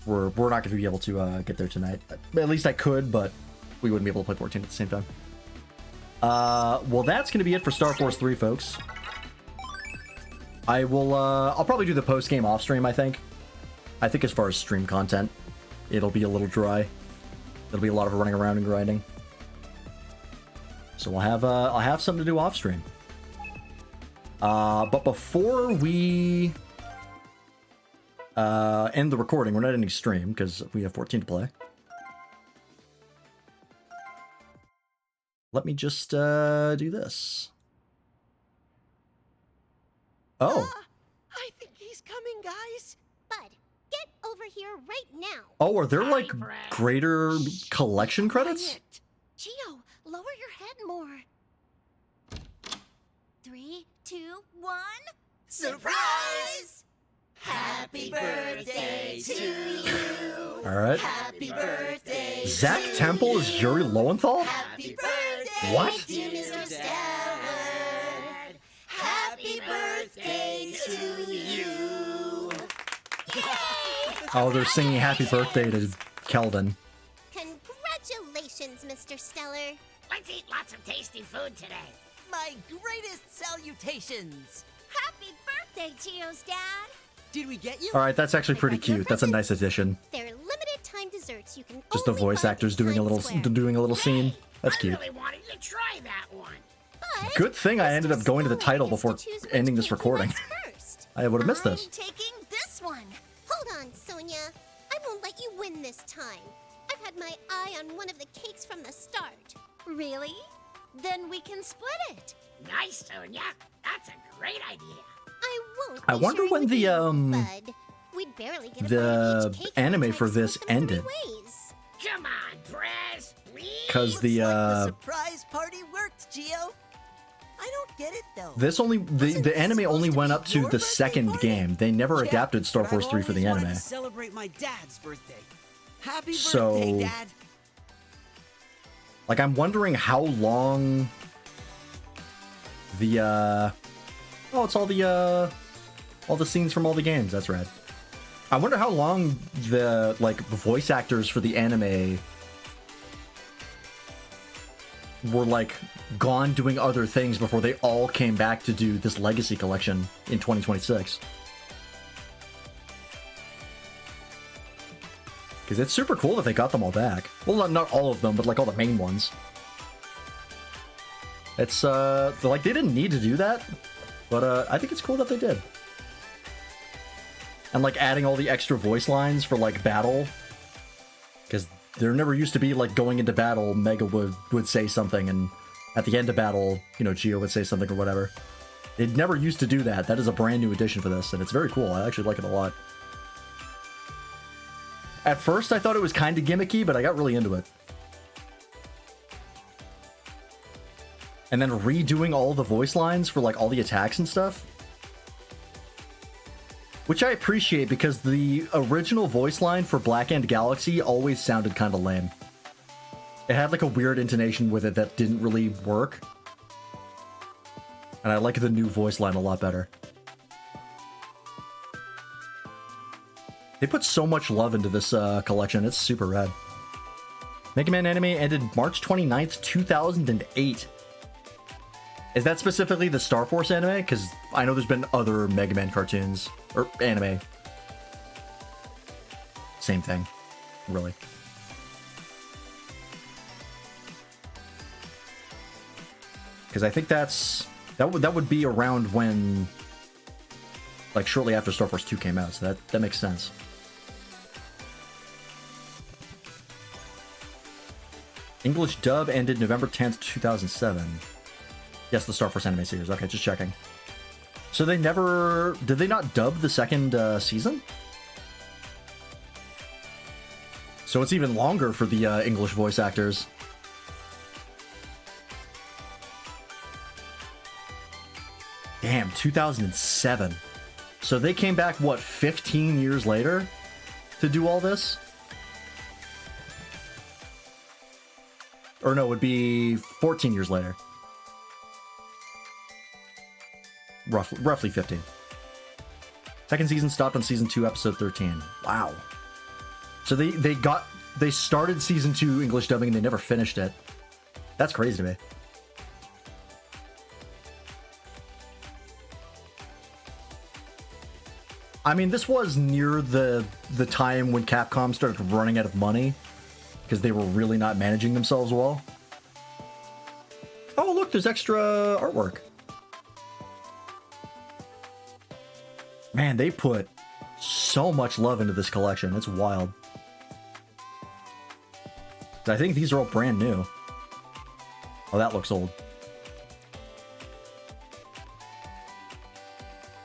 we're not going to be able to get there tonight. At least I could, but we wouldn't be able to play 14 at the same time. Well, that's going to be it for Star Force 3, folks. I'll probably do the post-game off-stream, I think. I think as far as stream content, it'll be a little dry. There'll be a lot of running around and grinding. So I'll have something to do off-stream. But before we end the recording, we're not ending stream because we have 14 to play. Let me just do this. Oh. I think he's coming, guys. Bud, get over here right now. Oh, are there like greater collection credits? Quiet. Geo, lower your head more. 3, 2, 1. Surprise! Happy birthday to you. All right. Happy birthday. Zach Temple is Yuri Lowenthal? Happy birthday. What? To Mr. Stellar. Happy birthday to you. Oh, they're singing happy birthday to Keldon. Congratulations, Mr. Stellar. Let's eat lots of tasty food today. My greatest salutations. Happy birthday, Geo's dad. Did we get you? All right, that's actually pretty cute. That's a nice addition. They're limited time desserts you can Just the only voice find actors in doing a Times little Square. scene. That's I cute. really wanted to try that one. But Good thing I ended up going to the Mr. title Stellar before gets to choose which ending this cake he recording. likes first. I would have missed this. I'm taking this one. Hold on, Sonia. I won't let you win this time. I've had my eye on one of the cakes from the start. Really? Then we can split it. Nice, Sonia. That's a great idea. I won't. I be wonder sharing when with the, you, um, Bud. We'd barely get a the bite of each cake if we anime tried for to this split them in ended. 3 ways. Come on, Prez, please. Because the Looks like the surprise party worked, Geo. I don't get it though. this only the Wasn't this anime only supposed to went be up to your the birthday second party? game. They never Yeah, adapted Star but Force I've 3 for the always wanted anime. to celebrate my dad's birthday. Happy So- birthday, Dad. Like, I'm wondering how long the oh, it's all the scenes from all the games. That's rad. I wonder how long the voice actors for the anime were like gone doing other things before they all came back to do this Legacy collection in 2026. Because it's super cool that they got them all back. Well, not all of them, but like all the main ones. It's like they didn't need to do that, but I think it's cool that they did. And like adding all the extra voice lines for like battle, because there never used to be like going into battle, Mega would say something, and at the end of battle, you know, Geo would say something or whatever. They never used to do that. That is a brand new addition for this, and it's very cool. I actually like it a lot. At first, I thought it was kind of gimmicky, but I got really into it. And then redoing all the voice lines for like all the attacks and stuff, which I appreciate because the original voice line for Black End Galaxy always sounded kind of lame. It had like a weird intonation with it that didn't really work. And I like the new voice line a lot better. They put so much love into this collection. It's super rad. Mega Man anime ended March 29th, 2008. Is that specifically the Star Force anime? Because I know there's been other Mega Man cartoons, or anime. Same thing, really. Because I think that would be around when, like shortly after Star Force 2 came out, so that makes sense. English dub ended November 10th, 2007. Yes, the Star Force anime series. Okay, just checking. So they never... Did they not dub the second season? So it's even longer for the English voice actors. Damn, 2007. So they came back, what, 15 years later to do all this? Or no, it would be 14 years later. Roughly 15. Second season stopped on season 2, episode 13. Wow. So they started season 2 English dubbing and they never finished it. That's crazy to me. I mean, this was near the time when Capcom started running out of money because they were really not managing themselves well. Oh, look, there's extra artwork. Man, they put so much love into this collection. It's wild. I think these are all brand new. Oh, that looks old.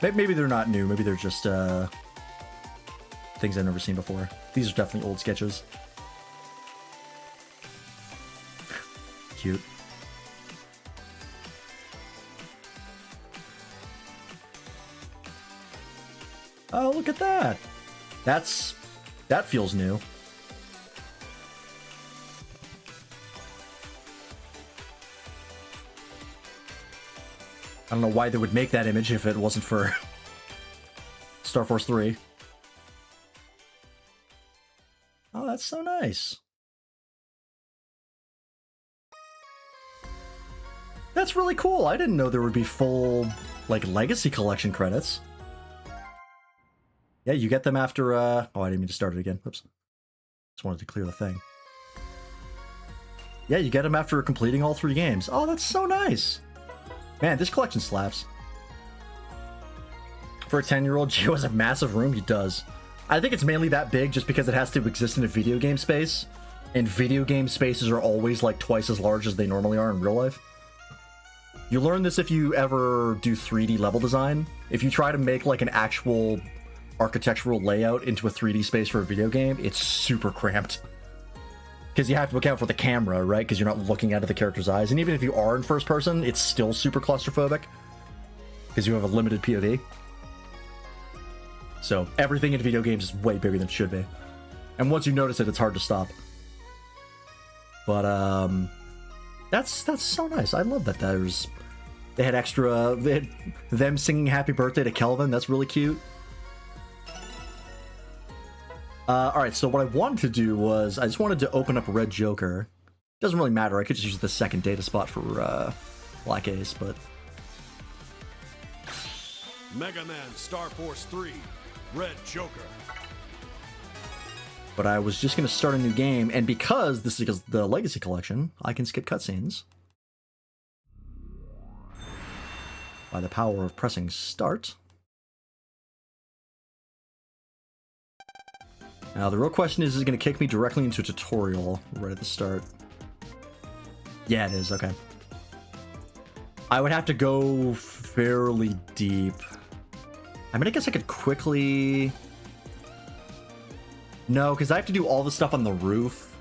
Maybe they're not new. Maybe they're just things I've never seen before. These are definitely old sketches. Cute. Oh, look at that. That feels new. I don't know why they would make that image if it wasn't for Star Force 3. Oh, that's so nice. That's really cool. I didn't know there would be full, like, Legacy Collection credits. Yeah, you get them after, oh, I didn't mean to start it again. Oops. Just wanted to clear the thing. Yeah, you get them after completing all 3 games. Oh, that's so nice. Man, this collection slaps. For a 10-year-old, Geo has a massive room. He does. I think it's mainly that big just because it has to exist in a video game space. And video game spaces are always, like, twice as large as they normally are in real life. You learn this if you ever do 3D level design. If you try to make, like, an actual architectural layout into a 3D space for a video game, it's super cramped. Because you have to account for the camera, right? Because you're not looking out of the character's eyes. And even if you are in first person, it's still super claustrophobic. Because you have a limited POV. So everything in video games is way bigger than it should be. And once you notice it, it's hard to stop. But, that's so nice. I love that they had extra... They had them singing Happy Birthday to Kelvin. That's really cute. Alright, so what I wanted to do was, I just wanted to open up Red Joker. Doesn't really matter, I could just use the second data spot for Black Ace, but... Mega Man Star Force 3, Red Joker. But I was just going to start a new game, and because this is the Legacy Collection, I can skip cutscenes. By the power of pressing Start. Now, the real question is it going to kick me directly into a tutorial right at the start? Yeah, it is. Okay. I would have to go fairly deep. I mean, I guess I could quickly... No, because I have to do all the stuff on the roof.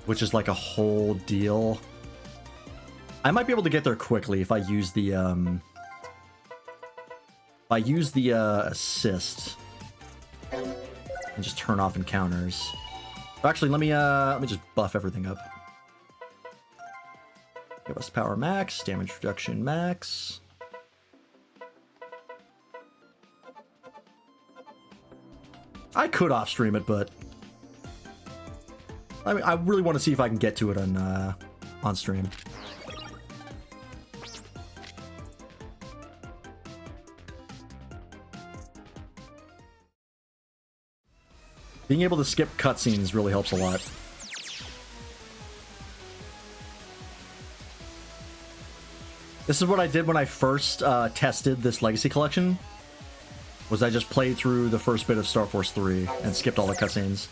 Which is like a whole deal. I might be able to get there quickly if I use the, assist. And just turn off encounters. Actually, let me just buff everything up. Give us power max, damage reduction max. I could off stream it, but I mean, I really want to see if I can get to it on stream. Being able to skip cutscenes really helps a lot. This is what I did when I first tested this Legacy Collection. Was I just played through the first bit of Star Force 3 and skipped all the cutscenes.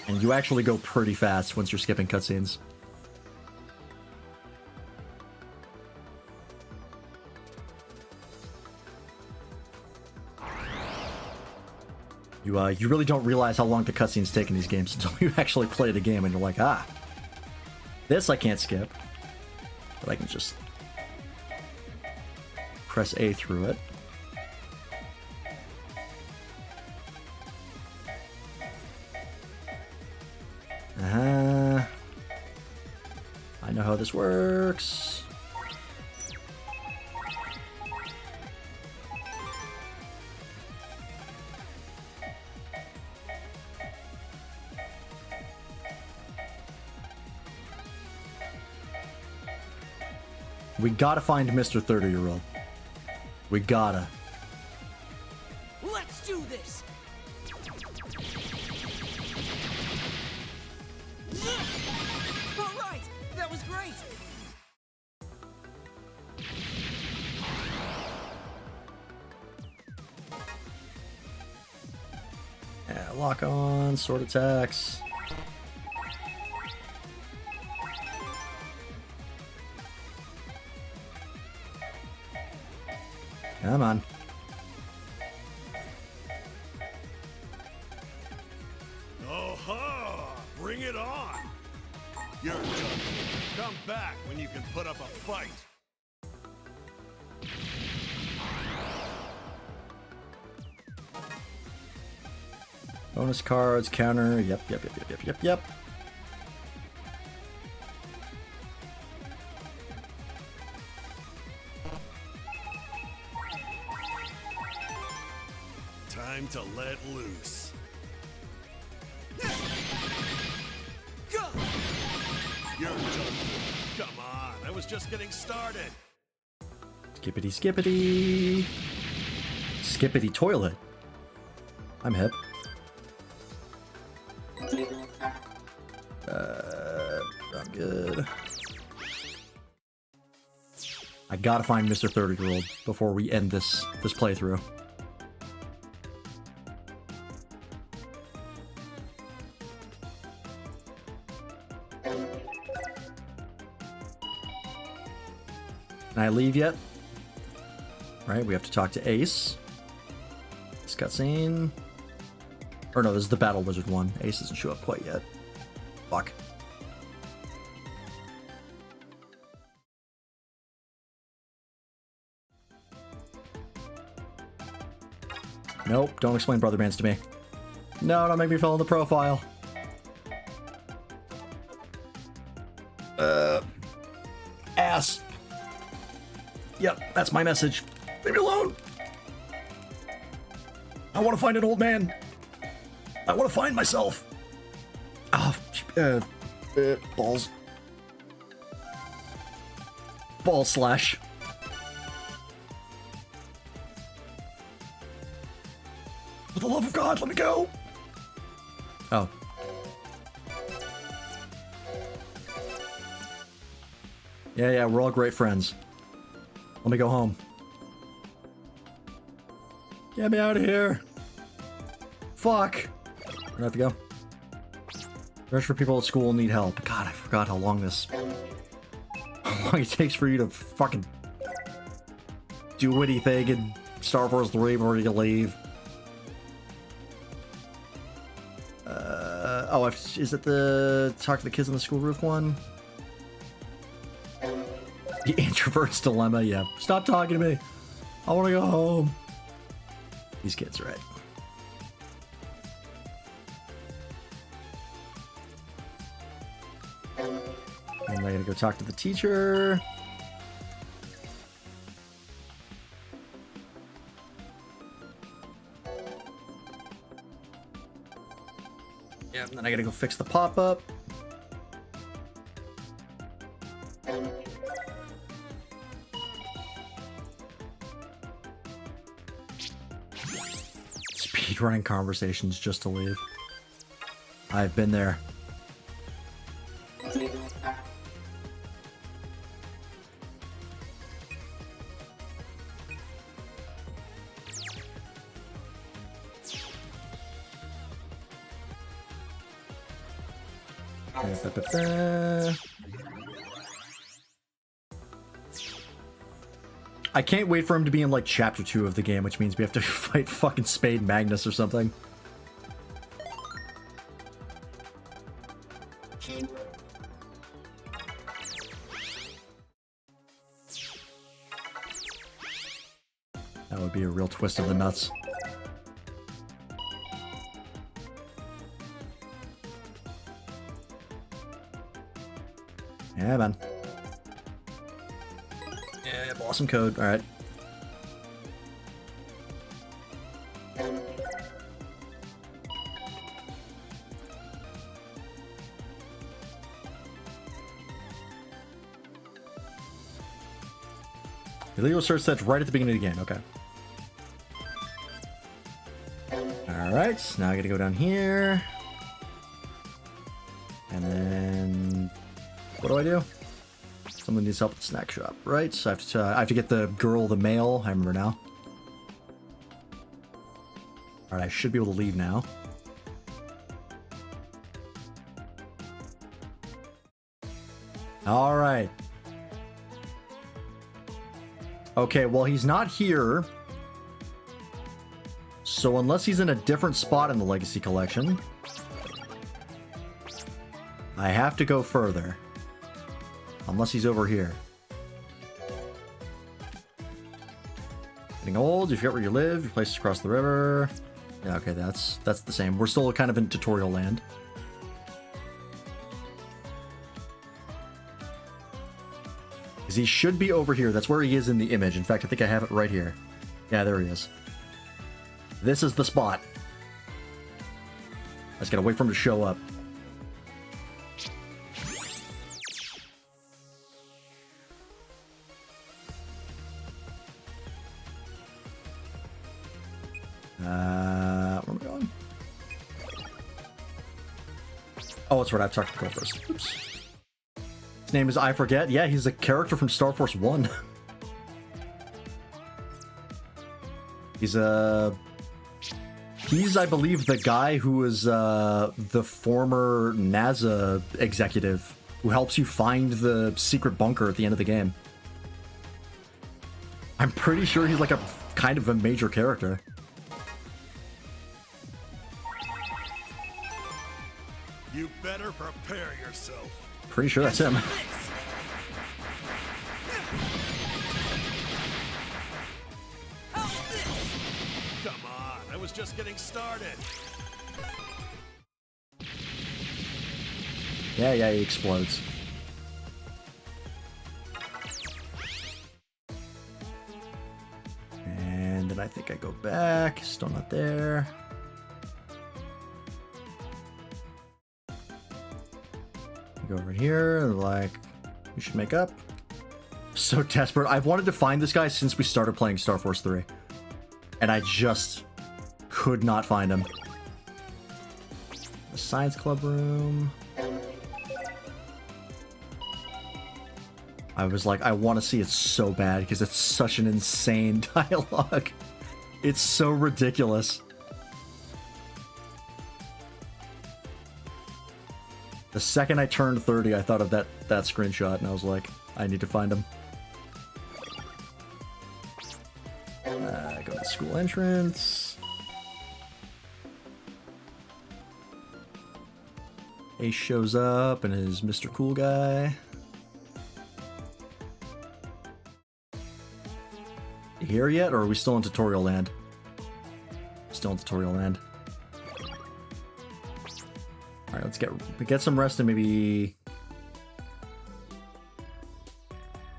And you actually go pretty fast once you're skipping cutscenes. You really don't realize how long the cutscenes take in these games until you actually play the game and you're like, ah, this I can't skip. But I can just press A through it. I know how this works. We gotta find Mr. 30-year-old. We gotta. Let's do this! Alright! That was great! Yeah, lock on, sword attacks. Come on. Oh-ho! Bring it on! You're done. Come back when you can put up a fight. Bonus cards, counter. Yep. Time to let loose. Go! You're done. Come on, I was just getting started. Skippity skippity. Skippity toilet. I'm hip. I'm good. I gotta find Mr. 30-year-old before we end this playthrough. Can I leave yet? Right, we have to talk to Ace. This cutscene. Or no, this is the Battle Wizard one. Ace doesn't show up quite yet. Fuck. Nope, don't explain Brother Bands to me. No, don't make me fill in the profile. Ass. Yep, that's my message. Leave me alone. I want to find an old man. I want to find myself. Oh, balls. Ball slash. For the love of God, let me go. Oh. Yeah, we're all great friends. Let me go home. Get me out of here. Fuck. Where do I have to go? Rest for people at school need help. God, I forgot how long it takes for you to fucking do anything in Star Wars 3 before you leave. Is it the talk to the kids on the school roof one? The introvert's dilemma, yeah. Stop talking to me. I want to go home. These kids, right? And I gotta go talk to the teacher. Yeah, and then I gotta go fix the pop-up. Speedrunning conversations just to leave. I've been there. I can't wait for him to be in like chapter 2 of the game, which means we have to fight fucking Spade Magnus or something. That would be a real twist of the nuts. Yeah, man. Yeah, Blossom Code. All right. Illegal search sets right at the beginning of the game. Okay. All right. Now I got to go down here. And then what do I do? Someone needs help at the snack shop, right? So I have to get the girl the mail. I remember now. All right, I should be able to leave now. All right. Okay, well, he's not here. So unless he's in a different spot in the Legacy Collection, I have to go further. Unless he's over here. Getting old, you forget where you live, your place is across the river. Yeah, okay, that's the same. We're still kind of in tutorial land. Because he should be over here. That's where he is in the image. In fact, I think I have it right here. Yeah, there he is. This is the spot. I just gotta wait for him to show up. Where am I going? Oh, that's right. I have to talk to the girl first. Oops. His name is I Forget. Yeah, he's a character from Star Force 1. He's, I believe, the guy who is the former NASA executive who helps you find the secret bunker at the end of the game. I'm pretty sure he's like a kind of a major character. You better prepare yourself. Pretty sure that's him. Come on, I was just getting started. Yeah, he explodes. And then I think I go back. Still not there. Go over here, like, we should make up. So desperate. I've wanted to find this guy since we started playing Star Force 3. And I just could not find him. The Science Club room. I was like, I want to see it so bad because it's such an insane dialogue. It's so ridiculous. The second I turned 30, I thought of that screenshot, and I was like, I need to find him. Go to the school entrance. Ace shows up and is Mr. Cool Guy. You here yet, or are we still in tutorial land? Still in tutorial land. Alright, let's get some rest, and maybe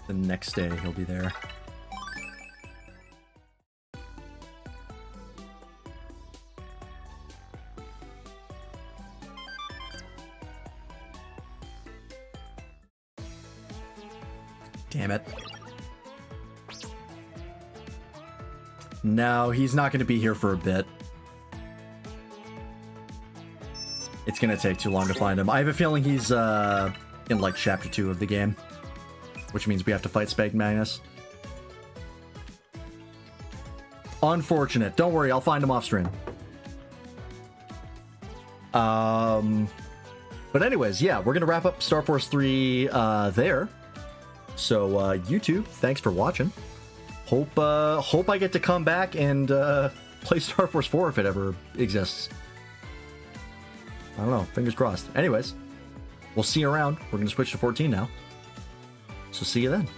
the next day he'll be there. Damn it. No, he's not going to be here for a bit. It's gonna take too long to find him. I have a feeling he's in like chapter 2 of the game, which means we have to fight Spag Magnus. Unfortunate. Don't worry, I'll find him off stream. But anyways, yeah, we're gonna wrap up Star Force 3 there. So you two, thanks for watching. Hope I get to come back and play Star Force 4 if it ever exists. I don't know. Fingers crossed. Anyways, we'll see you around. We're going to switch to 14 now. So see you then.